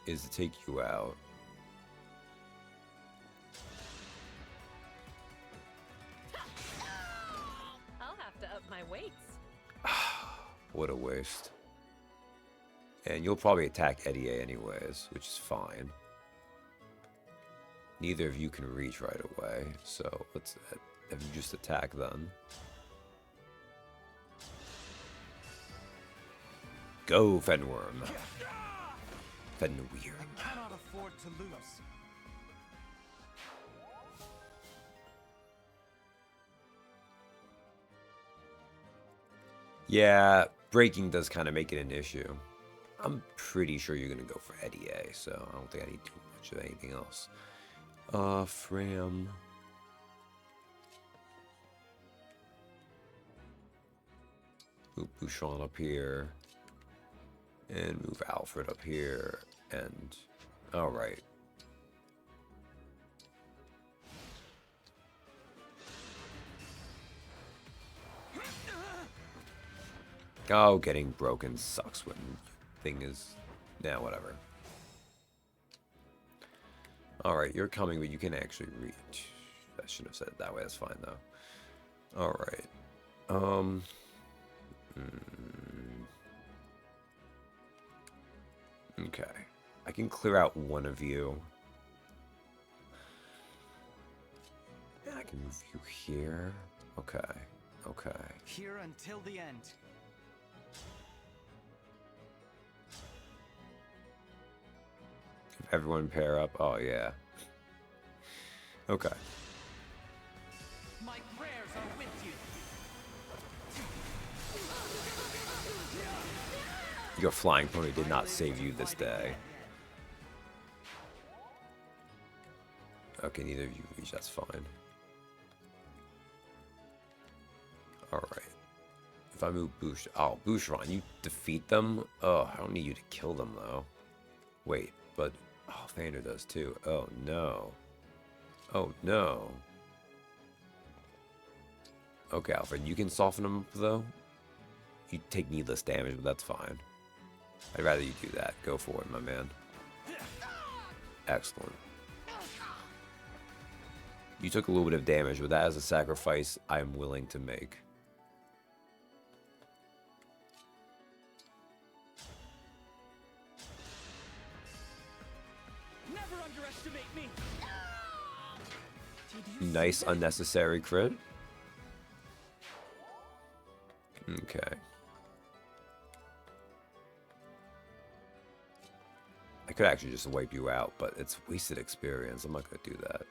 [SPEAKER 1] is to take you out.
[SPEAKER 10] I'll have to up my weights.
[SPEAKER 1] What a waste. And you'll probably attack Eddie anyways, which is fine. Neither of you can reach right away, so let's have you just attack then. Go, Fenworm. Fenweir.
[SPEAKER 9] Cannot afford to lose.
[SPEAKER 1] Yeah, breaking does kind of make it an issue. I'm pretty sure you're going to go for Eddie A, so I don't think I need too much of anything else. Fram. Move Boucheron up here. And move Alfred up here. And... Alright. Oh, getting broken sucks when thing is... Yeah, whatever. Alright, you're coming, but you can actually reach. I shouldn't have said it that way, that's fine though. Alright. Okay. I can clear out one of you. And I can move you here. Okay. Okay.
[SPEAKER 6] Here until the end.
[SPEAKER 1] Everyone pair up. Oh, yeah. Okay.
[SPEAKER 6] My prayers are with you.
[SPEAKER 1] Your flying pony did not save you this day. Okay, neither of you reach. That's fine. Alright. If I move Bouch... Oh, Boucheron, you defeat them? Oh, I don't need you to kill them, though. Wait, but... Oh, Vander does, too. Oh, no. Oh, no. Okay, Alfred, you can soften them, though. You take needless damage, but that's fine. I'd rather you do that. Go for it, my man. Excellent. You took a little bit of damage, but that is a sacrifice I am willing to make.
[SPEAKER 5] Never underestimate me.
[SPEAKER 1] Nice unnecessary crit. Okay. I could actually just wipe you out, but it's wasted experience. I'm not going to do that.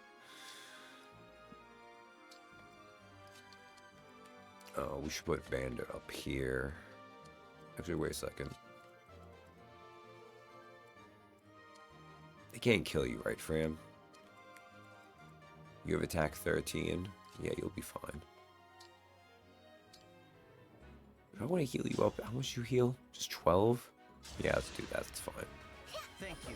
[SPEAKER 1] Oh, we should put Vander up here. Actually, wait a second. They can't kill you, right, Fram? You have attack 13. Yeah, you'll be fine. If I want to heal you up, how much you heal? Just 12? Yeah, let's do that. It's fine.
[SPEAKER 6] Thank you.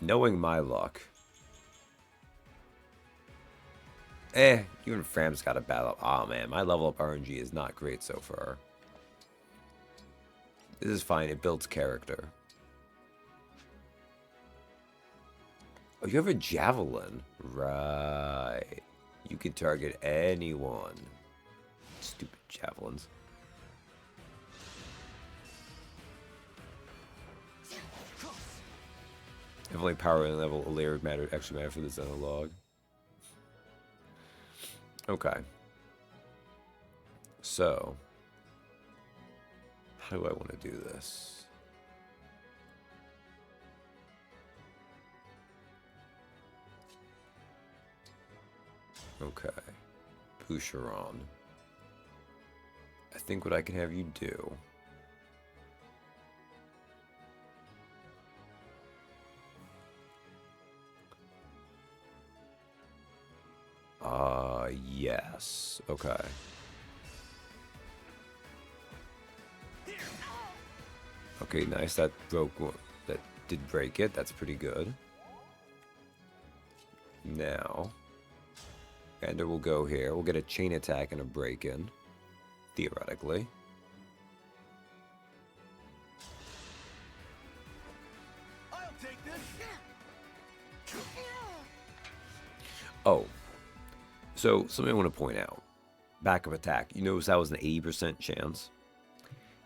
[SPEAKER 1] Knowing my luck. Even Fram's got a battle. Aw, man, my level up RNG is not great so far. This is fine. It builds character. Oh, you have a javelin. Right. You can target anyone. Stupid javelins. Definitely power and level layer actually matter for this analog. Okay. So, how do I want to do this? Okay. Boucheron. I think what I can have you do... yes. Okay. Okay, nice. That that did break it. That's pretty good. Now, Vander will go here. We'll get a chain attack and a break-in, theoretically.
[SPEAKER 9] I'll take this.
[SPEAKER 1] Oh, so something I want to point out. Backup attack. You notice that was an 80% chance.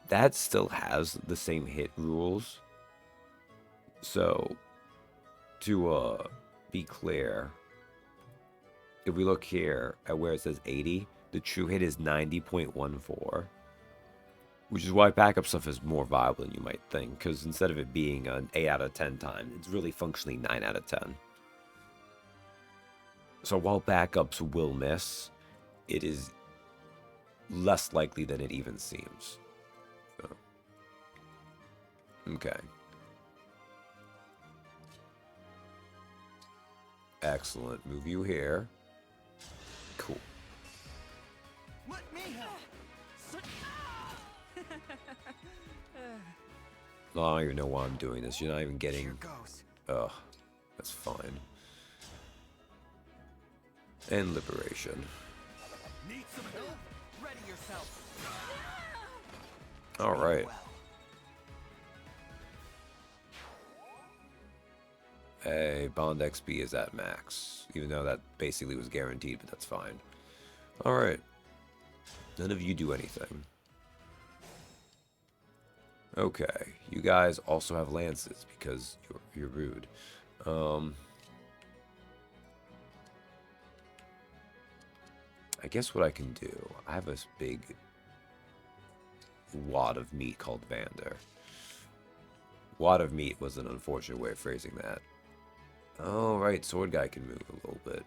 [SPEAKER 1] That still has the same hit rules. So, to be clear, if we look here at where it says 80, the true hit is 90.14. Which is why backup stuff is more viable than you might think. Because instead of it being an 8 out of 10 time, it's really functionally 9 out of 10. So while backups will miss, it is less likely than it even seems. So. Okay. Excellent. Move you here. Cool.
[SPEAKER 9] Let me help.
[SPEAKER 1] I don't even know why I'm doing this. You're not even getting...
[SPEAKER 6] Here goes.
[SPEAKER 1] Ugh. That's fine. And liberation.
[SPEAKER 9] Need some help?
[SPEAKER 6] Ready yourself.
[SPEAKER 1] Alright.
[SPEAKER 6] Well.
[SPEAKER 1] Hey, Bond XP is at max. Even though that basically was guaranteed, but that's fine. Alright. None of you do anything. Okay. You guys also have lances because you're rude. I guess what I can do, I have this big wad of meat called Vander. Wad of meat was an unfortunate way of phrasing that. Oh, right, sword guy can move a little bit.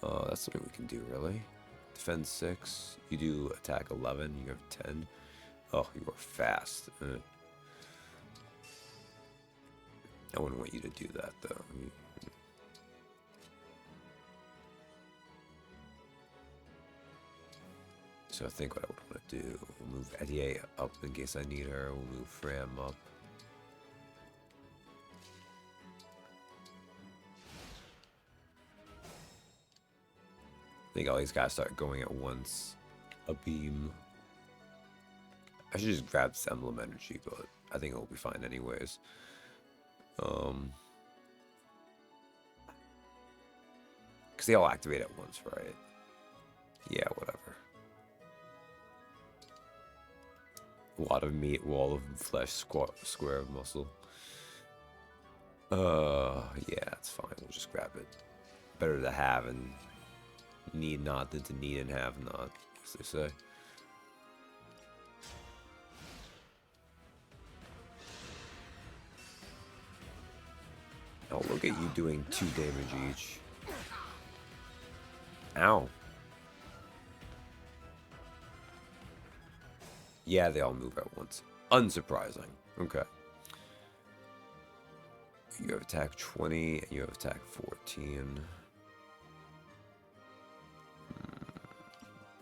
[SPEAKER 1] That's something we can do, really. Defend 6, you do attack 11, you have 10. Oh, you are fast. I wouldn't want you to do that, though. So I think what I would want to do, we'll move Eddie up in case I need her. We'll move Fram up. I think all these guys start going at once. A beam. I should just grab this Emblem energy, but I think it'll be fine anyways. Because they all activate at once, right? Yeah, whatever. A lot of meat, wall of flesh, square of muscle. Yeah, it's fine. We'll just grab it. Better to have and need not than to need and have not, as they say. Oh, look at you doing 2 damage each. Ow. Yeah, they all move at once. Unsurprising. Okay. You have attack 20, and you have attack 14.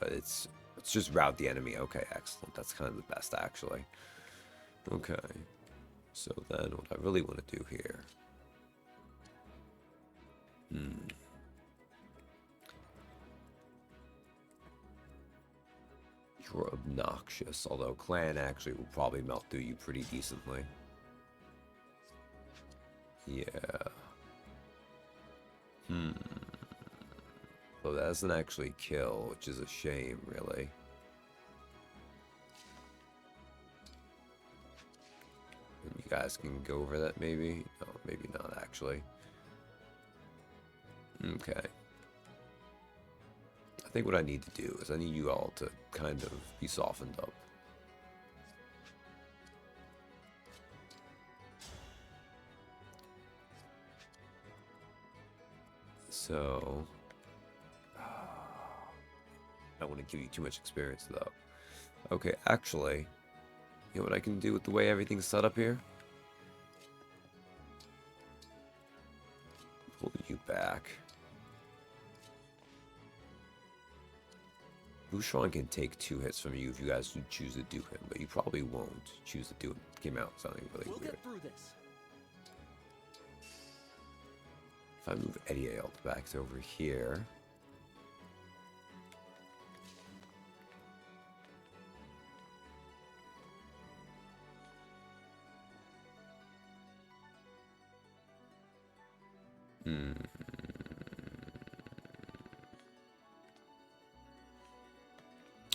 [SPEAKER 1] But it's just route the enemy. Okay, excellent. That's kind of the best, actually. Okay. So then what I really want to do here... You're obnoxious, although Clan actually will probably melt through you pretty decently. Yeah. Well, that doesn't actually kill, which is a shame, really. And you guys can go over that, maybe? No, maybe not, actually. Okay. I think what I need to do is I need you all to kind of be softened up. So... I don't want to give you too much experience, though. Okay, actually, you know what I can do with the way everything's set up here? Pull you back. Bouchon can take 2 hits from you if you guys choose to do him, but you probably won't choose to do him. Came out sounding really weird.
[SPEAKER 5] Get through this.
[SPEAKER 1] If I move Eddie back to over here.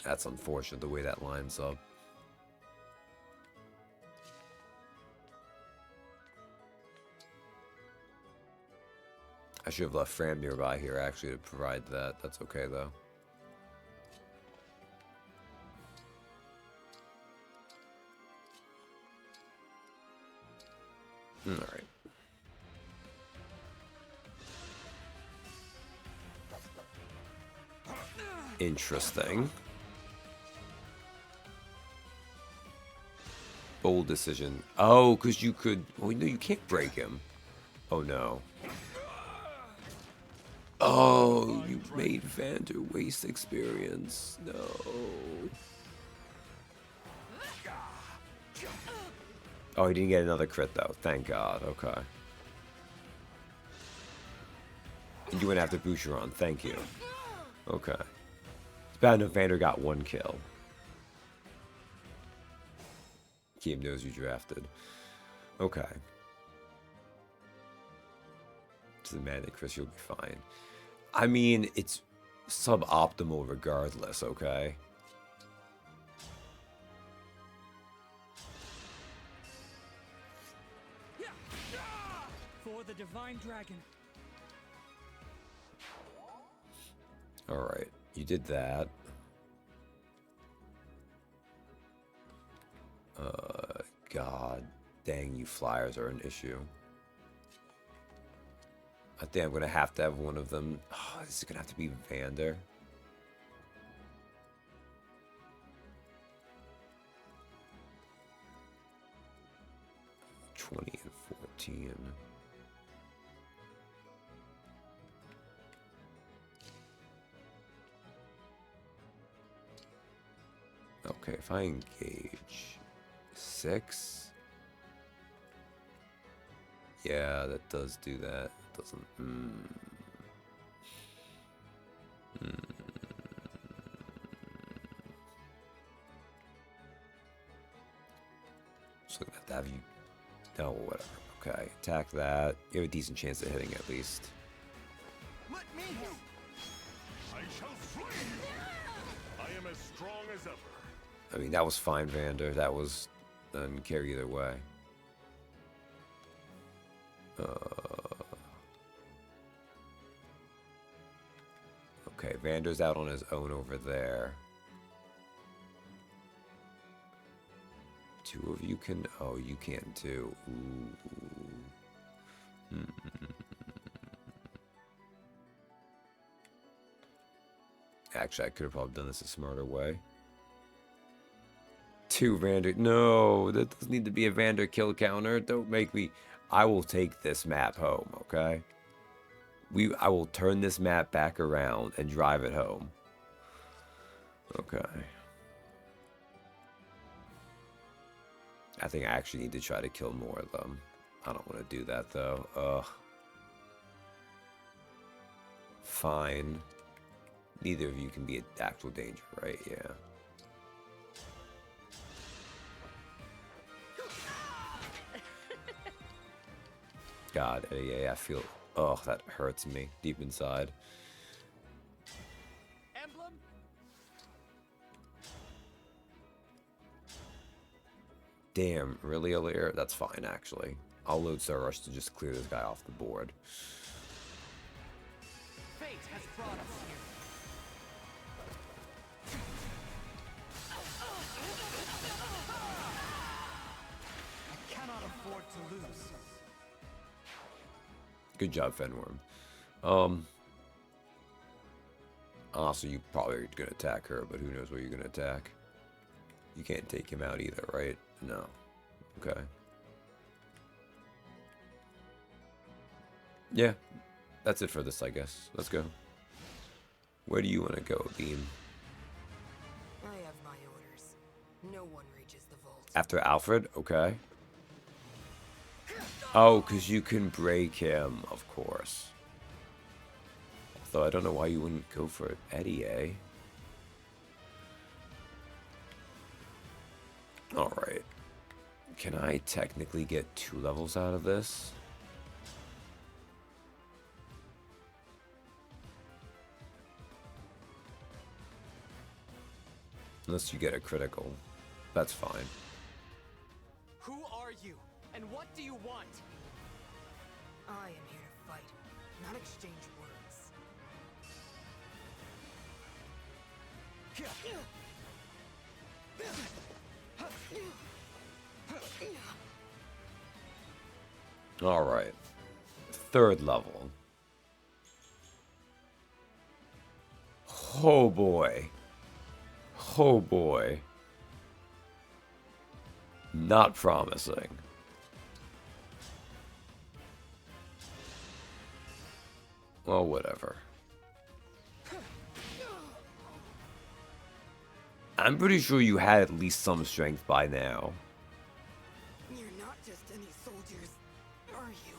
[SPEAKER 1] That's unfortunate the way that lines up. I should have left Fram nearby here actually to provide that. That's okay though. Alright. Interesting. Bold decision. Oh, because you could... Oh, no, you can't break him. Oh, no. Oh, you made Vander waste experience. No. Oh, he didn't get another crit, though. Thank God. Okay. And you went after Boucheron. Thank you. Okay. It's bad enough Vander got 1 kill. Game knows you drafted. Okay. Doesn't matter, Chris, you'll be fine. I mean, it's suboptimal regardless, okay?
[SPEAKER 5] For the Divine Dragon.
[SPEAKER 1] Alright, you did that. God dang, you flyers are an issue. I think I'm going to have one of them. Oh, this is going to have to be Vander. 20 and 14. Okay, if I engage 6. Yeah, that does do that. It doesn't. So gonna have to have you. No, whatever. Okay, attack that. You have a decent chance of hitting at least.
[SPEAKER 9] Let me help.
[SPEAKER 4] I shall slay you! I am as strong as ever.
[SPEAKER 1] I mean, that was fine, Vander. That was. Doesn't care either way. Okay, Vander's out on his own over there. 2 of you can. Oh, you can too. Ooh. Actually, I could have probably done this a smarter way. 2 Vander. No, that doesn't need to be a Vander kill counter. Don't make me. I will take this map home, okay? I will turn this map back around and drive it home. Okay. I think I actually need to try to kill more of them. I don't want to do that, though. Ugh. Fine. Neither of you can be in actual danger, right? Yeah. God, yeah, I feel... Oh, that hurts me deep inside.
[SPEAKER 3] Emblem?
[SPEAKER 1] Damn, really, Alir? That's fine, actually. I'll load Sir Rush to just clear this guy off the board.
[SPEAKER 3] Fate has brought us here. I cannot afford to lose.
[SPEAKER 1] Good job, Fenworm. Also, you probably are going to attack her, but who knows what you're going to attack. You can't take him out either, right? No. Okay. Yeah, that's it for this, I guess. Let's go. Where do you want to go, Beam?
[SPEAKER 11] I have my orders. No one reaches the vault.
[SPEAKER 1] After Alfred? Okay. Oh, because you can break him, of course. Although I don't know why you wouldn't go for Eddie, eh? Alright. Can I technically get 2 levels out of this? Unless you get a critical. That's fine.
[SPEAKER 3] Who are you, and what do you want?
[SPEAKER 11] I am here to fight, not exchange words.
[SPEAKER 1] Alright. 3rd level. Oh boy. Oh boy. Not promising. Well, whatever. I'm pretty sure you had at least some strength by now.
[SPEAKER 11] You're not just any soldiers, are you?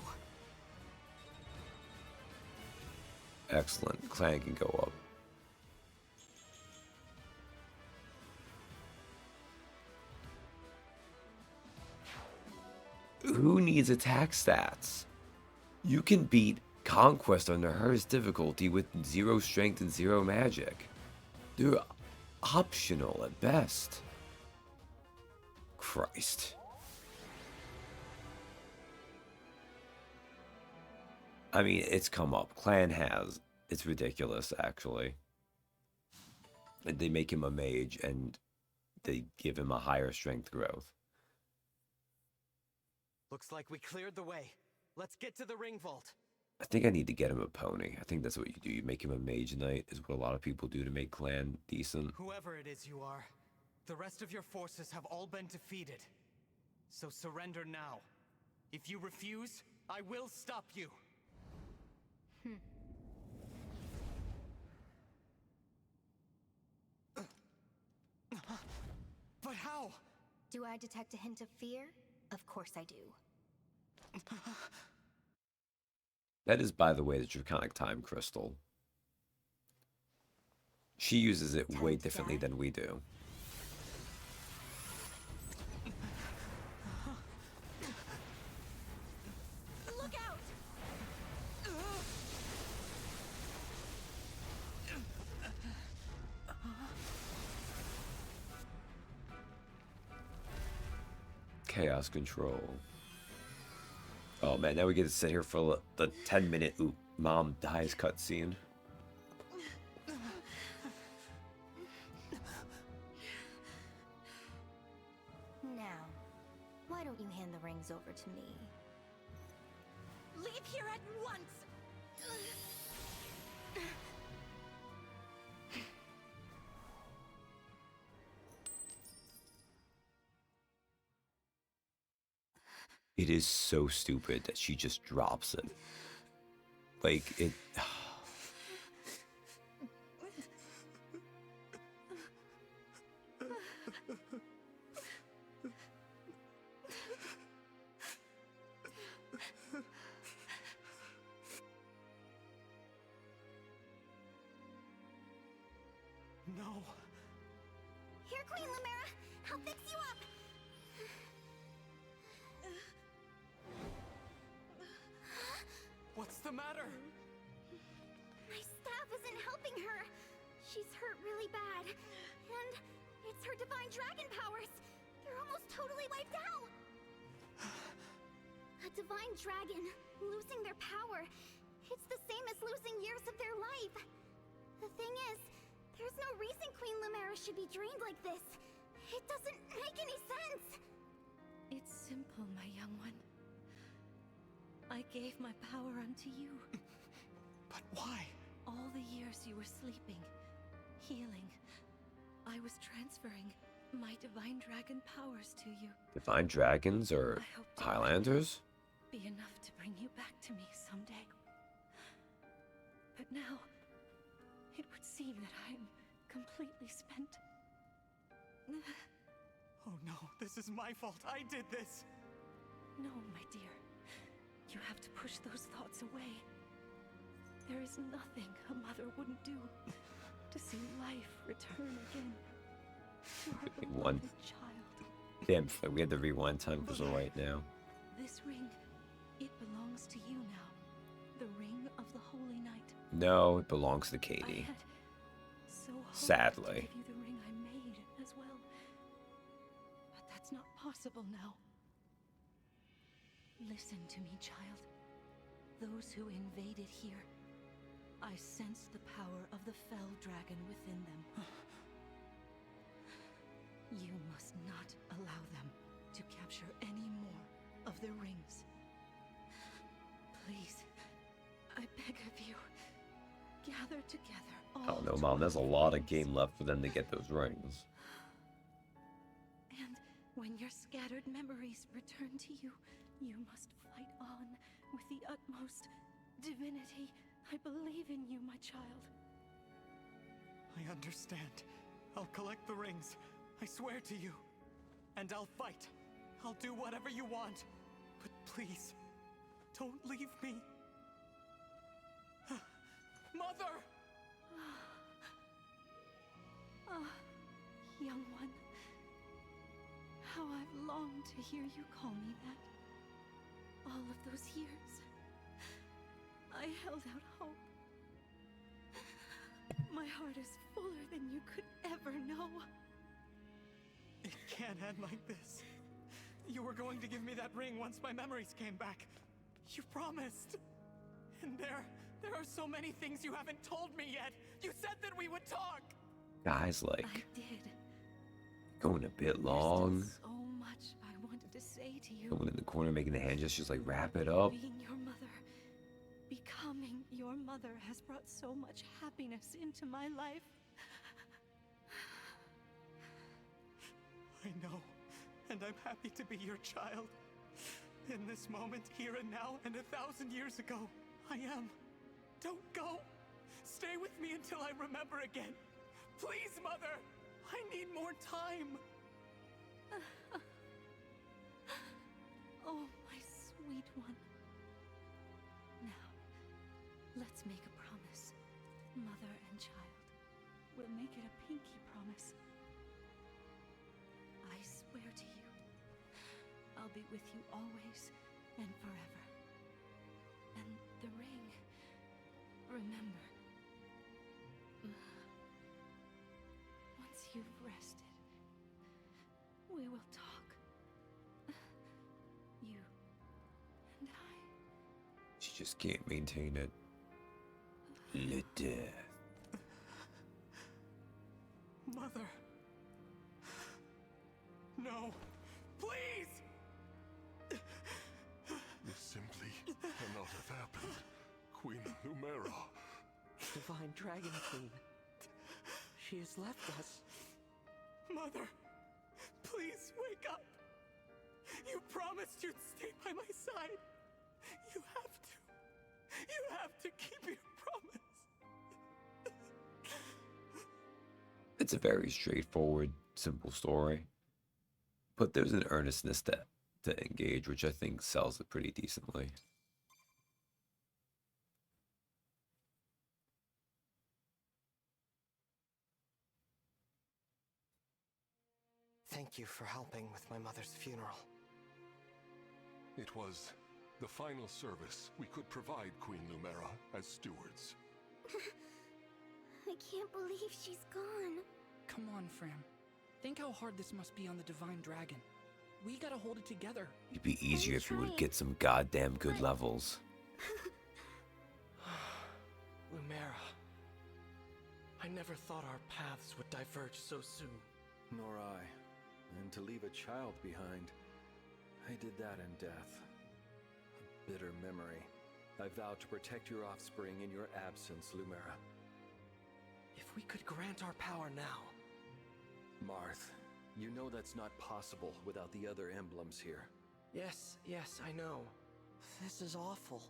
[SPEAKER 1] Excellent. Clan can go up. Who needs attack stats? You can beat Conquest on the hardest difficulty with 0 strength and 0 magic. They're optional at best. Christ. I mean, it's come up. Clan has. It's ridiculous, actually. They make him a mage and they give him a higher strength growth.
[SPEAKER 3] Looks like we cleared the way. Let's get to the ring vault.
[SPEAKER 1] I think I need to get him a pony. I think that's what you do. You make him a mage knight, is what a lot of people do to make clan decent.
[SPEAKER 3] Whoever it is you are, the rest of your forces have all been defeated. So surrender now. If you refuse, I will stop you. But how?
[SPEAKER 2] Do I detect a hint of fear? Of course I do.
[SPEAKER 1] That is, by the way, the Draconic Time Crystal. She uses it way differently than we do.
[SPEAKER 7] Look out!
[SPEAKER 1] Chaos Control. Oh man, now we get to sit here for the 10-minute mom dies cutscene.
[SPEAKER 2] Now, why don't you hand the rings over to me?
[SPEAKER 7] Leave here at once!
[SPEAKER 1] It is so stupid that she just drops it. Like, it...
[SPEAKER 3] No.
[SPEAKER 2] Here, Queen Lumera! I'll fix you up!
[SPEAKER 3] What's the matter?
[SPEAKER 2] My staff isn't helping her. She's hurt really bad. And it's her divine dragon powers. They're almost totally wiped out. A divine dragon, losing their power. It's the same as losing years of their life. The thing is, there's no reason Queen Lumera should be drained like this. It doesn't make any sense.
[SPEAKER 7] It's simple, my young one. I gave my power unto you.
[SPEAKER 3] But why?
[SPEAKER 7] All the years you were sleeping, healing, I was transferring my divine dragon powers to you.
[SPEAKER 1] Divine dragons or
[SPEAKER 7] I hope to
[SPEAKER 1] Highlanders?
[SPEAKER 7] be enough to bring you back to me someday. But now, it would seem that I'm completely spent.
[SPEAKER 3] Oh no, this is my fault. I did this.
[SPEAKER 7] No, my dear. You have to push those thoughts away. There is nothing a mother wouldn't do to see life return again to her
[SPEAKER 1] One.
[SPEAKER 7] beloved child.
[SPEAKER 1] Damn, we had to rewind time because right now.
[SPEAKER 7] This ring, it belongs to you now. The ring of the Holy Night.
[SPEAKER 1] No, it belongs to
[SPEAKER 7] I
[SPEAKER 1] Katie.
[SPEAKER 7] had so hoped
[SPEAKER 1] Sadly.
[SPEAKER 7] to give you the ring I made as well. But that's not possible now. Listen to me, child. Those who invaded here, I sensed the power of the fell dragon within them. You must not allow them to capture any more of the rings. Please, I beg of you, gather together all
[SPEAKER 1] I don't know, Mom. There's a
[SPEAKER 7] 12
[SPEAKER 1] lot of
[SPEAKER 7] rings.
[SPEAKER 1] game left for them to get those rings.
[SPEAKER 7] And when your scattered memories return to you, you must fight on with the utmost divinity. I believe in you, my child.
[SPEAKER 3] I understand. I'll collect the rings. I swear to you. And I'll fight. I'll do whatever you want. But please, don't leave me. Mother!
[SPEAKER 7] Ah, young one. How I've longed to hear you call me that. All of those years, I held out hope. My heart is fuller than you could ever know.
[SPEAKER 3] It can't end like this. You were going to give me that ring once my memories came back. You promised. And there are so many things you haven't told me yet. You said that we would talk.
[SPEAKER 1] Guys, like,
[SPEAKER 7] I did.
[SPEAKER 1] going a bit
[SPEAKER 7] There's
[SPEAKER 1] long.
[SPEAKER 7] still so much I wanted to say to you.
[SPEAKER 1] Someone in the corner making the hand gestures like, wrap it up.
[SPEAKER 7] Being your mother, becoming your mother has brought so much happiness into my life.
[SPEAKER 3] I know, and I'm happy to be your child.
[SPEAKER 5] In this moment, here and now, and 1,000 years ago, I am. Don't go. Stay with me until I remember again. Please, Mother. I need more time.
[SPEAKER 7] Oh, my sweet one. Now, let's make a promise. Mother and child. We'll make it a pinky promise. I swear to you, I'll be with you always and forever. And the ring, remember. Once you've rested, we will talk. You and I.
[SPEAKER 1] She just can't maintain it. Le death.
[SPEAKER 5] Mother. No. Please!
[SPEAKER 4] This simply cannot have happened. Queen Lumera.
[SPEAKER 3] Divine Dragon Queen. She has left us.
[SPEAKER 5] Mother, please wake up. You promised you'd stay by my side. You have to. You have to keep your promise.
[SPEAKER 1] It's a very straightforward, simple story. But there's an earnestness to engage, which I think sells it pretty decently.
[SPEAKER 6] Thank you for helping with my mother's funeral.
[SPEAKER 4] It was the final service we could provide Queen Lumera as stewards.
[SPEAKER 2] I can't believe she's gone.
[SPEAKER 5] Come on, Fram. Think how hard this must be on the Divine Dragon. We gotta hold it together.
[SPEAKER 1] It'd be easier if you would get some goddamn good levels.
[SPEAKER 3] Lumera. I never thought our paths would diverge so soon.
[SPEAKER 8] Nor I. And to leave a child behind, I did that in death. A bitter memory. I vowed to protect your offspring in your absence, Lumera.
[SPEAKER 3] If we could grant our power now.
[SPEAKER 8] Marth, you know that's not possible without the other emblems here.
[SPEAKER 3] Yes, I know. This is awful.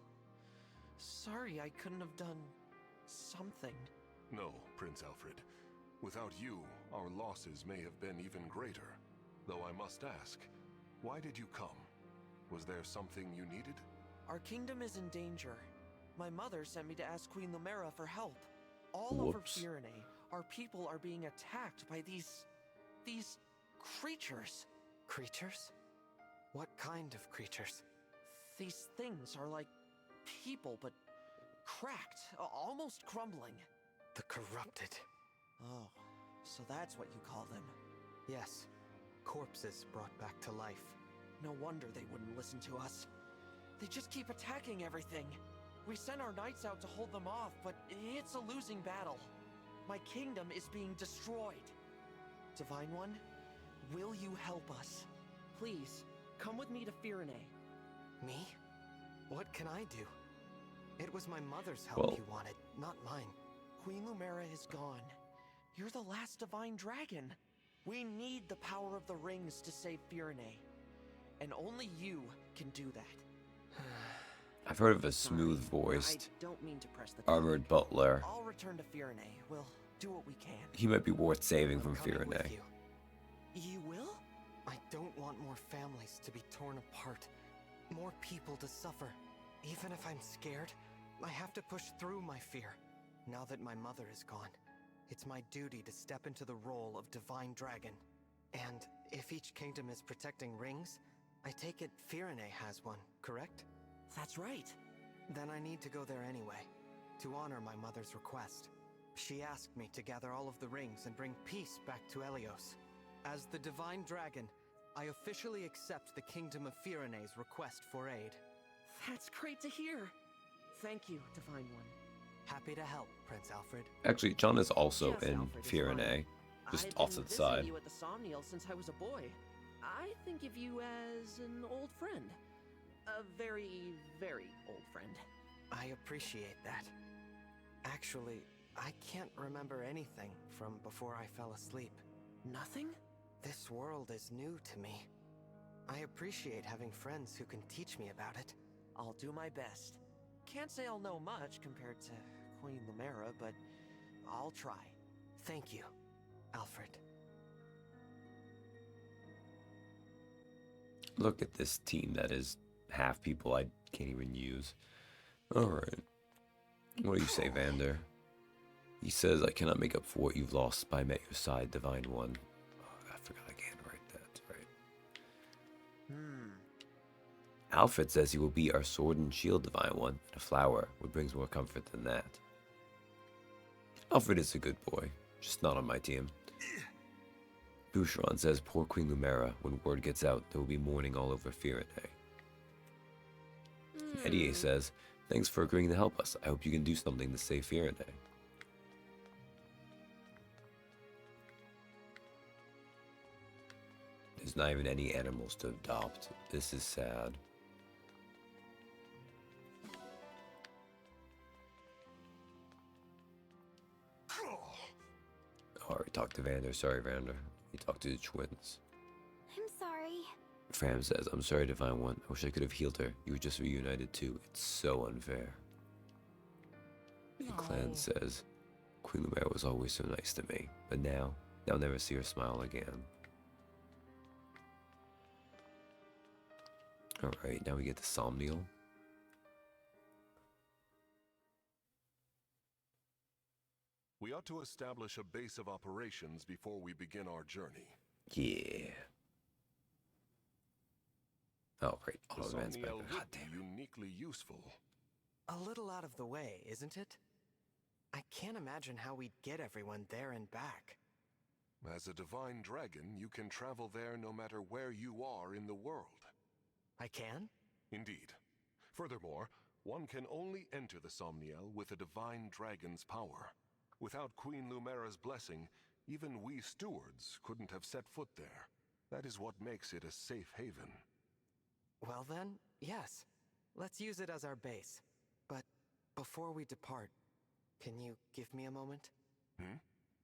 [SPEAKER 3] Sorry I couldn't have done something.
[SPEAKER 4] No, Prince Alfred. Without you, our losses may have been even greater. Though I must ask, why did you come? Was there something you needed?
[SPEAKER 3] Our kingdom is in danger. My mother sent me to ask Queen Lumera for help. All over
[SPEAKER 1] Whoops.
[SPEAKER 3] Firene, our people are being attacked by these creatures.
[SPEAKER 6] Creatures? What kind of creatures?
[SPEAKER 3] These things are like people, but cracked, almost crumbling.
[SPEAKER 6] The corrupted.
[SPEAKER 3] Oh, so that's what you call them.
[SPEAKER 6] Yes. Corpses brought back to life.
[SPEAKER 3] No wonder they wouldn't listen to us. They just keep attacking everything. We sent our knights out to hold them off, but it's a losing battle. My kingdom is being destroyed. Divine One, will you help us? Please, come with me to Firene.
[SPEAKER 6] Me? What can I do? It was my mother's help you wanted, not mine.
[SPEAKER 3] Queen Lumera is gone. You're the last Divine Dragon. We need the power of the rings to save Firene. And only you can do that.
[SPEAKER 1] I've heard of a smooth-voiced,
[SPEAKER 3] I don't mean to press the
[SPEAKER 1] armored butler.
[SPEAKER 3] I'll return to Firene. We'll do what we can.
[SPEAKER 1] He might be worth saving from
[SPEAKER 6] coming with
[SPEAKER 1] Firene.
[SPEAKER 6] you.
[SPEAKER 3] You will?
[SPEAKER 6] I don't want more families to be torn apart. More people to suffer. Even if I'm scared, I have to push through my fear. Now that my mother is gone, it's my duty to step into the role of Divine Dragon. And if each kingdom is protecting rings, I take it Firene has one, correct?
[SPEAKER 3] That's right.
[SPEAKER 6] Then I need to go there anyway, to honor my mother's request. She asked me to gather all of the rings and bring peace back to Helios. As the Divine Dragon, I officially accept the Kingdom of Firene's request for aid.
[SPEAKER 3] That's great to hear. Thank you, Divine One.
[SPEAKER 6] Happy to help, Prince Alfred.
[SPEAKER 1] Actually, John is also
[SPEAKER 3] Yes,
[SPEAKER 1] in
[SPEAKER 3] Alfred is
[SPEAKER 1] Firene, just
[SPEAKER 3] I've
[SPEAKER 1] off
[SPEAKER 3] been
[SPEAKER 1] to the
[SPEAKER 3] visiting
[SPEAKER 1] side.
[SPEAKER 3] you at the Somniel since I was a boy. I think of you as an old friend. A very, very old friend.
[SPEAKER 6] I appreciate that. Actually, I can't remember anything from before I fell asleep.
[SPEAKER 3] Nothing?
[SPEAKER 6] This world is new to me. I appreciate having friends who can teach me about it.
[SPEAKER 12] I'll do my best. Can't say I'll know much compared to Queen Lumera, but I'll try.
[SPEAKER 6] Thank you, Alfred.
[SPEAKER 1] Look at this team that is half people I can't even use. Alright. What do you say, Vander? He says, I cannot make up for what you've lost, but I'm at your side, Divine One. Oh, I forgot I can't write that. Right. Alfred says he will be our sword and shield, Divine One, and a flower, what brings more comfort than that. Alfred is a good boy, just not on my team. Boucheron says, poor Queen Lumera, when word gets out, there will be mourning all over Firene. Eddie says, thanks for agreeing to help us. I hope you can do something to save Firene. There's not even any animals to adopt. This is sad. Alright, talk to Vander. Sorry, Vander. He talked to the twins.
[SPEAKER 2] I'm sorry.
[SPEAKER 1] Fram says, I'm sorry, Divine One. I wish I could have healed her. You were just reunited too. It's so unfair. And Clan says, Queen Lumera was always so nice to me, but now, I'll never see her smile again. Alright, now we get to Somniel.
[SPEAKER 4] We ought to establish a base of operations before we begin our journey.
[SPEAKER 1] Yeah. Oh, right.
[SPEAKER 4] The
[SPEAKER 1] Auto advance back.
[SPEAKER 4] Somniel
[SPEAKER 1] God
[SPEAKER 4] would be
[SPEAKER 1] damn it.
[SPEAKER 4] uniquely useful.
[SPEAKER 6] A little out of the way, isn't it? I can't imagine how we'd get everyone there and back.
[SPEAKER 4] As a divine dragon, you can travel there no matter where you are in the world.
[SPEAKER 6] I can?
[SPEAKER 4] Indeed. Furthermore, one can only enter the Somniel with a divine dragon's power. Without Queen Lumera's blessing, even we stewards couldn't have set foot there. That is what makes it a safe haven.
[SPEAKER 6] Well then, yes. Let's use it as our base. But before we depart, can you give me a moment?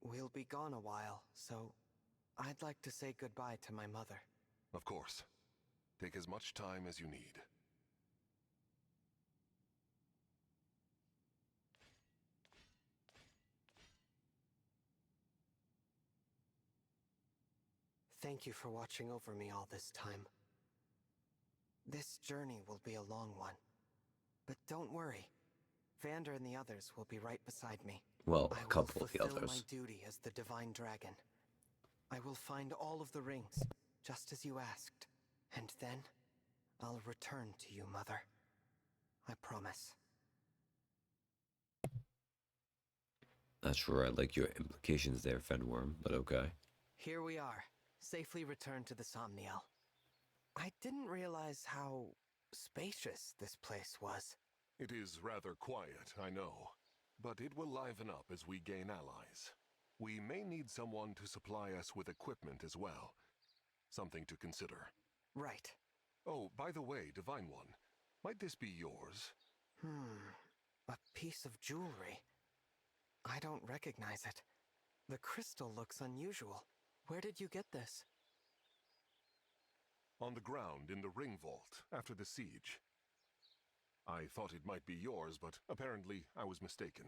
[SPEAKER 6] We'll be gone a while, so I'd like to say goodbye to my mother.
[SPEAKER 4] Of course. Take as much time as you need.
[SPEAKER 6] Thank you for watching over me all this time. This journey will be a long one. But don't worry. Vander and the others will be right beside me.
[SPEAKER 1] Well, a couple of the
[SPEAKER 6] I will fulfill
[SPEAKER 1] others.
[SPEAKER 6] my duty as the Divine Dragon. I will find all of the rings, just as you asked. And then, I'll return to you, Mother. I promise.
[SPEAKER 1] Not sure I like your implications there, Fenworm, but okay.
[SPEAKER 6] Here we are, safely returned to the Somniel. I didn't realize how spacious this place was.
[SPEAKER 4] It is rather quiet, I know, but it will liven up as we gain allies. We may need someone to supply us with equipment as well. Something to consider.
[SPEAKER 6] Right.
[SPEAKER 4] Oh, by the way, Divine One, might this be yours?
[SPEAKER 6] A piece of jewelry. I don't recognize it. The crystal looks unusual. Where did you get this?
[SPEAKER 4] On the ground in the ring vault after the siege. I thought it might be yours, but apparently I was mistaken.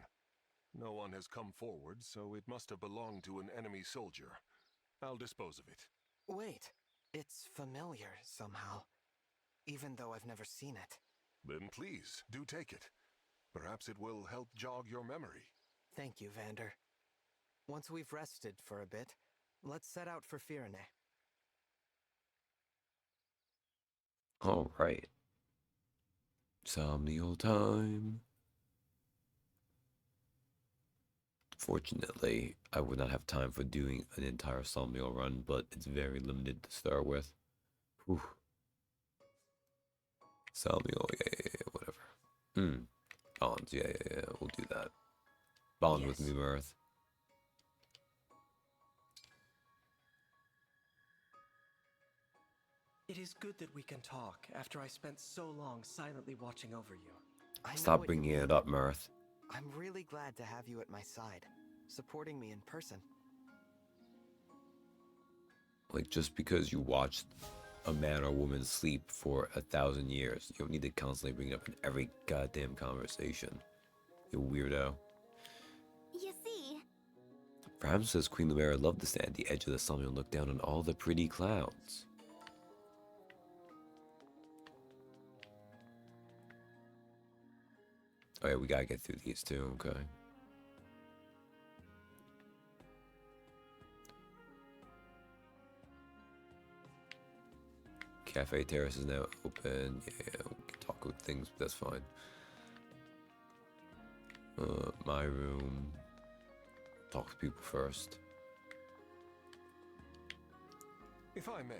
[SPEAKER 4] No one has come forward, so it must have belonged to an enemy soldier. I'll dispose of it.
[SPEAKER 6] Wait, it's familiar somehow, even though I've never seen it.
[SPEAKER 4] Then please, do take it. Perhaps it will help jog your memory.
[SPEAKER 6] Thank you, Vander. Once we've rested for a bit, let's set out for Firene.
[SPEAKER 1] All right. Somnial time. Fortunately, I would not have time for doing an entire Somnial run, but it's very limited to start with. Whew. Somnial, yeah, whatever. Bonds, yeah, we'll do that. Bond with me, Mirth.
[SPEAKER 3] It is good that we can talk after I spent so long silently watching over you.
[SPEAKER 6] I know
[SPEAKER 1] Stop
[SPEAKER 6] what you
[SPEAKER 1] bringing
[SPEAKER 6] mean.
[SPEAKER 1] it up, Mirth.
[SPEAKER 6] I'm really glad to have you at my side, supporting me in person.
[SPEAKER 1] Like, just because you watched a man or woman sleep for 1,000 years. You don't need to constantly bring it up in every goddamn conversation. You weirdo.
[SPEAKER 2] You see,
[SPEAKER 1] Perhaps says Queen Lumera loved to stand at the edge of the summit and look down on all the pretty clouds. Oh yeah, we gotta get through these too, okay. Cafe Terrace is now open. Yeah, we can talk with things, but that's fine. My room. Talk to people first.
[SPEAKER 4] If I may.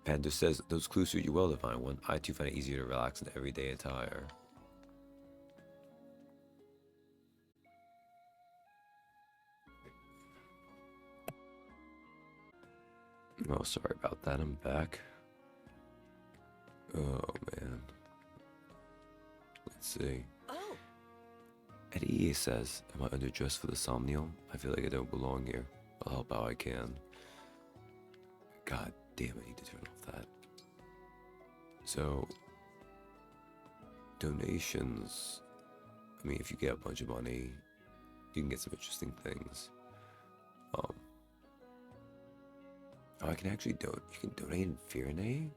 [SPEAKER 1] Panda says, those clues suit you well, Divine One. I too find it easier to relax in everyday attire. Oh, sorry about that. I'm back. Oh, man. Let's see.
[SPEAKER 12] Oh!
[SPEAKER 1] Eddie says, am I underdressed for the Somnium? I feel like I don't belong here. I'll help how I can. God damn, I need to turn off that. So, donations. I mean, if you get a bunch of money, you can get some interesting things. Oh, I can actually you can donate in Firene?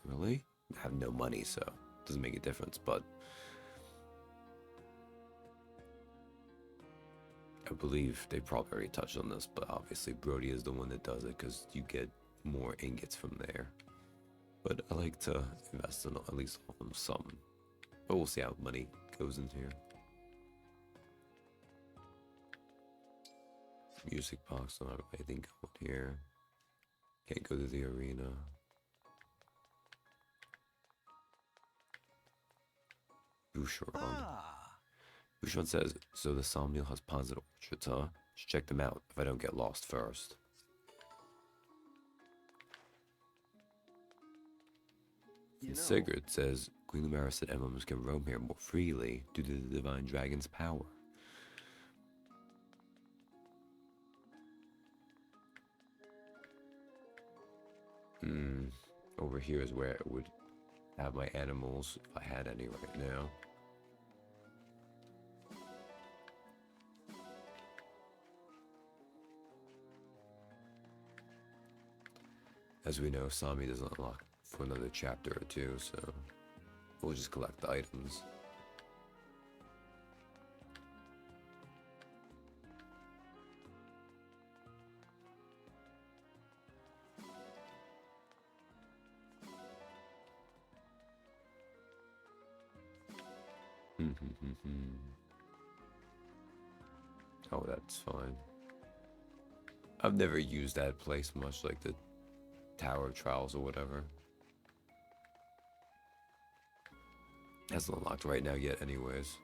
[SPEAKER 1] Really? I have no money, so it doesn't make a difference, but I believe they probably already touched on this, but obviously Brody is the one that does it because you get more ingots from there. But I like to invest in at least all of them some. But we'll see how money goes in here. Music box, don't have anything going here. Can't go to the arena. Boucheron. Boucheron says, so the Somniel has ponds and orchards, huh? Should check them out if I don't get lost first. And Sigurd says, Queen Lumera said emblems can roam here more freely due to the Divine Dragon's power. Over here is where I would have my animals, if I had any right now. As we know, Sami doesn't unlock for another chapter or two, so we'll just collect the items. Oh, that's fine. I've never used that place much, like the Tower of Trials or whatever. Hasn't unlocked right now yet anyways.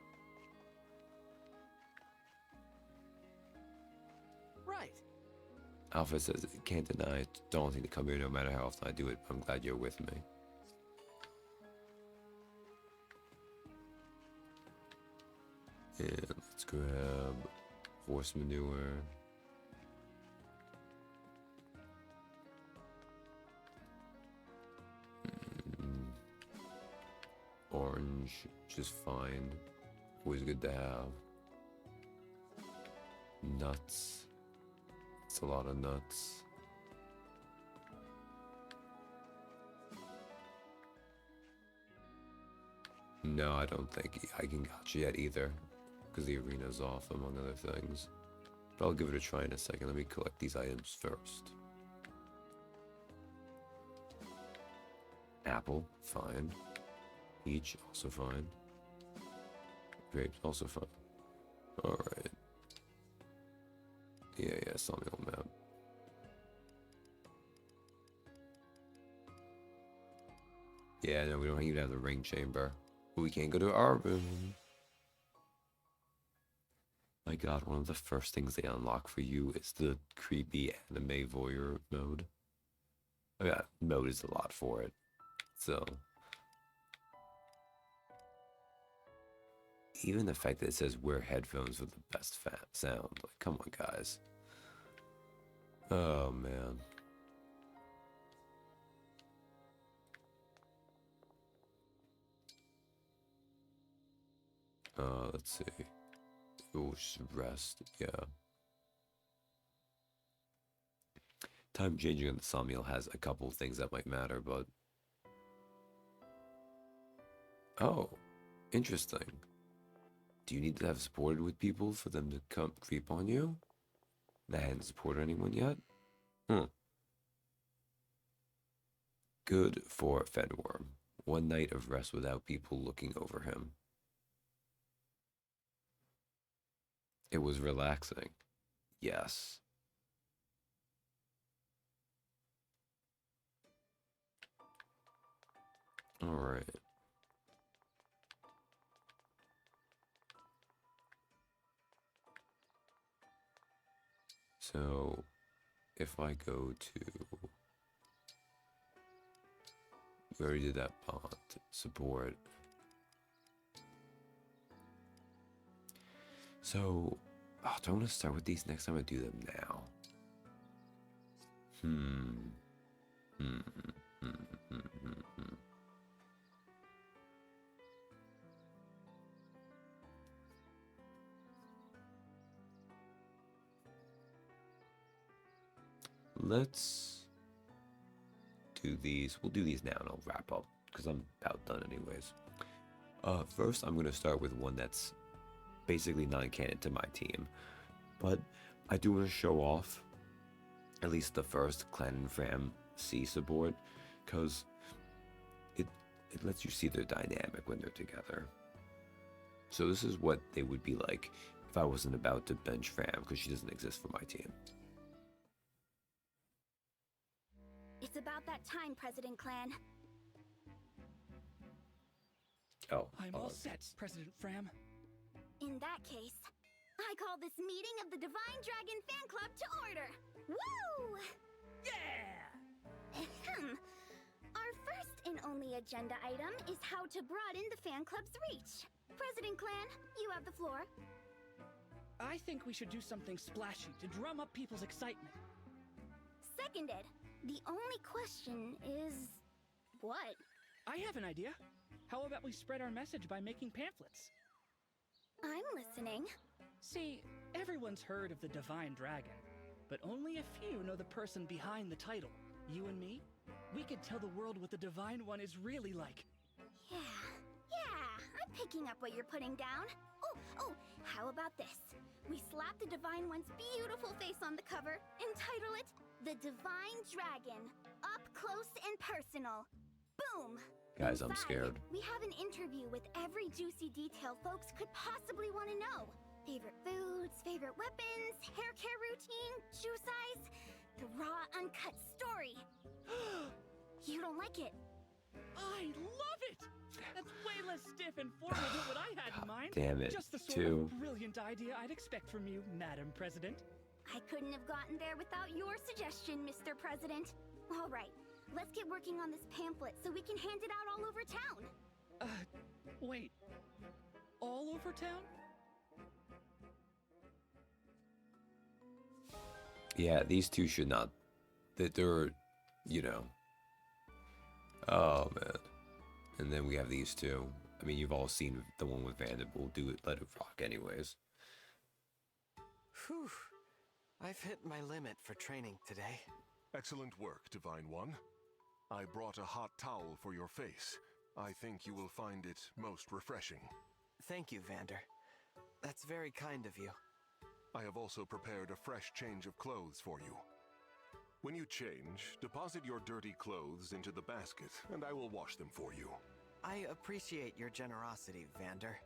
[SPEAKER 12] Right.
[SPEAKER 1] Alpha says, can't deny it. Daunting to come here no matter how often I do it. I'm glad you're with me. And let's grab horse manure. Orange, just fine. Always good to have. Nuts. It's a lot of nuts. No, I don't think I can gotcha yet either, because the arena's off, among other things. But I'll give it a try in a second. Let me collect these items first. Apple, fine. Peach, also fine. Grapes, also fine. Alright. Yeah, Somniel map. Yeah, no, we don't even have the ring chamber. We can't go to our room. My god, one of the first things they unlock for you is the creepy anime voyeur mode. Oh yeah, mode is a lot for it. So even the fact that it says wear headphones with the best sound. Like, come on, guys. Oh, man. Let's see. Oh, rest. Yeah. Time changing on the Somniel has a couple of things that might matter, but... Oh, interesting. Do you need to have supported with people for them to come creep on you? I hadn't supported anyone yet? Good for Fedworm. One night of rest without people looking over him. It was relaxing. Yes. Alright. So, if I go to... We already did that bond. Support. So, do I want to start with these next time I do them now? Let's do these. We'll do these now and I'll wrap up because I'm about done anyways. First, I'm going to start with one that's basically non-canon to my team, but I do want to show off at least the first Clan and Fram C support because it lets you see their dynamic when they're together. So this is what they would be like if I wasn't about to bench Fram because she doesn't exist for my team.
[SPEAKER 2] It's about that time, President Clan.
[SPEAKER 1] Oh.
[SPEAKER 5] I'm all set, President Fram.
[SPEAKER 2] In that case, I call this meeting of the Divine Dragon Fan Club to order. Woo!
[SPEAKER 5] Yeah!
[SPEAKER 2] Ahem. Our first and only agenda item is how to broaden the fan club's reach. President Clan, you have the floor.
[SPEAKER 5] I think we should do something splashy to drum up people's excitement.
[SPEAKER 2] Seconded. The only question is... what?
[SPEAKER 5] I have an idea. How about we spread our message by making pamphlets?
[SPEAKER 2] I'm listening.
[SPEAKER 5] See, everyone's heard of the Divine Dragon, but only a few know the person behind the title. You and me? We could tell the world what the Divine One is really like.
[SPEAKER 2] Yeah, I'm picking up what you're putting down. Oh, how about this? We slap the Divine One's beautiful face on the cover and title it The Divine Dragon, Up Close and Personal. Boom!
[SPEAKER 1] Guys, I'm
[SPEAKER 2] Inside,
[SPEAKER 1] scared.
[SPEAKER 2] We have an interview with every juicy detail folks could possibly want to know. Favorite foods, favorite weapons, hair care routine, shoe size, the raw, uncut story. You don't like it?
[SPEAKER 5] I love it! That's way less stiff and formal than what I had in mind.
[SPEAKER 1] Damn it,
[SPEAKER 5] Just the sort
[SPEAKER 1] too.
[SPEAKER 5] of brilliant idea I'd expect from you, Madam President.
[SPEAKER 2] I couldn't have gotten there without your suggestion, Mr. President. All right, let's get working on this pamphlet so we can hand it out all over town.
[SPEAKER 5] Wait. All over town?
[SPEAKER 1] Yeah, these two should not. They're, you know. Oh, man. And then we have these two. I mean, you've all seen the one with Vanderbilt. Do it, let it rock anyways.
[SPEAKER 6] Whew. I've hit my limit for training today.
[SPEAKER 4] Excellent work, Divine One. I brought a hot towel for your face. I think you will find it most refreshing.
[SPEAKER 6] Thank you, Vander. That's very kind of you.
[SPEAKER 4] I have also prepared a fresh change of clothes for you. When you change, deposit your dirty clothes into the basket, and I will wash them for you.
[SPEAKER 6] I appreciate your generosity, Vander,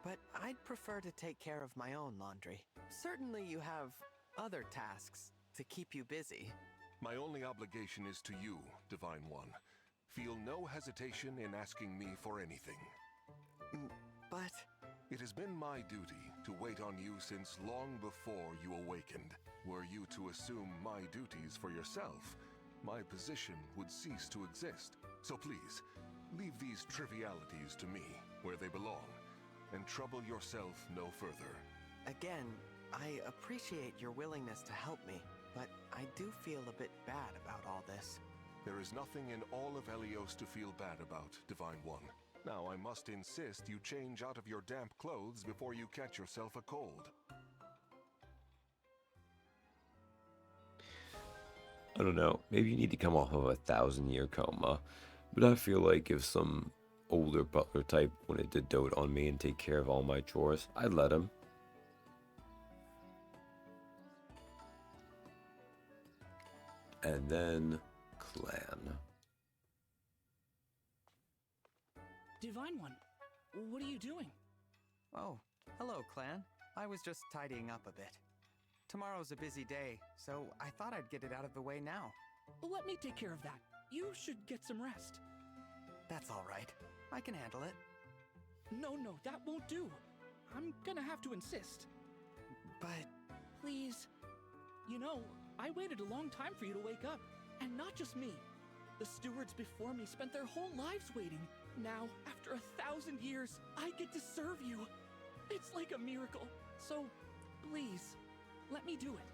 [SPEAKER 6] but I'd prefer to take care of my own laundry. Certainly you have other tasks to keep you busy.
[SPEAKER 4] My only obligation is to you, Divine One. Feel no hesitation in asking me for anything.
[SPEAKER 6] But...
[SPEAKER 4] It has been my duty to wait on you since long before you awakened. Were you to assume my duties for yourself, my position would cease to exist. So please, leave these trivialities to me, where they belong, and trouble yourself no further.
[SPEAKER 6] Again, I appreciate your willingness to help me, but I do feel a bit bad about all this.
[SPEAKER 4] There is nothing in all of Helios to feel bad about, Divine One. Now I must insist you change out of your damp clothes before you catch yourself a cold.
[SPEAKER 1] I don't know, maybe you need to come off of a 1,000-year coma, but I feel like if some older butler type wanted to dote on me and take care of all my chores, I'd let him. And then Clan.
[SPEAKER 13] Divine One, what are you doing?
[SPEAKER 6] Oh, hello, Clan. I was just tidying up a bit. Tomorrow's a busy day, so I thought I'd get it out of the way now.
[SPEAKER 13] Let me take care of that. You should get some rest.
[SPEAKER 6] That's all right. I can handle it.
[SPEAKER 13] No, that won't do. I'm gonna have to insist.
[SPEAKER 6] But...
[SPEAKER 13] Please. You know, I waited a long time for you to wake up. And not just me. The stewards before me spent their whole lives waiting. Now, after 1,000 years, I get to serve you. It's like a miracle. So, please, let me do it.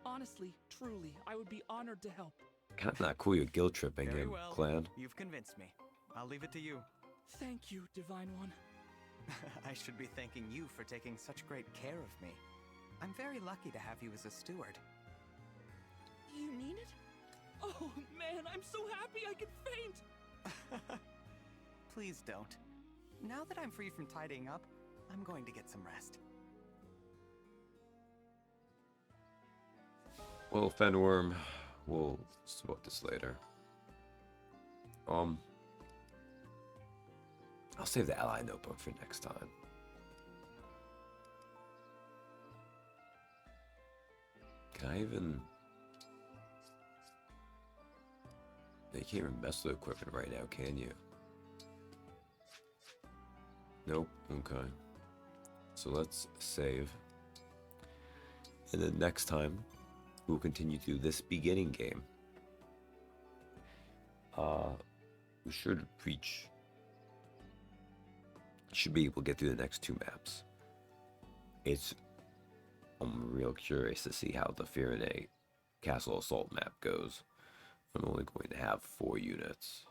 [SPEAKER 13] Honestly, truly, I would be honored to help.
[SPEAKER 1] Kind of not cool you're guilt tripping
[SPEAKER 6] Very
[SPEAKER 1] him,
[SPEAKER 6] well.
[SPEAKER 1] Clan.
[SPEAKER 6] You've convinced me. I'll leave it to you.
[SPEAKER 13] Thank you, Divine One.
[SPEAKER 6] I should be thanking you for taking such great care of me. I'm very lucky to have you as a steward.
[SPEAKER 13] You mean it? Oh man, I'm so happy I could faint!
[SPEAKER 6] Please don't. Now that I'm free from tidying up, I'm going to get some rest.
[SPEAKER 1] Well, Fenworm, we'll sort this later. I'll save the ally notebook for next time. Can I even... You can't even mess with equipment right now, can you? Nope. Okay. So let's save. And then next time, we'll continue through this beginning game. We should reach... Should be able to get through the next 2 maps. I'm real curious to see how the Firene Castle Assault map goes. I'm only going to have 4 units.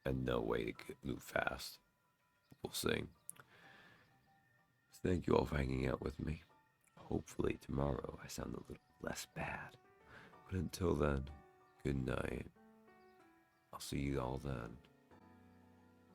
[SPEAKER 1] And no way to move fast. We'll see. Thank you all for hanging out with me. Hopefully tomorrow I sound a little less bad. But until then, good night. I'll see you all then.